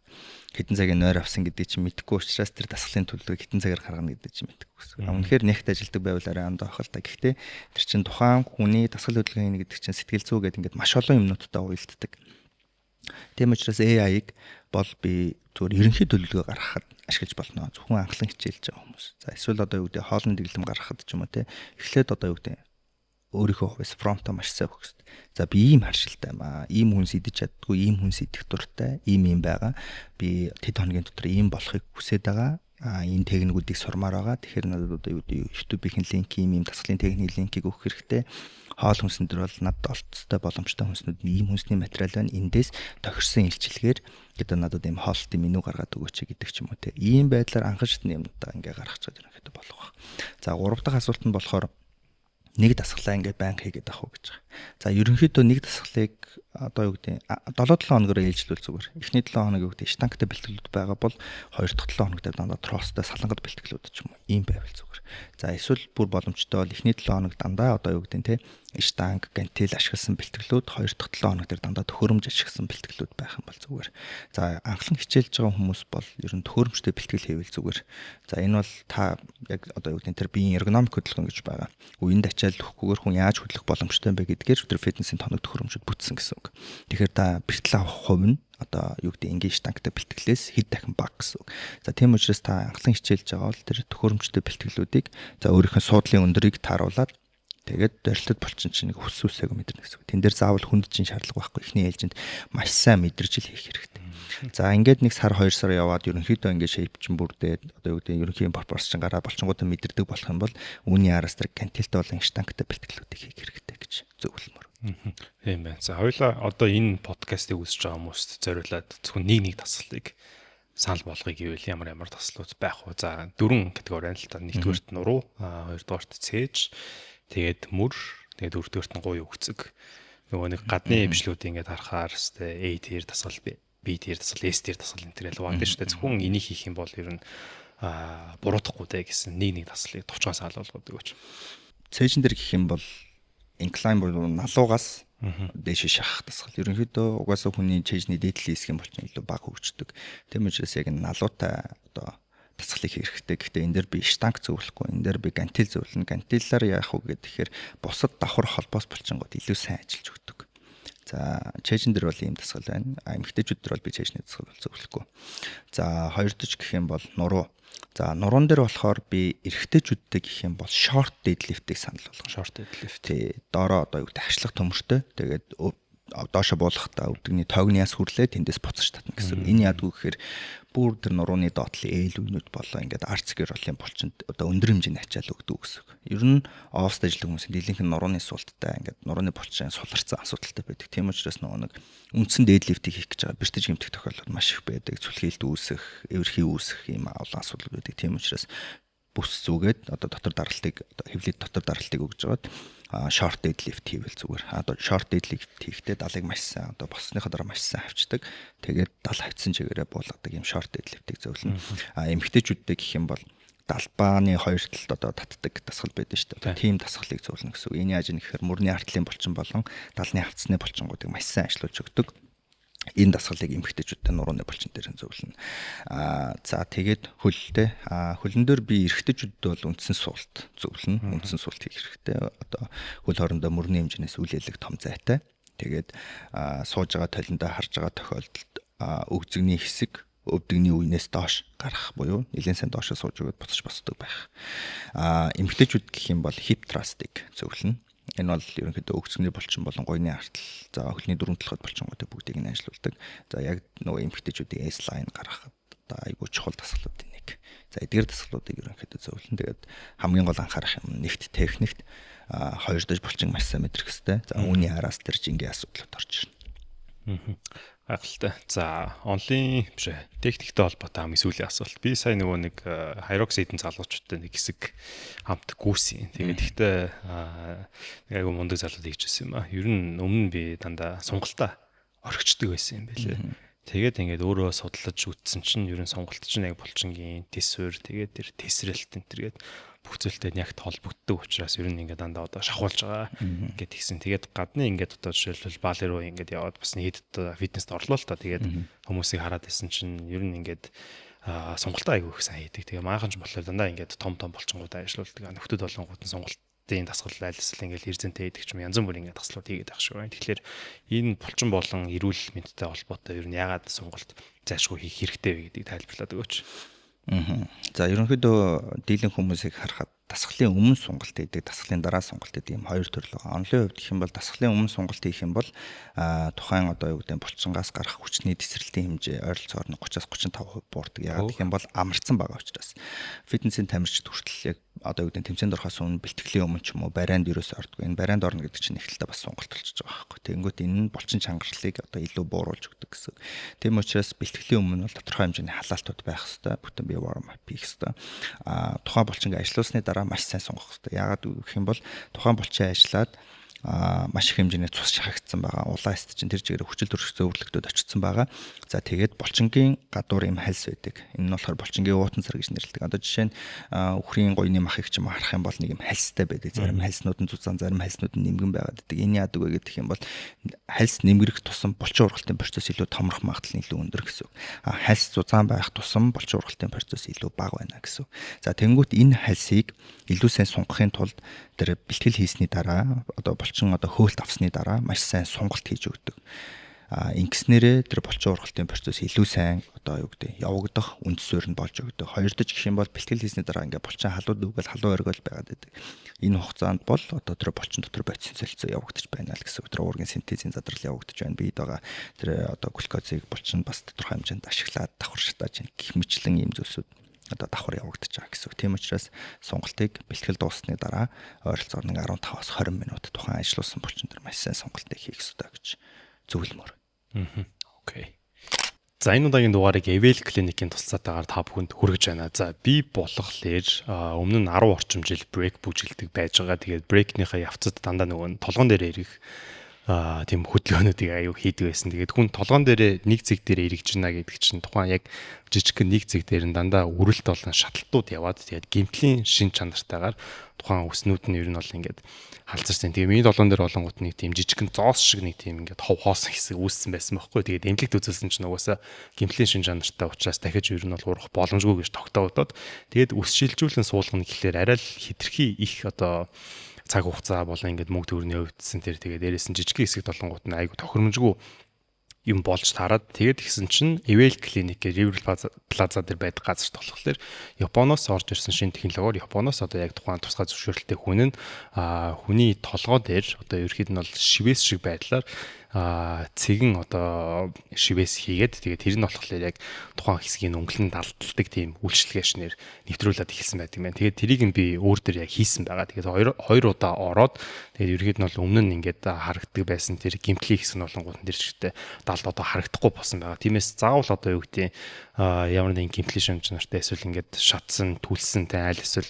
Хэдэн цагийн нойр авсан гэдэг чинь мэдэхгүй учраас тэр дасгалын төлөвлөгөөг хэдэн цагаар гаргана гэдэг чинь мэдэхгүй гэсэн. Үнэхээр нэгт ажилдаг байвал арай андаа ах л та. Гэхдээ тэр чинь тухайн хүний дасгал хөдөлгөөний гэдэг чинь сэтгэл зүй гэдэг ингээд маш олон юмнуудтай уялддаг. Тийм учраас AI-г бол би зүгээр ерөнхий төлөвлөгөө гаргахад ашиглаж болно. Зөвхөн анхлан хичээлж байгаа хүмүүс. За эсвэл одоо юу гэдэг хоолны дэглэм гаргахад ч юм уу те. Эхлээд одоо юу гэдэг өөрийнхөө хувьс фронтоо маш сайн өгөх хэрэгтэй. За би ийм харшилтай юм аа. Ийм хүнс идэж чаддгүй, ийм хүнс идэх дуртай, ийм байгаа. Би тэд хоногийн дотор ийм болохыг хүсэж байгаа. Энэ техникүүдийг сурмаар байгаа. Тэгэхээр надад одоо юу гэдэг YouTube-ийн линк, ийм дасгалын техникийн линкийг өгөх хэрэгтэй. Хоол хүнсэн дээр бол надад олцтой боломжтой хүнснүүд ийм хүнсний материал байна. Эндээс тохирсон илчилгээр гэдэг надад ийм хоолтын меню гаргаад өгөөч гэдэг ч юм уу те. Ийм байдлаар анхаарчны юмнуудаа ингээ гаргах гэж ерөнхийдөө болох баг. За 3 дахь асуулт нь болохоор нэг дасгалаа ингээ байнга хийгээд авах уу гэж байгаа. За ерөнхийдөө нэг дасгалыг одоо юу гэдэг 7-7 хоногоор ээлжлүүл зүгээр. Эхний 7 хоног юу гэдэг штангтай бэлтгэлүүд байгаа бол 2 дахь 7 хоногт дандаа тростой салангад бэлтгэлүүд ч юм уу ийм байвал зүгээр. За эсвэл бүр боломжтой бол эхний 7 хоног дандаа одоо юу гэдэг те штанг, гантел ашигласан бэлтгэлүүд 2 дахь 7 хоног дээр дандаа төхөөрөмж ашигласан бэлтгэлүүд байх юм бол зүгээр. За анхлан хичээлж байгаа хүмүүс бол ер нь төхөөрөмжтэй бэлтгэл хийвэл зүгээр. За энэ бол та яг одоо юу гэдэг тэр биеийн эргономик хөдөлгөөн гэж байгаа. Үеинд ачаал өгөхгүйгээр хүн яаж хөдлөх боломжтой юм бэ гэдгээр тэр фитнесийн тоног төхөөрөмжөд бүтсэн гэсэн үг. Тэгэхээр та бэлтгэл авах хувь нь одоо юу гэдэг энгийн штангтай бэлтгэлээс хэд дахин бага гэсэн үг. За тийм учраас та анхлан хичээлж байгаа бол тэр төхөөрөмжтэй бэлтгэлүүдийг за өөрийнхөө суудлын өндөрийг тааруулаад тэгээд дөрөлтөд булчин чинь нэг хүс үсээг мэдэрнэ гэсэн үг. Тэн дээр заавал хүндчин шаардлага байхгүй. Эхний ээлжинд маш сайн мэдэрч хийх хэрэгтэй. За ингээд нэг сар 2 сар яваад ерөнхийдөө ингээд шейп чинь бүрдээд одоо юу гэдэг ерөнхийн пропорц чинь гараа болчингуудаа мэдэрдэг болох юм бол үүний араас тэр гантелтэй болон штангтай бэлтгэлүүдийг хийх хэрэгтэй гэж зөвлөмөр. Тийм байна. За хоёлаа одоо энэ подкастыг үзэж байгаа хүмүүст зориулаад зөвхөн нэг дасгалыг санал болгоё гэвэл ямар таслууд байх вэ? За 4 категори байна л та. Нэгдүгээрт нуруу, хоёрдугаарт цээж, тэгээд мөр, тэгээд дөрөвдүгээрт нь гуй өгцөг. Нөгөө нэг гадны имжлүүдийг ингээд харахаар A tier дасгал, B tier дасгал, S tier дасгал энэ төрөл байгаа шүү дээ. Зөвхөн энийг хийх юм бол ер нь буруутахгүй дээ гэсэн нэг дасгалыг товчхон санал болгоод өгөөч. Цээжин дээр гэх юм бол incline буюу налуугаас дээш шахах дасгал. Ерөнхийдөө угаасаа хүний чэйжний дээдлийн хэсэг юм бол чинь илүү бага хөгждөг. Тийм учраас яг налуутай одоо дасгалыг хийх хэрэгтэй. Гэхдээ энэ дээр би штанг зөвлөхгүй. Энэ дээр би гантел зөвлөнө. Гантеллаар яах вэ гэхээр бусад давхар холбоос булчингууд илүү сайн ажиллаж өгдөг. За чэйжин дээр бол ийм дасгал байна. Эмэгтэйчүүд дээр бол би чэйжний дасгал зөвлөхгүй. За хоёр дахь гэх юм бол нуруу. За нуруунд дээр болохоор би эрэгтэйчүүдтэй гэх юм бол short deadlift-ийг санал болгоно. Short deadlift. Доороо одоо юу гэдэг хашлах төмөртэй. Тэгээд доошо буулгахдаа өвдөгний тогниас хүрлээ тэндээс буцаж татна гэсэн. Энэ яадгүй гэхээр бүр тэр нурууны доотлын ээл үнүүд болоо ингээд арцгэр ролын булчинд одоо өндөр хэмжээний ачаал өгдөг гэсэн. Ер нь офс ажилладаг хүмүүс дийлэнх нь нурууны суулттай ингээд нурууны булчин суларцсан асуудалтай байдаг. Тийм учраас нөгөө нэг үндсэн дээдлифтийг хийх гэж байгаа бэртэж гэмтэх тохиолдол маш их байдаг. Зүлхийлт үүсэх, эвэрхий үүсэх ийм олон асуудал байдаг. Тийм учраас бүс зүгээд одоо дотор даралтыг одоо хэвлэлд дотор даралтыг өгж жагаад short deadlift хийвэл зүгээр. Одоо short deadlift хийхдээ далыг маш сайн одоо боссныхоо дараа маш сайн авчдаг. Тэгээд дал хавцсан чигээрээ буулгадаг юм short deadlift-ийг зөвлөнө. Эмэгтэйчүүдтэй гэх юм бол далбааны хоёр талд одоо татдаг дасгал байдаг шүү дээ. Тийм дасгалыг зөвлөнө гэсэн. Энэ яаж юм гэхээр мөрний артлын булчин болон далны хавцсны булчингуудыг маш сайн ажиллуулж өгдөг. Энэ дасгалыг эмэгтэйчүүдтэй нурууны булчин дээр зөвлөнө. За тэгээд хөлтэй. Хөлн дээр би эрэгтэйчүүдтэй бол үндсэн суулт зөвлөнө. Үндсэн суулт хийх хэрэгтэй. Одоо хөл хоорондоо мөрний хэмжээс үлээлэг том зайтай. Тэгээд сууж байгаа толиндоо харж байгаа тохиолдолд өгзөгний хэсэг өвдөгний үеэс доош гарах буюу нэлээд сайн доошоо сууж өгöd буцаж босдог байх. Эмэгтэйчүүд гэх юм бол hip thrust-ыг зөвлөнө. Энэ бол ерөнхийдөө өгцөгний булчин болон гойны артал, за хөлний дөрвөн талхад булчингуудыг бүгдийг нь ажиллаулдаг. За яг нөгөө эмэгтэйчүүдийн S-line гаргахад одоо айгүй чухал дасгалуудын нэг. За эдгээр дасгалуудыг ерөнхийдөө зөвлөн. Тэгээд хамгийн гол анхаарах юм нэгт техникт хоёр дахь булчин маш сайн мэдрэх хэрэгтэй. За үүний араас тэр жингийн асуудлууд орж ирнэ. Гайхалтай. За, онлайн биш ээ. Техниктэй холбоотой хамгийн сүүлийн асуулт. Би сая нөгөө нэг Hyrox-ийн залуучуудтай нэг хэсэг хамт гүйсэн. Тэгээд ихтэй нэг айгу мундаг залууд хийжсэн юм аа. Ер нь өмнө би дандаа сунгалтаа орхичдаг байсан юм байлээ. Тэгээд ингээд өөрөө судалж үзсэн чинь ер нь сонголт чинь яг булчингийн төсвөр тэгээд тэр тесрэлт энэ төргээд бүх зүйлтэй яг холбогддог учраас ер нь ингээд дандаа одоо шахуулж байгаа гэд тэгсэн. Тэгээд гадны ингээд одоо жишээлбэл баалер руу ингээд яваад бас хэд одоо фитнест орлоо л та. Тэгээд хүмүүсийг хараад байсан чинь ер нь ингээд сонголтоо айгүй их сайн хийдэг. Тэгээ maaхан ч болохоор дандаа ингээд том булчингуудаа ажиллаулдаг. Нөхдүүд болонгууд нь сонголтын дасгал айлсэл ингээд эрдэнтэй хийдэг ч юм янз бүрийн ингээд дасгалууд хийгээд байх шүү. Тэгэхээр энэ булчин болон эрүүл мэндтэй холбоотой ер нь ягаад сонголт зайлшгүй хийх хэрэгтэй вэ гэдгийг тайлбарлаад өгөөч. За ерөнхийдөө дийлэн хүмүүсийг харахад дасгалын өмнө сонголт хийдэг, дасгалын дараа сонголт хийдэг юм хоёр төрөл байгаа. Онлын хувьд гэх юм бол дасгалын өмнө сонголт хийх юм бол тухайн одоо юу гэдэг нь булчингаас гарах хүчний тесрэлтийн хэмжээ ойролцоогоор 30-35% буурдаг. Яагаад гэх юм бол амарцсан байгаа учраас. Фитнесийн тамирчид хүртэл яг одоо юу гэдэг нь тэмцээнд орохоос өмнө бэлтгэлийн өмнө ч юм уу барайнд ерөөсөө ордог. Энэ барайнд орно гэдэг чинь эхлэлдээ бас сонголт болчихж байгаа байхгүй. Тэгэнгүүт энэ нь булчин чангарлалыг одоо илүү бууруулж өгдөг гэсэн. Тийм учраас бэлтгэлийн өмнө бол тодорхой хэмжээний халаалтууд байх хэрэгтэй. Бүтэн бие warm up хийх хэрэгтэй. Тухайн булчингаа ажиллаусны дараа маш сайн сонгох хэрэгтэй. Яагаад гэх юм бол тухайн булчин ажиллаад маш их хэмжээний цус шахагдсан байгаа. Улаан эст чинь тэр чигээр хүчил төрөх зөвөрлөгтөд очсон байгаа. За тэгээд булчингийн гадуур юм хальс байдаг. Энэ нь болохоор булчингийн уутан цар гэж нэрлэдэг. Одоо жишээ нь үхрийн гойны махыг ч юм харах юм бол нэг юм хальстай байдаг. Зарим хальснууд нь зузаан, зарим хальснууд нь нэмгэн байгаад байдаг. Энэ яадаг вэ гэх юм бол хальс нэмгэрэх тусам булчин ургалтын процесс илүү томрох магадлал нь илүү өндөр гэсэн үг. Хальс зузаан байх тусам булчин ургалтын процесс илүү бага байна гэсэн үг. За тэнгуут энэ хальсыг илүү сайн сунгахын тулд тэр бэлтгэл хийсний дараа одоо булчин одоо хөөлт авсны дараа маш сайн сонголт хийж өгдөг. Ингэснээрээ тэр булчин ургалтын процесс илүү сайн одоо юу гэдэг явагдах үндсээр нь болж өгдөг. Хоёрдож гэх юм бол бэлтгэл хийсний дараа ингээ булчин халууд үгэл халуун оргиол байгаад байдаг. Энэ хугацаанд бол одоо тэр булчин дотор бодис солилцоо явагдаж байна л гэсэн. Тэр уургийн синтезийн задрал явагдаж байна. Бид байгаа тэр одоо глюкозыг булчин бас тодорхой хэмжээнд ашиглаад давхар шатааж гэх мэтлэн ийм зүйлсүүд одоо давхар явагдаж байгаа гэсэн. Тийм учраас сонголтыг бэлтгэл дуусны дараа ойролцоогоор 15-аас 20 минут тухайн ажилласан булчин дээр маш сайн сонголтыг хийх ёстой гэж зөвлөмөр. Окей. За энэ удаагийн дугаарыг Evel Clinic-ийн туслалтаагаар та бүхэнд хүргэж байна. За би болохоор өмнө нь 10 орчим жил брейк бүжгэлдэг байж байгаа. Тэгээд брейкнийхээ явцад дандаа нөгөө толгон дээр ирэх тийм хөдөлгөөнүүдийг аюу хийдэг байсан. Тэгээд хүн толгон дээр нэг зэг дээр эргэж байна гэдэг чинь тухайн яг жижигхэн нэг зэг дээр нь дандаа үрэлт болон шатлтууд яваад тэгээд гэмтлийн шин чанартайгаар тухайн үснүүд нь ер нь бол ингээд халзарсан. Тэгээд миний толгон дээр болонгууд нэг тийм жижигхэн зоос шиг нэг тийм ингээд хов хоосон хэсэг үүссэн байсан байхгүй. Тэгээд эмнэлэгт үзүүлсэн чинь угаасаа гэмтлийн шин чанартай учраас дахиж ер нь бол урах боломжгүй гэж тогтоогдоод тэгээд үс шилжүүлэн суулгана гэхлээр арай л хитрхи их одоо цаг хугацаа болон ингээд мөнгө төгрөний өвдсөн тэр тэгээд дээрээс нь жижиг хэсэг толонгууд нь айгу тохиромжгүй юм болж таарад тэгээд гисэн чинь Evel Clinic гэж River Plaza дээр байдаг газарт болохоор Японоос орж ирсэн шинэ технологиор Японоос одоо яг тухайн тусгай зөвшөөрөлтэй хүн нь хүний толгой дээр одоо ерөөхдөө нь бол шивээс шиг байдлаар цэгэн одоо шивээс хийгээд тэгээд тэр нь болохоор яг тухайн хэсгийн өнгөлн далдалдаг тийм үйлчлэгээ шинээр нэвтрүүлээд эхэлсэн байдаг юм байна. Тэгээд тэрийг нь би өөр дээр яг хийсэн байгаа. Тэгээд хоёр удаа ороод тэгээд ерөөхдөө нь бол өмнө нь ингээд харагддаг байсан тэр гимтлийн хэсэг нь болонгууд тэр чигтээ далд одоо харагдахгүй болсон байгаа. Тиймээс заавал одоо юу гэдэг ямар нэгэн гимтлийн шинжнартай эсвэл ингээд шатсан, түлсэн тэ айл эсвэл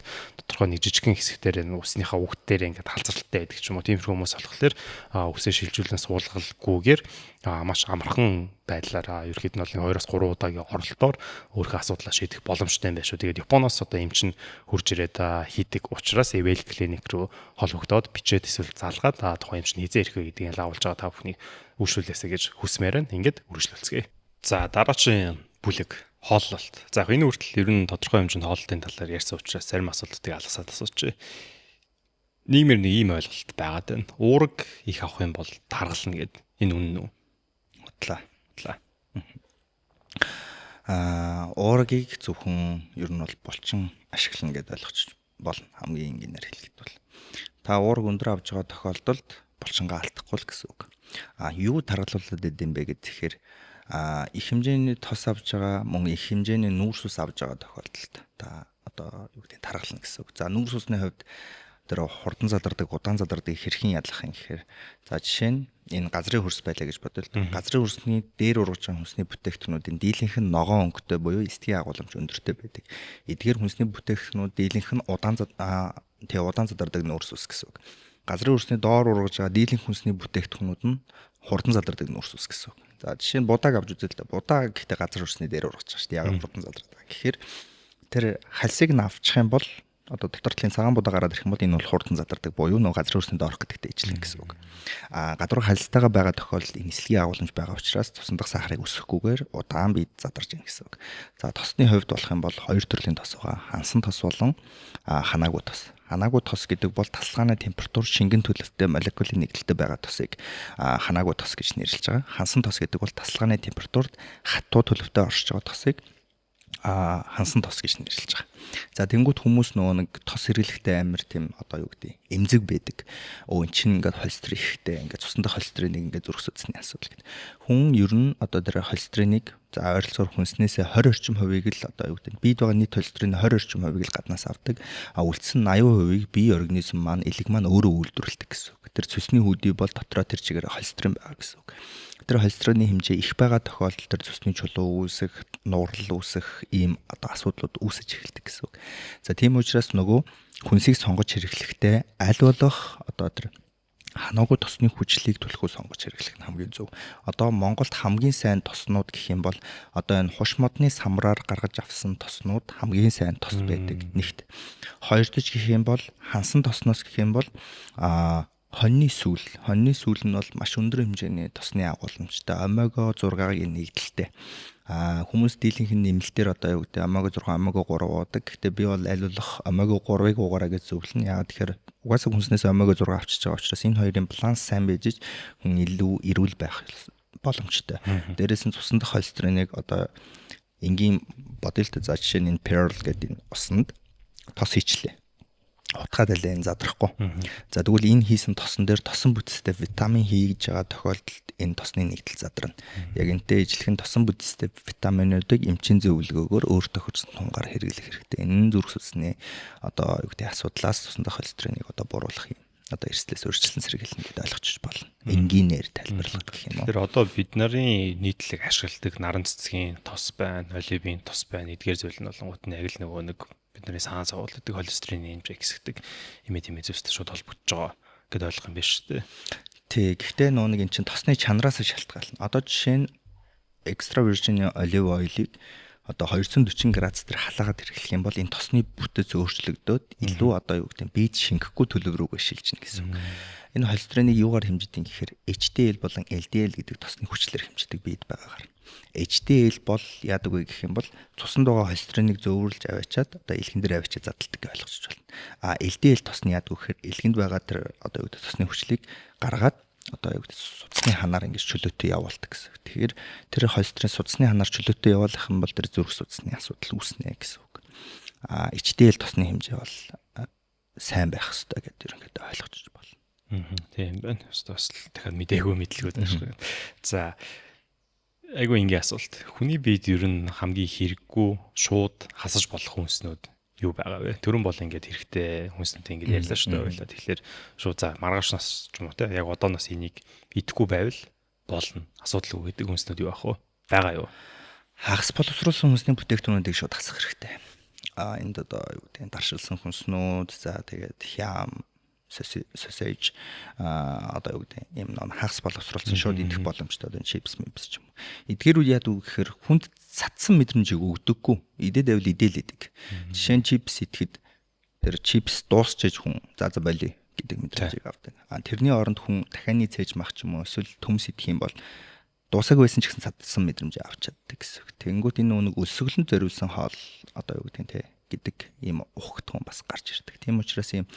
тодорхой нэг жижигхэн хэсгээр усныхаа үгтээр ингээд халзралтай байдаг ч юм уу. Тиймэрхүү хүмүүс болохоор үсээ шилжүүлэн суулгалгүйгээр маш амархан байдлаар ерөөхдөө нь 2-3 удаагийн оролтоор өөрийнхөө асуудлаа шийдэх боломжтой юм байна шүү. Тэгээд Японоос одоо эм чин хурж ирээд хийдэг учраас Evel Clinic рүү холбогдоод бичээд эсвэл залгаад тухайн эм чин хизээ ирэх вэ гэдгийг лаавуулж байгаа та бүхнийг үйлчлүүлээсэй гэж хүсмээр байна. Ингээд үргэлжлүүлцгээе. За дараагийн бүлэг хооллолт. За энэ хүртэл ер нь тодорхой хэмжээнд хооллолтын талаар ярьсан учраас зарим асуултыг алгасаад асуучих. Нийгмээр нэг ийм ойлголт байгаад байна. Уураг их авах юм бол таргална гэдэг. Энэ үнэн үү? Утлаа. Уургийг зөвхөн ер нь бол булчин ашиглана гэдээ ойлгож болно. Хамгийн энгийнээр хэлэхэд бол та уураг өндөр авж байгаа тохиолдолд булчингаа алдахгүй л гэсэн үг. Юу таргалуулад идэм бэ гэхээр их хэмжээний тос авж байгаа мөн их хэмжээний нүүрс ус авж байгаа тохиолдолд та одоо юу гэдэг таргална гэсэн үг. За нүүрс усны хувьд тэр хурдан задардаг, удаан задардаг хэрхэн ядлах юм гэхээр за жишээ нь энэ газрын хөрс байлаа гэж бодъё л да. Газрын хөрсний дээр ургаж байгаа хүнсний бүтээгдэхүүнүүдийн дийлэнх нь ногоон өнгөтэй буюу эсдгийн агуулмж өндөртэй байдаг. Эдгээр хүнсний бүтээгдэхүүнүүд дийлэнх нь удаан задардаг нүүрс ус гэсэн үг. Газрын хөрсний доор ургаж байгаа дийлэнх хүнсний бүтээгдэхүүнүүд нь хурдан задардаг нүүрс ус гэсэн үг. За жишээ нь будааг авч үзэл л да. Будаа гэхдээ газрын хөрсний дээр ургаж байгаа шүү дээ. Яг хурдан задардаг. Тэгэхээр тэр хальсыг нь авчих юм бол одоо дотор талын цагаан будаа гараад ирэх юм бол энэ бол хурдан задардаг буюу нөгөө газрын хөрсөнд орох гэдэгтэй ижилхэн гэсэн үг. Гадуур хальстайгаа байгаа тохиолдолд энэ эслэгийн агуулмж байгаа учраас цусан дахь сахарыг өсгөхгүйгээр удаан бие задарч ийн гэсэн үг. За тосны хувьд болох юм бол хоёр төрлийн тос байгаа. Хансан тос болон ханаагүй тос. Ханаагүй тос гэдэг бол тасалгааны температур шингэн төлөвтэй молекулын нэгдэлтэй байгаа тосыг ханаагүй тос гэж нэрлэж байгаа. Хансан тос гэдэг бол тасалгааны температурт хатуу төлөвтэй оршиж байгаа тосыг хансан тос гэж нэрлэж байгаа. За тэнгууд хүмүүс нөгөө нэг тос хэрэглэхдээ амар тийм одоо юу гэдэг эмзэг байдаг. Өө эн чинь ингээд холестерин ихтэй ингээд цусндах холестериныг ингээд зүрх судасны асуудал гэдэг. Хүн ер нь одоо тэр холестериныг за ойролцоогоор хүнснээсээ 20 орчим хувийг л одоо юу гэдэг бид байгаа нийт холестерин 20 орчим хувийг л гаднаас авдаг. Үлдсэн 80% бие организм маань элэг маань өөрөө үйлдвэрлэдэг гэсэн үг. Тэр цусны хүүдий бол дотроо тэр чигээр холестерин байгаа гэсэн үг. Тэр холестерины хэмжээ их байгаа тохиолдолд тэр цусны чулуу үүсэх, нуурал үүсэх ийм одоо асуудлууд үүсэж эхэлдэг гэсэн үг. За тийм учраас нөгөө хүнсийг сонгож хэрэглэхдээ аль болох одоо тэр ханаагүй тосны хүчлийг төлөхөө сонгож хэрэглэх нь хамгийн зөв. Одоо Монголд хамгийн сайн тоснууд гэх юм бол одоо энэ хуш модны самраар гаргаж авсан тоснууд хамгийн сайн тос байдаг нэгт. Хоёрдож гэх юм бол хансан тосноос гэх юм бол хоньны сүүл нь бол маш өндөр хэмжээний тосны агуулмжтай омега 6-гийн нэгдэлтэй. Хүмүүс дийлэнх нь нэмэлтээр одоо юу гэдэг омега 6, омега 3 уудаг. Гэхдээ би бол аль болох омега 3-ыг уугаараа гэж зөвлөнө. Яагаад тэгэхээр угаасаа хүнснээс омега 6 авчиж байгаа учраас энэ хоёрын баланс сайн байж хүн илүү эрүүл байх боломжтой. Дээрээс нь цусан дахь холестериныг одоо энгийн бодолтой за жишээ нь энэ Pearl гэдэг энэ усанд тос хийчлээ. Утгаад аль задрахгүй. За тэгвэл энэ хийсэн тосон дээр тосон бүтцтэй витамин хийж байгаа тохиолдолд энэ тосны нэгдэл задарна. Яг энтэй ижилхэн тосон бүтцтэй витаминуудыг эмчийн зөвлөгөөгөөр өөр тохирсон тунгаар хэрэглэх хэрэгтэй. Энэ зүрх судасны одоо юу гэдэг асуудлаас тосон дахь холестериныг одоо буруулах юм. Одоо эрсдлээс өөрчлөлт сэргийлнэ гэдээ ойлгочих болно. Энгийнээр тайлбарлах гэх юм уу. Тэр одоо бид нарын нийтлэг ашигладаг наран цэцгийн тос байна, оливын тос байна. Эдгээр зүйл нь болонгууд нь яг л нөгөө нэг бидний саан савуулдаг холестерины хэмжээ хэсэгдэг имэ зөвстэй шууд холбогдож байгаа гэдээ ойлгох юм биш үү? Тий, гэхдээ нөө нэг эн чинь тосны чанараас шалтгаална. Одоо жишээ нь extra virgin olive oil-ыг одоо 240 градус дээр халаагаад хэрэглэх юм бол энэ тосны бүтэц өөрчлөгдөөд илүү одоо юу гэдэг бие шингэхгүй төлөв рүүгээ шилжинэ гэсэн үг. Энэ холестериныг юугаар хэмждэг гэхээр HDL болон LDL гэдэг тосны хүчлэр хэмждэг биед байгаагаар. HDL бол яадаг вэ гэх юм бол цуснд байгаа холестериныг зөөвөрлж аваачаад одоо элхэн дээр аваачаад задалдаг гэж ойлгож байна. LDL тосны яадаг вэ гэхээр элхэнд байгаа тэр одоо юу гэдэг тосны хүчлийг гаргаад одоо юу гэдэг судасны ханаар ингэж чөлөөтэй явуулдаг гэсэн. Тэгэхээр тэр холестерин судасны ханаар чөлөөтэй явуулах юм бол тэр зүрх судасны асуудал үүснэ гэсэн үг. HDL тосны хэмжээ бол сайн байх хэрэгтэй гэдэг ерөнхийдөө ойлгож байна. Тийм байна. Бас дахиад мэдээгүй мэдлэгүүд байна. За айгу ингийн асуулт. Хүний биед ер нь хамгийн хэрэггүй шууд хасаж болох хүнснүүд юу байгаа вэ? Төрөн бол ингээд хэрэгтэй хүнсэнтэй ингээд ярьлаа шүү дээ ойлаа. Тэгэхээр шууд за маргааш нас ч юм уу те яг одооноос энийг идэхгүй байвал болно. Асуудалгүй гэдэг хүнснүүд юу ах вэ? Байгаа юу? Хагас боловсруулсан хүнсний бүтээгдэхүүнүүдийг шууд хасах хэрэгтэй. Энд одоо юу гэдэг даршилсан хүнснүүд за тэгээд хям sausage одоо юу гэдэг юм хагас боловсруулсан шууд идэх боломжтой одоо чипс ч юм уу. Эдгээр үе яадаг гэхээр хүнд цадсан мэдрэмжийг өгдөггүй. Идээд байвал идээл идэг. Жишээ нь чипс идэхэд тэр чипс дуусчиж хүн за боли гэдэг мэдрэмжийг авдаг. Тэрний оронд хүн дахианы цээж мах ч юм уу эсвэл төмс идэх юм бол дуусаагүй байсан ч гэсэн цадсан мэдрэмжийг авч чаддаг гэсэн. Тэнгүүт энэ нэг өсөглөн зориулсан хоол одоо юу гэдэг те гэдэг ийм ухагтхан бас гарч ирдэг. Тийм учраас ийм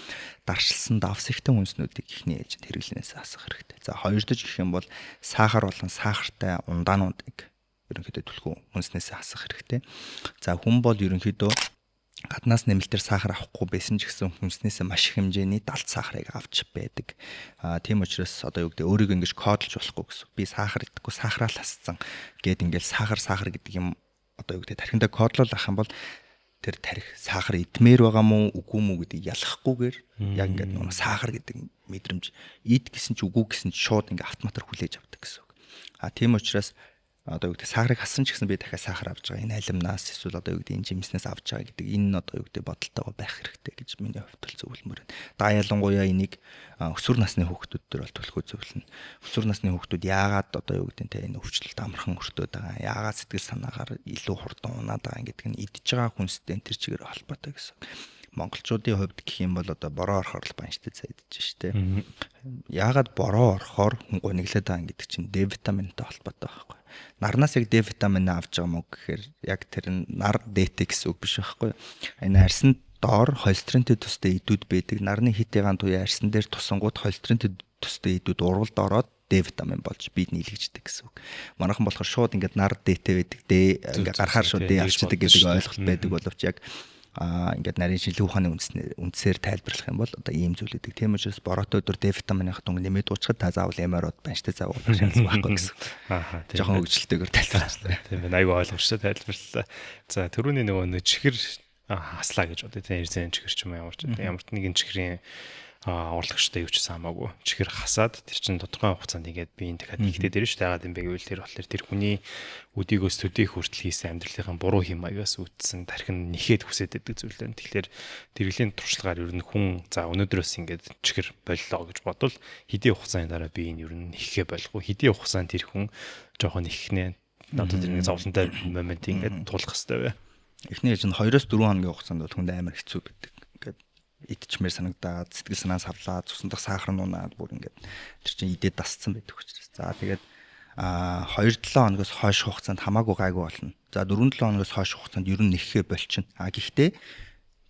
даршилсан давсагтай хүнснүүдийг ихний ээлжинд хэрэглэнээс асах хэрэгтэй. За хоёрдож гэх юм бол сахар болон сахартай ундаануудыг ерөнхийдөө түлхүү хүнснээс асах хэрэгтэй. За хүн бол ерөнхийдөө гаднаас нэмэлтээр сахар авахгүй байсан ч гэсэн хүнснээс маш их хэмжээний далд сахарыг авч байдаг. Тийм учраас одоо юу гэдэг өөрийгөө ингэж кодлж болохгүй гэсэн. Би сахар идэхгүй сахараа л хасцсан гэд ингээл сахар гэдэг юм одоо юу гэдэг тархиндаа кодлол ах юм бол тэр тарих сахар идмээр байгаа мó үгүй мүү гэдгийг ялахгүйгээр яг ингээд нэг сахар гэдэг мэдрэмж ид гэсэн ч үгүй гэсэн ч шууд ингээд автоматар хүлээж авдаг гэсэн үг. Тийм учраас одоо юу гэдэг сахарыг хассан ч гэсэн би дахиад сахар авч байгаа. Энэ алимнаас эсвэл одоо юу гэдэг энэ жимснээс авч байгаа гэдэг энэ одоо юу гэдэг бодолтойгоо байх хэрэгтэй гэж миний хувьд бол зөвлөмөр байна. Да ялангуяа энийг өсвөр насны хүүхдүүд төр бол төлөхөө зөвлөнө. Өсвөр насны хүүхдүүд яагаад одоо юу гэдэг те энэ өвчлөлт амархан өртөөд байгаа. Яагаад сэтгэл санаагаар илүү хурдан унаад байгаа гэдэг нь идж байгаа хүнстэй тэр чигээр холбоотой гэсэн. Монголчуудын хувьд гэх юм бол одоо бороо орохоор л банштай цайдж штэ. Яагаад бороо орохоор хүн гониглаад байгаа гэдэг чинь Д витаминтай холбоотой байхгүй. Нарнаас яг Д витамин авч байгаа мó гэхээр яг тэр нь нар Д-тэй гэсэн үг биш байхгүй. Энэ арьсанд доор холестеринтэй төстэй идүүд байдаг. Нарны хитээгаан туяа арьсан дээр тусангууд холестеринтэй төстэй идүүд уралд ороод Д витамин болж бид нийлэгждэг гэсэн үг. Манайхан болохоор шууд ингээд нар Д-тэй байдаг. Д ингээд гарахаар шууд Д авчдаг гэдэг ойлголт байдаг боловч яг ингээд нарийн шинжилгээ ухааны үндсээр тайлбарлах юм бол одоо ийм зүйл үүдэг. Тийм учраас бороотой өдөр Д витаминых дүнг нэмээд уучрахад та заавал MR-од банштай заавал шанс байхгүй гэсэн. Жохон хөвгчлөлтэйгээр тайлбарлаа. Тийм байна. Айгүй ойлгомжтой тайлбарлалаа. За түрүүний нөгөө чихэр хаслаа гэж бодъё. Тийм эрзэн чихэр ч юм ямар ч нэгэн чихрийн урлагчтай юу ч хамаагүй чихэр хасаад тэр чин тодорхой хугацаанд ингээд биеийн дахиад нэгдээд ирнэ шүү дээ. Яагаад юм бэ гэвэл тэр болохоор тэр хүний өдийгөөс төдийх хүртэл хийсэн амьдралын буруу хэм маягаас үүдсэн тархин нэхэд хүсээд байдаг зүйл байна. Тэгэхээр тэрэглийн туршлагаар ер нь хүн за өнөөдрөөс ингээд чихэр боллоо гэж бодвол хэдийн хугацааны дараа бие нь ер нь нэххэ болохгүй. Хэдийн хугацаанд тэр хүн жоохон нэхнэ. Надад тэр нэг зовлонтой момент ингээд тулах хэрэгтэй бай. Эхний чинь 2-4 хоногийн хугацаанд бол хүнд амар хэцүү байдаг. Идчмээр санагдаад сэтгэл санаа савлаад цусан дах сахар нь унаад бүр ингээд тэр чинь идээд дасцсан байдаг учраас. За тэгээд 2-7 хоногоос хойш хугацаанд хамаагүй гайгүй болно. За 4-7 хоногоос хойш хугацаанд ер нь нэххэ болчихно. Гэхдээ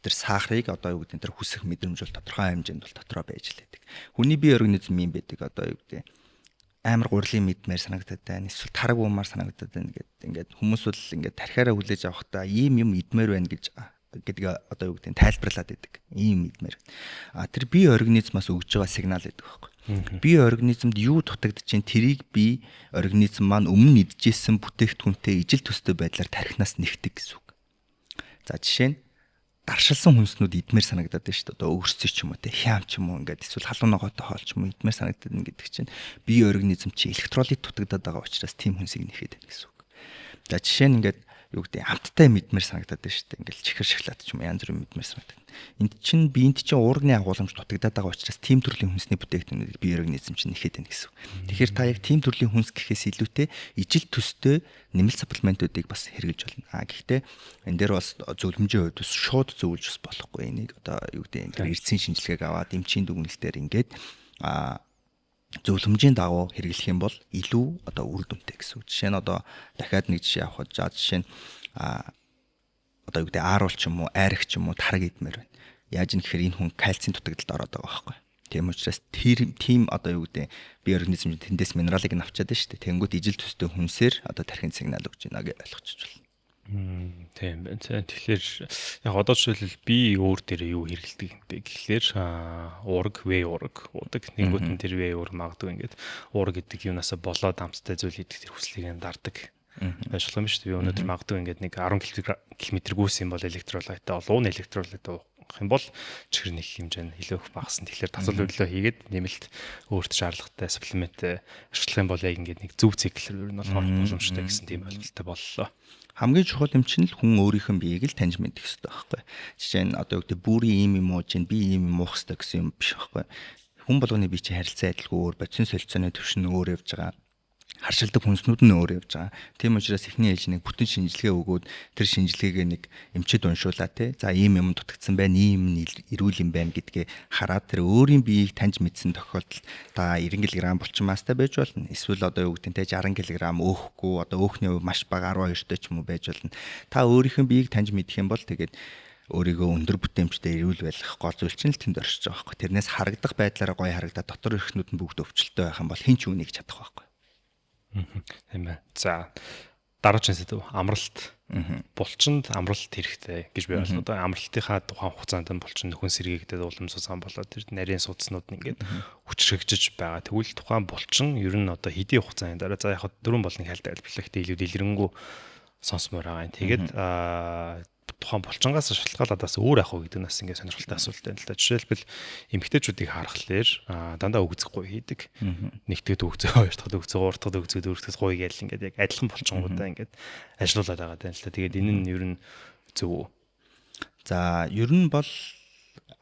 тэр сахарыг одоо юу гэдэг тэр хүсэх мэдрэмж бол тодорхой хэмжээнд бол дотроо байж л байдаг. Хүний бие организм юм байдаг одоо юу гэдэг амар гурилын мэдмээр санагдаад байна. Эсвэл тараг уумаар санагдаад байна ингээд хүмүүс бол ингээд тархиараа хүлээж авахдаа ийм юм идмээр байна гэж гэдэг одоо юу гэдэг тайлбарлаад байдаг. Ийм мэдмээр. Тэр бие организмаас өгж байгаа сигнал гэдэг байхгүй. Бие организмд юу дутагдж чинь тэрийг бие организм маань өмнө идчихсэн бүтээгдэхүүнтэй ижил төстэй байдлаар тархинаас нэгдэг гэсэн үг. За жишээ нь даршилсан хүнснүүд идмээр санагдаад байна шүү дээ. Одоо өөрсцөө ч юм уу те хям ч юм уу ингээд эсвэл халуун ногоотой хоол ч юм уу идмээр санагдаад байна гэдэг чинь бие организм чи электролит дутагдаад байгаа учраас тийм хүнсийг нэхэд байна гэсэн үг. За жишээ нь ингээд юу гэдэг амттай мэдмээр санагдаад байна шүү дээ. Ингээл чихэр шоколад ч юм янз бүрийн мэдмээр санагдаад. Энд чинь биенд чинь уурганы агуулмж дутагдаад байгаа учраас тийм төрлийн хүнсний бүтээгдэхүүнүүд бие организм чинь нэхэд байна гэсэн. Тэгэхээр та яг тийм төрлийн хүнс гэхээс илүүтэй ижил төстэй нэмэлт саплементуудыг бас хэрэглэж болно. Гэхдээ энэ дээр бас зөвлөмжийн хувьд бас шууд зөвлөж бас болохгүй. Энийг одоо юу гэдэг энэ эрдэсийн шинжилгээг аваад эмчийн дүгнэлтээр ингээд зөвлөмжийн дагуу хэрэглэх юм бол илүү одоо үр дүнтэй гэсэн. Жишээ нь одоо дахиад нэг жишээ авахад жишээ нь одоо юу гэдэг ааруул ч юм уу, айрах ч юм уу тараг идмээр байна. Яаж юм гэхээр энэ хүн кальцийн дутагдалд ороод байгаа байхгүй. Тийм учраас тийм одоо юу гэдэг бие организм тэндээс минералыг нь авчаад байна шүү дээ. Тэнгүүд ижил төстэй хүнсээр одоо тархинд сигнал өгч байна гэж ойлгочих болно. Тийм байна. Тэгэхээр яг одоо жишээлбэл би өөр дээр юу хэрэгэлдэг юм бэ гэхлээр уураг, вэй уураг уудаг. Нэггүйт нь тэр вэй уураг магадгүй ингээд уураг гэдэг юунаасаа болоод амттай зүйл идэх тэр хүслийг дардаг. Ажиллах юм шүү дээ. Би өнөөдөр магадгүй ингээд нэг 10 км гүйсэн бол электролайтаа олуун электролайтаа уух юм бол чихэр нэх хэмжээ нь илүү багасна. Тэгэхээр тасал хөдлөлөө хийгээд нэмэлт өөрт шаардлагатай саплемент ашиглах юм бол яг ингээд нэг зөв циклэр нь бол орох боломжтой гэсэн тийм ойлголттой боллоо. Хамгийн чухал юм чинь л хүн өөрийнх нь биеийг л таньж мэдэх хэрэгтэй байхгүй. Жишээ нь одоо юу гэдэг бүрийн ийм юм уу чинь би ийм юм уух хэрэгтэй гэсэн юм биш байхгүй. Хүн болгоны бие чинь харилцаа адилгүй өөр, бодисын солилцооны төвшин өөр явж байгаа. Харшилдаг хүнснүүд нь өөр явж байгаа. Тийм учраас эхний ээлж нэг бүтэн шинжилгээ өгөөд тэр шинжилгээгээ нэг эмчэд уншуулаа те. За ийм юм дутагдсан байна, ийм эрүүл юм байна гэдгээ хараад тэр өөрийн биеийг таньж мэдсэн тохиолдолд та 90 кг булчин мастай байж болно. Эсвэл одоо юу гэдэг нь те 60 кг өөхгүй, одоо өөхний хувь маш бага 12 тэй ч юм уу байж болно. Та өөрийнхөө биеийг таньж мэдэх юм бол тэгээд өөрийгөө өндөр бүтээмжтэй эрүүл байх гол зүйл чинь л тэнд оршиж байгаа байхгүй. Тэрнээс харагдах байдлаараа гоё харагдаад дотор эрхнүүд нь бүгд өвчлөлттэй байх юм бол хэн ч үнийг чадах байхгүй. Тийм ээ. За дараагийн сэдв амралт. Булчинд амралт хэрэгтэй гэж би ойлгоод байгаа. Амралтынхаа тухайн хугацаанд булчин нөхөн сэргийгдээд улам суусан болоод тэр нарийн судснууд нь ингээд хүчрхэгжиж байгаа. Тэгвэл тухайн булчин ер нь одоо хэдийн хугацааны дараа за яг дөрөв болны хайлт айлбарлах хэрэгтэй илүү дэлгэрэнгүй сонсмоор байгаа юм. Тэгээд тухайн булчингаас шалтгаалаад бас өөр ах уу гэдэг нас ингээд сонирхолтой асуулт байна л да. Жишээлбэл эмэгтэйчүүдийг харахаар дандаа өгзөхгүй хийдэг. Нэгтгэд өгзөө, хоёр дахьад өгзөө, гурав дахьад өгзөө, дөрөв дахьад гоё гээл ингээд яг адилхан булчингуудаа ингээд ажилуулад байгаа даа л да. Тэгээд энэ нь ер нь зөв үү? За ер нь бол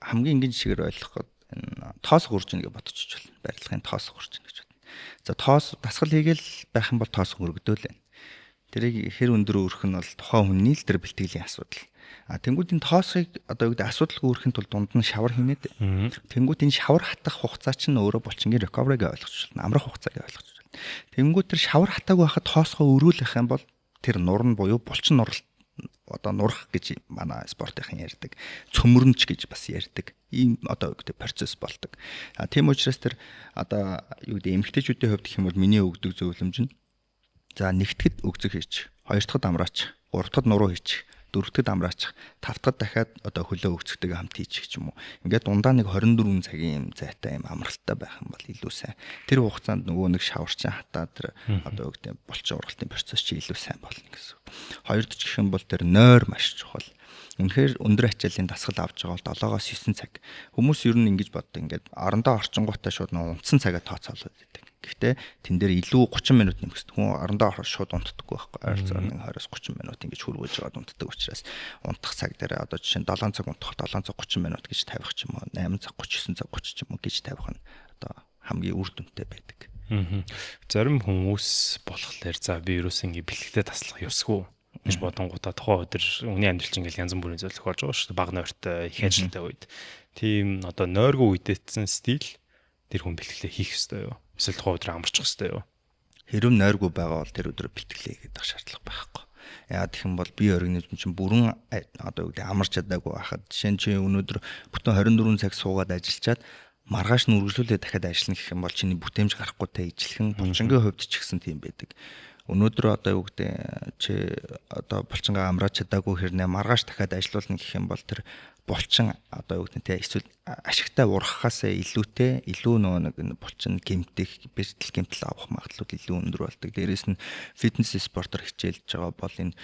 хамгийн энгийн жишгээр ойлгоход энэ тоос гуржин гэж бодчих болно. Барилгын тоос гуржин гэж байна. За тоос дасгал хийгээл байх юм бол тоос өргөдөөл байна. Тэрийг хэр өндөр өрөх нь бол тухайн хүний л тэр бэлтгэлийн асуудал. Тэнгүүд энэ тоосыг одоо юу гэдэг асуудалгүй өрхийн тулд дунд нь шавар хийнээд. Тэнгүүд энэ шавар хатах хугацаа чинь өөрөө булчингийн recovery-г ойлгож байна. Амрах хугацааг ойлгож байна. Тэнгүүд тэр шавар хатаагүй байхад тоосгоо өрүүлэх юм бол тэр нурн буюу булчин нурлт одоо нурах гэж манай спортын ярьдаг. Цөмөрнч гэж бас ярьдаг. Ийм одоо юу гэдэг процесс болдог. Тийм учраас тэр одоо юу гэдэг эмэгтэйчүүдийн хувьд гэх юм бол миний өгдөг зөвлөмж нь за нэгтгэд өгзөг хийчих, хоёр дахьад амраач, гурав дахьад нуруу хийчих, дөрөв дахьад амраачих, тав дахьад дахиад одоо хөлөө өгцөгтэйгээ хамт хийчих юм уу. Ингээд дундаа нэг 24 цагийн зайтай юм амралттай байх юм бол илүү сайн. Тэр хугацаанд нөгөө нэг шаварчин хатаа тэр одоо юу гэдэг булчин ургалтын процесс чи илүү сайн болно гэсэн. Хоёрдож гэх юм бол тэр нойр маш чухал. Үнэхээр өндөр ачааллын дасгал авч байгаа бол 7-оос 9 цаг. Хүмүүс ер нь ингэж боддог. Ингээд орондоо орчингуудаа шууд унтсан цагаа тооцоолоод байдаг. Гэхдээ тэн дээр илүү 30 минут нэмэгдэв. Хүн орондоо шууд унтдаггүй байхгүй. Ойролцоогоор 20-с 30 минут ингэж хөрвүүлж жагаад унтдаг учраас унтах цаг дээр одоо жишээ нь 7 цаг унтахад 730 минут гэж тавих ч юм уу, 8 цаг 39 цаг 30 ч юм уу гэж тавих нь одоо хамгийн үр дүнтэй байдаг. Зарим хүмүүс болохоор за би ерөөс ингэ бэлтгэдэг таслах ёсгүй гэж бодонгуудаа тухайн өдөр хүний амьдрал чинь ингээл янз бүрийн зөвлөх болж байгаа шүү дээ. Бага нойртой их ажилтай үед. Тийм одоо нойргүй үедэтсэн стил тэр хүн бэлтгэлээ хийх ёстой юу? Эсвэл тухайн өдөр амарчих ёстой юу? Хэрвээ нойргүй байгаа бол тэр өдөр бэлтгэлээ хийгээд шаардлага байхгүй. Яа гэх юм бол бие организм чинь бүрэн одоо юу гэдэг амарч чадаагүй байхад жишээ нь чи өнөөдөр бүтэн 24 цаг суугаад ажиллачаад маргааш нь үргэлжлүүлээд дахиад ажиллана гэх юм бол чиний бүтээмж гарахгүйтэй ижилхэн булчингийн хувьд ч гэсэн тийм байдаг. Өнөөдөр одоо юу гэдэг чи одоо булчингаа амрааж чадаагүй хэрнээ маргааш дахиад ажиллуулна гэх юм бол тэр булчин одоо юу гэдэг те эсвэл ашигтай ургахаас илүүтэй илүү нэг булчин гэмтэх бэртэл гэмтэл авах магадлал илүү өндөр болдог. Дээрээс нь фитнес спортоор хичээлж байгаа бол энэ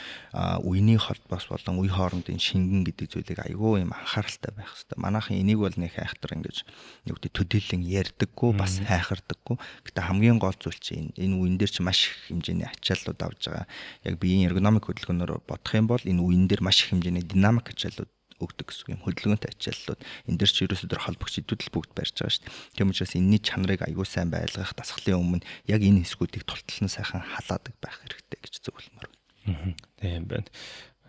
үений холбоос болон үе хоорондын шингэн гэдэг зүйлийг айгүй юм анхааралтай байх хэрэгтэй. Манайхан энийг бол нэг хайхтар ингэж юу гэдэг төдийлөн ярьдаггүй бас хайхардаггүй. Гэтэ хамгийн гол зүйл чинь энэ үеийн дээр чи маш их хэмжээний ачааллууд авж байгаа. Яг биеийн эргономик хөдөлгөөнөөр бодох юм бол энэ үеийн дээр маш их хэмжээний динамик ачааллууд өгдөг гэсэн юм. Хөдөлгөөнтэй ачааллууд энэ дээр ч ерөөсөө тэр холбогч идүүдэл бүгд барьж байгаа шүү дээ. Тийм учраас энэний чанарыг аягүй сайн байлгах дасгалын өмнө яг энэ хэсгүүдийг тулталсан сайхан халаадаг байх хэрэгтэй гэж зөвлөмөр. Тийм байна.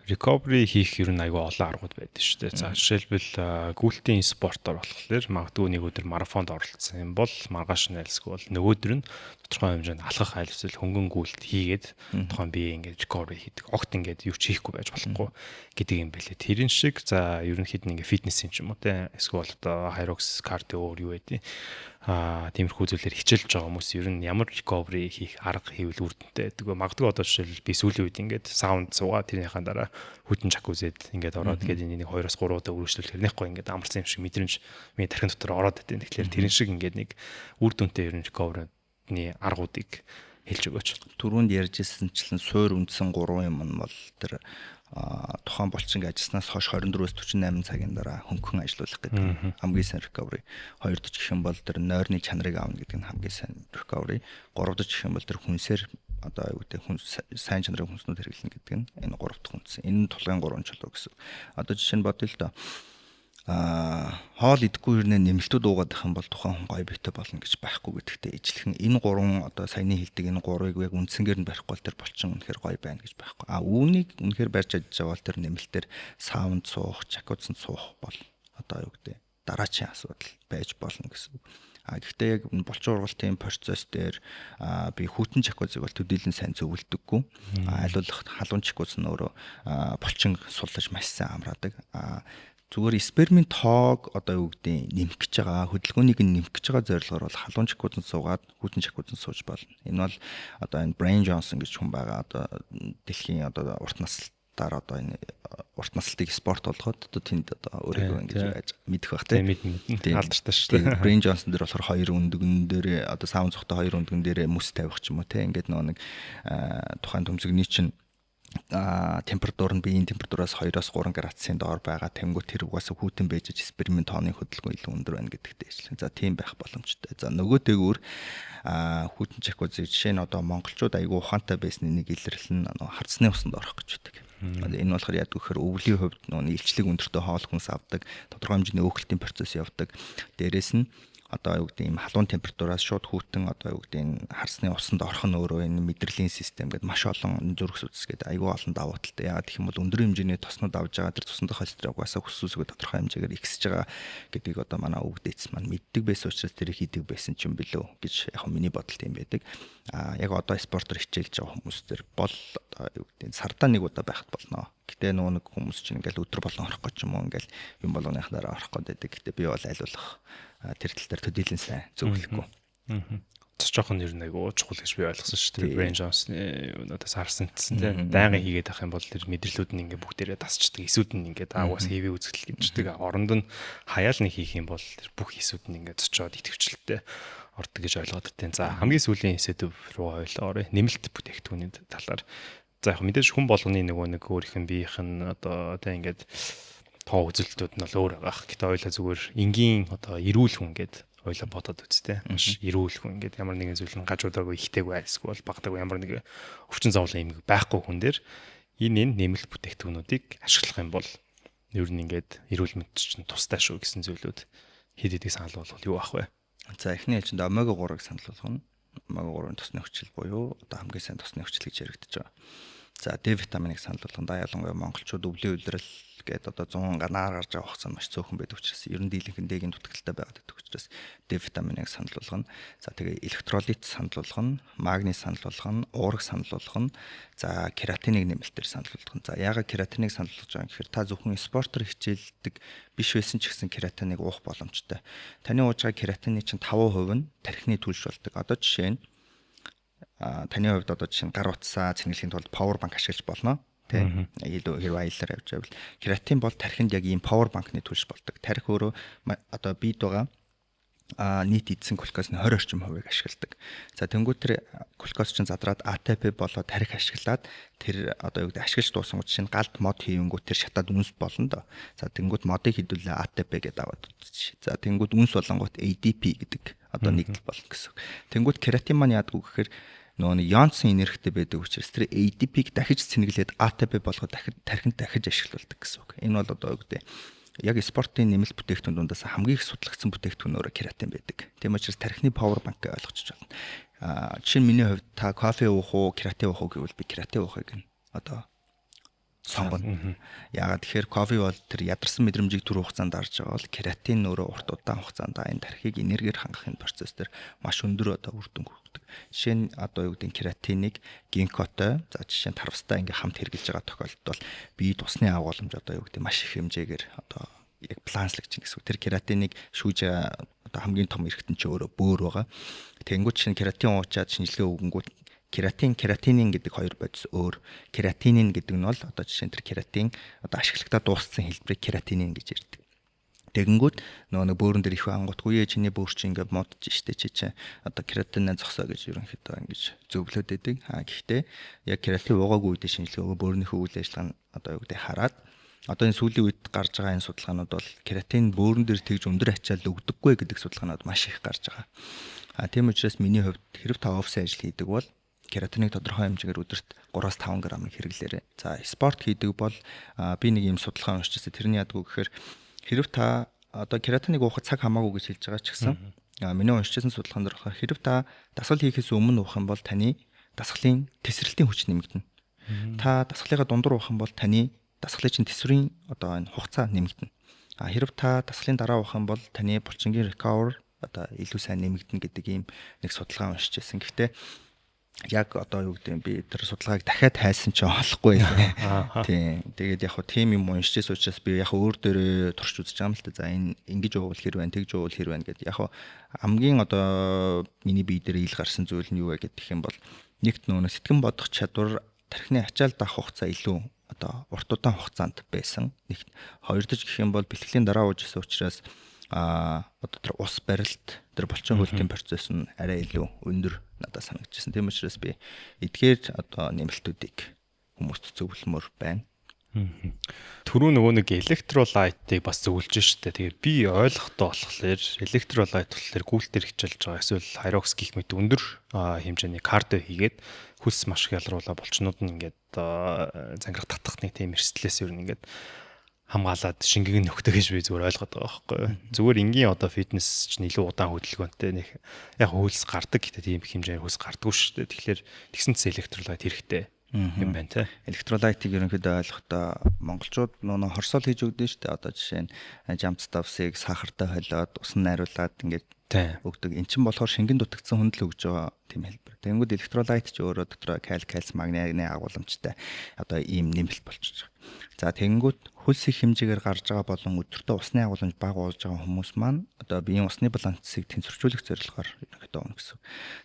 Recovery хийх ер нь аягүй олон аргууд байдаг шүү дээ. За жишээлбэл гүйлтийн спортоор болохоор магадгүй нэг өдөр марафонд оролцсон юм бол маргааш нь альсгүй бол нөгөөдөр нь тодорхой хэмжээнд алхах айл эсвэл хөнгөн гүйлт хийгээд тухайн бие ингээд recovery хийдэг. Огт ингээд юу ч хийхгүй байж болохгүй гэдэг юм байлээ. Тэрэн шиг за ерөнхийд нь ингээд фитнесийн ч юм уу те эсвэл одоо Hyrox cardio юу гэдэг тиймэрхүү зүйлээр хичээлж байгаа хүмүүс ер нь ямар recovery хийх арга хийвэл үр дүнтэй байдаг вэ? Магадгүй одоо жишээл би сүүлийн үед ингээд саунд суугаа тэрнийхэн дараа хүтэн жакузед ингээд ороод тэгээд энийг 2-3 удаа үргэлжлүүл тэрнийхгүй ингээд амарсан юм шиг мэдрэмж миний тархин дотор ороод байдаг. Тэгэхээр тэрэн шиг ингээд нэг үр дүнтэй ер нь recovery-ны аргуудыг хэлж өгөөч. Түрүүнд ярьжсэнчлэн суур үндсэн 3 юм нь бол тэр тухайн булчинг ажилласнаас хойш 24-өөс 48 цагийн дараа хөнгөн ажиллах гэдэг хамгийн сайн recovery. Хоёрдож гэх юм бол тэр нойрны чанарыг аавна гэдэг нь хамгийн сайн recovery. Гуравдаж гэх юм бол тэр хүнсээр одоо юу гэдэг хүн сайн чанарын хүнснүүд хэрэглэнэ гэдэг нь энэ гурав дахь хүнс. Энэ тулгын 3 чулуу гэсэн. Одоо жишээ нь бодъё л доо. Хоол идэхгүй хэрнээ нэмэлтүүд уугаад байх юм бол тухайн хүн гоё биетэй болно гэж байхгүй гэдэгтээ ижилхэн энэ 3 одоо саяны хэлдэг энэ 3-ыг яг үндсэнгээр нь барихгүй бол тэр булчин үнэхээр гоё байна гэж байхгүй. Үүнийг үнэхээр барьж ажиллаж байгаа бол тэр нэмэлтээр саунд суух, жакуцанд суух бол одоо юу гэдэг дараачийн асуудал байж болно гэсэн. Гэхдээ яг булчин ургалтын процесс дээр би хүтэн жакузыг бол төдийлөн сайн зөвлөдөггүй. Айлуулах халуун жакуз нь өөрөө булчин суллаж маш сайн амраадаг. Зүгээр спермийн тоог одоо юу гэдэг нэмэх гэж байгаа хөдөлгөөнийг нэмэх гэж байгаа зорилгоор бол халуун жакузанд суугаад хүтэн жакузанд сууж болно. Энэ бол одоо энэ Brian Johnson гэж хүн байгаа одоо дэлхийн одоо урт наслтаар одоо энэ урт наслтыг спорт болгоод одоо тэнд одоо өөрийгөө ингэж яаж мэдэх бах тийм алдартай шүү дээ. Brian Johnson дээр болохоор 2 өндгөн дээр одоо саунд цогтой 2 өндгөн дээр мөс тавих ч юм уу тийм ингээд нэг тухайн төмсгний чинь температур нь биеийн температураас 2-3 градусын доор байгаа. Тэнгуут тэр угаасаа хүйтэн байж спермийн тооны хөдөлгөөн илүү өндөр байна гэдэгтэй ижлэн. За тийм байх боломжтой. За нөгөө дээгүүр хүйтэн жакузи жишээ нь одоо монголчууд айгүй ухаантай байсан нэг илэрлэл нь харцны усанд орох гэж байдаг. Энэ болохоор яг гэхээр өвлийн хувьд нөгөө илчлэг өндөртөө хоол хүнс авдаг, тодорхой хэмжээний өөхлөлтийн процесс явдаг. Дээрээс нь одоо юу гэдэг ийм халуун температураас шууд хүйтэн одоо юу гэдэг харсны усанд орох нь өөрөө энэ мэдрэлийн систем гэдэг маш олон зүрх судас гэдэг айгүй олон давуу талтай. Яагаад гэх юм бол өндөр хэмжээний тоснууд авж байгаа тэр цусндах холестерол угаасаа хүссүсгээ тодорхой хэмжээгээр ихсэж байгаа гэдгийг одоо манай өвгд эцэс маань мэддэг байсан учраас тэр хийдэг байсан ч юм билүү гэж яг миний бодолт юм байдаг. Яг одоо спортоор хичээлж байгаа хүмүүс төр бол одоо юу гэдэг сардаа нэг удаа байхад болно. Гэтэ нөгөө нэг хүмүүс чинь ингээл өдөр болгон орох гэж юм уу ингээл юм болгоных дараа орох гэдэг. Гэтэ би бол айлуулах тэр тал дээр төдийлэн сайн зөвлөхгүй. Цоч жоохон нэр нэг чухал гэж би ойлгосон шүү дээ. Brain Jones-ны юунаас харсан гэсэн тийм дайган хийгээд авах юм бол тэр мэдрэлүүд нь ингээ бүгдээрээ тасчдаг. Эсүүд нь ингээ аагуус хэвээ үзэгдэл гэмждэг. Оронд нь хаяал нэг хийх юм бол тэр бүх эсүүд нь ингээ цочоод идэвхжлэлтэй ордог гэж ойлгоод иртэн. За хамгийн сүүлийн эсэдв рүү ойлоорой. Нэмэлт бүтээгдэхүүний талаар. За яг мэдээж хүн болгоны нэг өөрийнх нь биеийнх нь одоо тийм ингээд тоо үзэлтүүд нь бол өөр байгаа. Гэтэ ойлаа зүгээр энгийн одоо эрүүл хүн гэд ойлаа бодоод үзтээ. Маш эрүүл хүн гэд ямар нэгэн зүйл нь гажуудаагүй ихтэйгүй эсвэл багтаагүй ямар нэг өвчин зовлон юм байхгүй хүн дээр энэ нэмэлт бүтээгдэхүүнүүдийг ашиглах юм бол ер нь ингээд эрүүл мэнд чинь тустай шүү гэсэн зүйлүүд хэд хэдийг санал болгох юу ах вэ? За эхний хэлжинд омега 3-ыг санал болгоно. Омега 3-ын тосны хүчил буюу одоо хамгийн сайн тосны хүчил гэж яригдж байгаа. За D витаминыг санал болгоно. Ялангуяа монголчууд өвлийн улирал гэдэг одоо 100 ганаар гарч байгаа хугацаанд маш цөөхөн байдаг учраас ер нь дийлэнх нь дэгийн дутагдaltaй байгаад байдаг учраас D витаминыг санал болгоно. За тэгээ электролит санал болгоно, магний санал болгоно, уурэг санал болгоно. За кератиныг нэмэлтээр санал болгоно. За яагаад кератиныг санал болгож байгаа юм гэхээр та зөвхөн спортоор хичээлдэг биш байсан ч гэсэн кератиныг уух боломжтой. Таны ууж байгаа кератины чинь 5% нь тархины түлш болдог. Одоо жишээ нь таны хувьд одоо жишээ нь гар утсаа цэнгэлэхийн тулд power bank ашиглаж болно. Тэ илүү хэрэг аяллаар явж байвал кератин бол тархинд яг ийм power bank-ны түлш болдог. Тархи өөрөө одоо бид байгаа нийт эдсэн глюкозны 20 орчим хувийг ашигладаг. За тэнгуү тэр глюкоз чинь задраад ATP болоод тархи ашиглаад тэр одоо юу гэдэг ашиглаж дууссан чинь галд мод хийнгүүт тэр шатаад үнс болно доо. За тэнгуүт модыг хідүүлээ ATP гэдэг аваад үзчих. За тэнгуүт үнс болонгууд ADP гэдэг одоо нэгдэл болно гэсэн. Тэнгуүт кератин маань яадаг вэ гэхээр нөгөө янцсан энергитэй байдаг учраас тэр ADP-г дахиж цэнгэлээд ATP болгоод тархинд дахиж ашиглуулдаг гэсэн үг. Энэ бол одоо юу гэдэг яг спортын нэмэлт бүтээгдэхүүн дундаас хамгийн их судлагдсан бүтээгдэхүүн өөрөө кератин байдаг. Тийм учраас тархины power bank гэж ойлгочих болно. Жишээ нь миний хувьд та кофе уух уу, кератин уух уу гэвэл би кератин уухыг одоо сонгоно. Яагаад тэгэхээр кофе бол тэр ядарсан мэдрэмжийг түр хугацаанд дарж байгаа бол кератин өөрөө урт удаан хугацаанд энэ тархийг энергиэр хангахын процесс дээр маш өндөр одоо үр дүн хүргэдэг. Жишээ нь одоо юу гэдэг кератиныг гинкотой за жишээ нь тарвстай ингээ хамт хэрэглэж байгаа тохиолдолд бол бие тусны агуулмж одоо юу гэдэг маш их хэмжээгээр одоо яг планслэгч гэсэн. Тэр кератиныг шүүж одоо хамгийн том эргэтэн чи өөрөө бөөр байгаа. Тэнгүүд чинь кератин уучаад шинжилгээ өгөнгүүт кератинин гэдэг хоёр бодис өөр. Кератинин гэдэг нь бол одоо жишээ нь тэр кератин одоо ашиглагдаад дууссан хэлбэрийг кератинин гэж ярьдаг. Тэгэнгүүт нөгөө бөөрөн дээр их ангуудгүй чиний бөөр чинь ингээд модж штэ чи одоо кератинаа зогсоо гэж ерөнхийдөө ингэж зөвлөд өгдөг. Гэхдээ яг кератин уугаагүй үедээ шинжилгээ бөөрнийхөө үйл ажиллагаа нь одоо юу гэдэг хараад одоо энэ сүүлийн үед гарч байгаа энэ судалгаанууд бол кератин бөөрөн дээр тэгж өндөр ачаал өгдөггүй гэдэг судалгаанууд маш их гарч байгаа. Тийм учраас миний хувьд хэрэг та офис ажил хийдэг бол кератиныг тодорхой хэмжээгээр өдөрт 3-5 грамыг хэрэглээрэй. За спорт хийдэг бол би нэг юм судалгаа уншижсэн. Тэрний ядгүй гэхээр хэрэг та одоо кератиныг уухад цаг хамаагүй гэж хэлж байгаа ч гэсэн миний уншижсэн судалгаан дээр хэрэг та дасгал хийхээс өмнө уух юм бол таны дасгалын тесрэлтийн хүч нэмэгдэнэ. Та дасгалыгаа дундуур уух юм бол таны дасгалын чинь тэсвэрийн одоо энэ хугацаа нэмэгдэнэ. Хэрэг та дасгалын дараа уух юм бол таны булчингийн recover одоо илүү сайн нэмэгдэнэ гэдэг ийм нэг судалгаа уншижсэн. Гэхдээ яг одоо юу гэдэг би тэр судалгааг дахиад хайсан ч олохгүй. Тийм. Тэгээд яг хөө тим юм уншижээс учраас би яг өөр дээрээ турш үзэж байгаа юм л та. За энэ ингэж уувал хэр байна, тэгж уувал хэр байна гэдэг. Яг хөө хамгийн одоо миний бие дээр ил гарсан зүйл нь юу вэ гэдэг юм бол нэгт нөө сэтгэн бодох чадвар тархины ачаал даах хугацаа илүү одоо урт удаан хугацаанд байсан. Нэгт хоёрдож гэх юм бол бэлтгэлийн дараа уужсэн учраас одоо тэр ус барилт тэр булчин хөлтийн процесс нь арай илүү өндөр надад санагдчихсан. Тийм учраас би эдгээр одоо нэмэлтүүдийг хүмүүст зөвлөмөр байна. Түрүү нөгөө нэг электролайтыг бас зөвлөж штэ. Тэгээ би ойлгохдоо болохоор электролайт болохоор Google дээр хичээлж байгаа эсвэл Hyrox гэх мэт өндөр хэмжээний кардио хийгээд хөлс маш их ялруулаа булчнууд нь ингээд зангирах татах нэг тийм эрсдлээс ер нь ингээд хамгаалаад шингэг нөхдөг гэж би зүгээр ойлгоод байгаа байхгүй. Зүгээр энгийн одоо фитнес чинь илүү удаан хөдөлгөөнтэй нэг яг хөлс гардаг гэдэг тийм хэмжээний хөлс гардаггүй штэ. Тэгэхээр тэгсэн чинь электролайт хэрэгтэй юм байна те. Электролайтыг ерөнхийдөө ойлгохдоо монголчууд нөгөө хорсол хийж өгдөө шүү дээ. Одоо жишээ нь jump stuffs-ыг сахартай холиод усан найруулад ингээд өгдөг. Эн чинь болохоор шингэн дутагдсан хүндэл өгж байгаа тийм хэлбэр. Тэнгүүд электролайт ч өөрөө дотроо кальц, магнезийн агуулмжтай одоо ийм нэмэлт болчихж байгаа. За тэнгүүд хөлс их хэмжээгээр гарч байгаа болон өдөртөө усны агуулмж бага уулж байгаа хүмүүс маань одоо биеийн усны балансыг тэнцвэржүүлэх зорилгоор ерөнхийдөө өгнө гэсэн.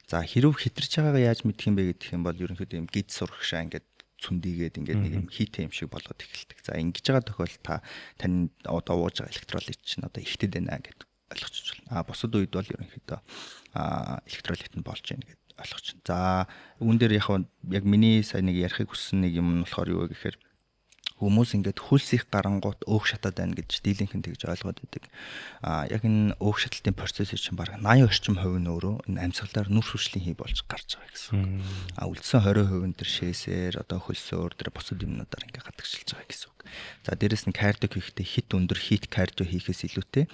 За хэрв хитэрч байгаагаа яаж мэдэх юм бэ гэдэг юм бол ерөнхийдөө юм гид сурагшаа ингээд цүндийгээд ингээд нэг юм хийтэй юм шиг болоод эхэлдэг. За ингэж байгаа тохиолдолд тань одоо ууж байгаа электролит чинь одоо ихтэд байна гэдэг ойлгочих болно. Бусад үед бол ерөнхийдөө электролит нь болж байна гэдэг ойлгоч. За үүн дээр яг миний сая нэг ярихыг хүссэн нэг юм нь болохоор юу вэ гэхээр хүмүүс ингээд хөлс их гарангуут өөх шатаад байна гэж дийлэнх нь тэгж ойлгоод байдаг. Яг энэ өөх шаталтын процесс чинь бараг 80% нь өөрөө энэ амьсгалаар нүр хүршлийн хий болж гарч байгаа гэсэн. Үлдсэн 20% төр шээсээр одоо хөлсөөр тэр бусад юмнуудаар ингээд гадагшилж байгаа гэсэн. За дээрэс нь кардио хийхдээ хит өндөр хит кардио хийхээс илүүтэй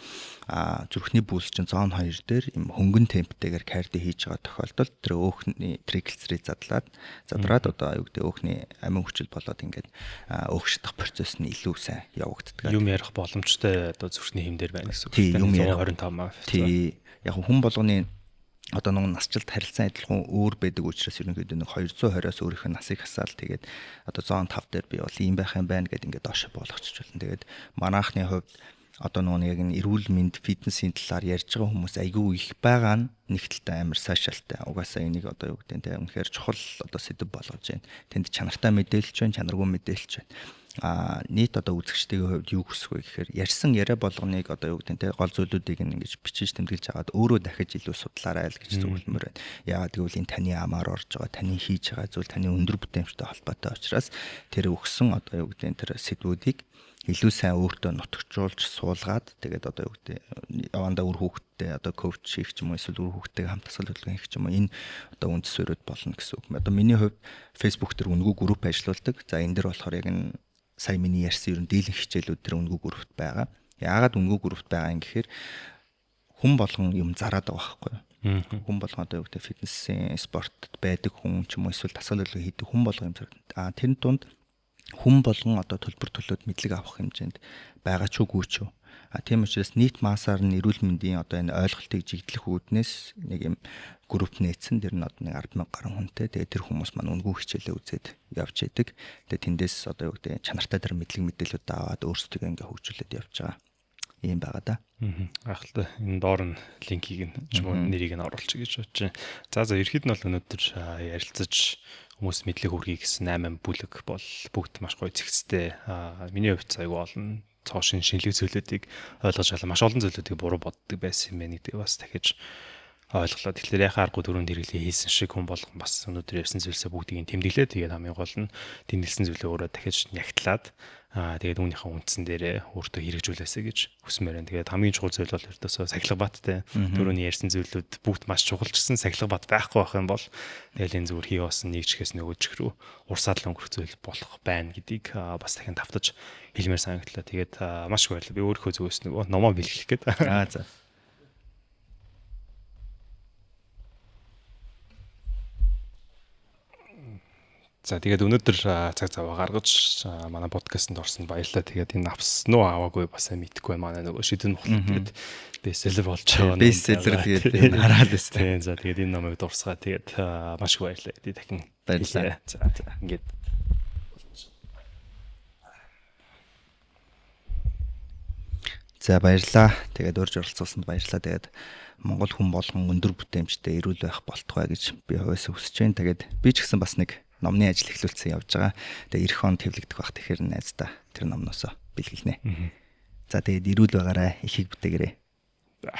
зүрхний пульс чинь зон 2 дээр юм хөнгөн темптэйгээр кардио хийж байгаа тохиолдолд тэр өөхний триглицерид задраад одоо юу гэдэг өөхний амин хүчил болоод ингээд өөх шатах процесс нь илүү сайн явагддаг. Юм ярих боломжтой одоо зүрхний хэмдэр байна гэсэн үг. Тийм, 125%. Тий. Яг хүн болгоны одоо нэг насжилт харилцан адилхан өөр байдаг учраас ерөнхийдөө нэг 220-аас өөрийнх нь насыг хасаал тэгээд одоо 105 дээр би бол ийм байх юм байна гэдээ ингээд доошо болгочих болно. Тэгээд манайхны хувьд одоо нэг яг энэ эрүүл мэнд фитнесийн талаар ярьж байгаа хүмүүс айгүй их байгаа нь нэг талтай амар сайшаалтай. Угаасаа энийг одоо юу гэдэг нь үнэхээр чухал одоо сэдв болгож байна. Тэнд чанартай мэдээлж байна, чанаргүй мэдээлж байна. Нийт одоо үзэгчдийн хувьд юу хүсэх вэ гэхээр ярьсан яриа болгоныг одоо юу гэдэг нь гол зүйлүүдийг ингэж бичиж тэмдэглэж аваад өөрөө дахиж илүү судлаарай л гэж зөвлөмөр байна. Яагаад гэвэл энэ таны амаар орж байгаа, таны хийж байгаа зүйл таны өндөр бүтээмжтэй холбоотой учраас тэр өгсөн одоо юу гэдэг нь тэр сэдвүүдийг илүү сайн өөртөө нутагчуулж суулгаад тэгээд одоо юу гэдэг явандаа үр хүүхдтэй одоо коуч хийх ч юм уу эсвэл үр хүүхдтэйгээ хамт тасгал хөдөлгөөн хийх ч юм уу энэ одоо үндэс өрөөд болно гэсэн үг. Одоо миний хувьд Facebook дээр үнгүү групп ажиллаулдаг. За энэ дэр болохоор яг энэ сая миний ярьсан ер нь дийлэнх хичээлүүд тэр үнгүү группт байгаа. Яагаад үнгүү группт байгаа юм гэхээр хүн болгон юм зараад байгаа байхгүй юу? Хүн болгон одоо юу гэдэг фитнесийн спортод байдаг хүн ч юм уу эсвэл тасгал хөдөлгөөн хийдэг хүн болгон юм зараад. Тэр дунд хүн болгон одоо төлбөр төлөөд мэдлэг авах хэмжээнд байгаа ч үгүй ч юу. Тийм учраас нийт массаар нь эрүүл мэндийн одоо энэ ойлголтыг жигдлэх үүднээс нэг юм групп нээсэн дэр нь одоо нэг 10,000 гаруй хүнтэй. Тэгээд тэр хүмүүс маань үнгүү хичээлээ үзээд явж идэг. Тэгээд тэндээс одоо юу гэдэг чанартай тэр мэдлэг мэдээлүүд аваад өөрсдөө ингээ хөгжүүлээд явж байгаа. Ийм байгаа да. Гайхалтай. Энэ доор нь линкийг нь ч юм уу нэрийг нь оруулчих гэж бодож байна. За ерхэд нь бол өнөөдөр ярилцаж хүмүүс мэдлэг хүргэе гэсэн 8 бүлэг бол бүгд маш гоё зэгцтэй. Миний хувьд айгүй олон цоошин шинэлэг зүйлүүдийг ойлгож авлаа. Маш олон зүйлүүдийг буруу боддог байсан юм байна гэдэг бас дахиж ойлголоо. Тэгэхээр яхаа аргагүй дөрөнд хэрэглээ хийсэн шиг хүн болгон бас өнөөдөр ярьсан зүйлсээ бүгдийг тэмдэглээ. Тэгээд хамгийн гол нь тэмдэглэсэн зүйлээ өөрөө дахиж нягтлаад тэгээд үүнийхээ үндсэн дээрээ өөртөө хэрэгжүүлээсэй гэж хүсмээр байна. Тэгээд хамгийн чухал зүйл бол ердөөсөө сахилга баттай. Дөрөвний ярьсан зүйлүүд бүгд маш чухалчсан. Сахилга бат байхгүй байх юм бол тэгэл энэ зүгээр хий басан нэг чихээс нөгөө чих рүү урсаалал өнгөрөх зүйл болох байна гэдгийг бас дахин давтаж хэлмээр санагдлаа. Тэгээд маш их баярлалаа. Би өөрийнхөө зүгээс нөгөө номоо бэлгэлэх гээд. За. За тэгээд өнөөдөр цаг цаваа гаргаж манай подкастэнд орсонд баярлалаа. Тэгээд энэ авсан уу аваагүй бас мэдэхгүй манай нөгөө шийдэн болохоор тэгээд бестселлер болж байгаа. Бестселлер тэгээд хараад байсан. За тэгээд энэ номыг дурсгаа. Тэгээд маш их баярлалаа. Тэгээд дахин баярлалаа. За ингээд За баярлалаа. Тэгээд урьж оролцуулсанд баярлалаа. Тэгээд Монгол хүн болгон өндөр бүтээмжтэй эрүүл байх болтугай гэж би хувьсаа хүсэж байна. Тэгээд би ч гэсэн бас нэг номны ажил эхлүүлсэн явж байгаа. Тэгээ эх хон төвлөгдөх бах тэгэхээр найздаа тэр номноосоо бэлгэлнэ. За тэгээд эрүүл байгаарай, ихийг бүтээгээрэй. За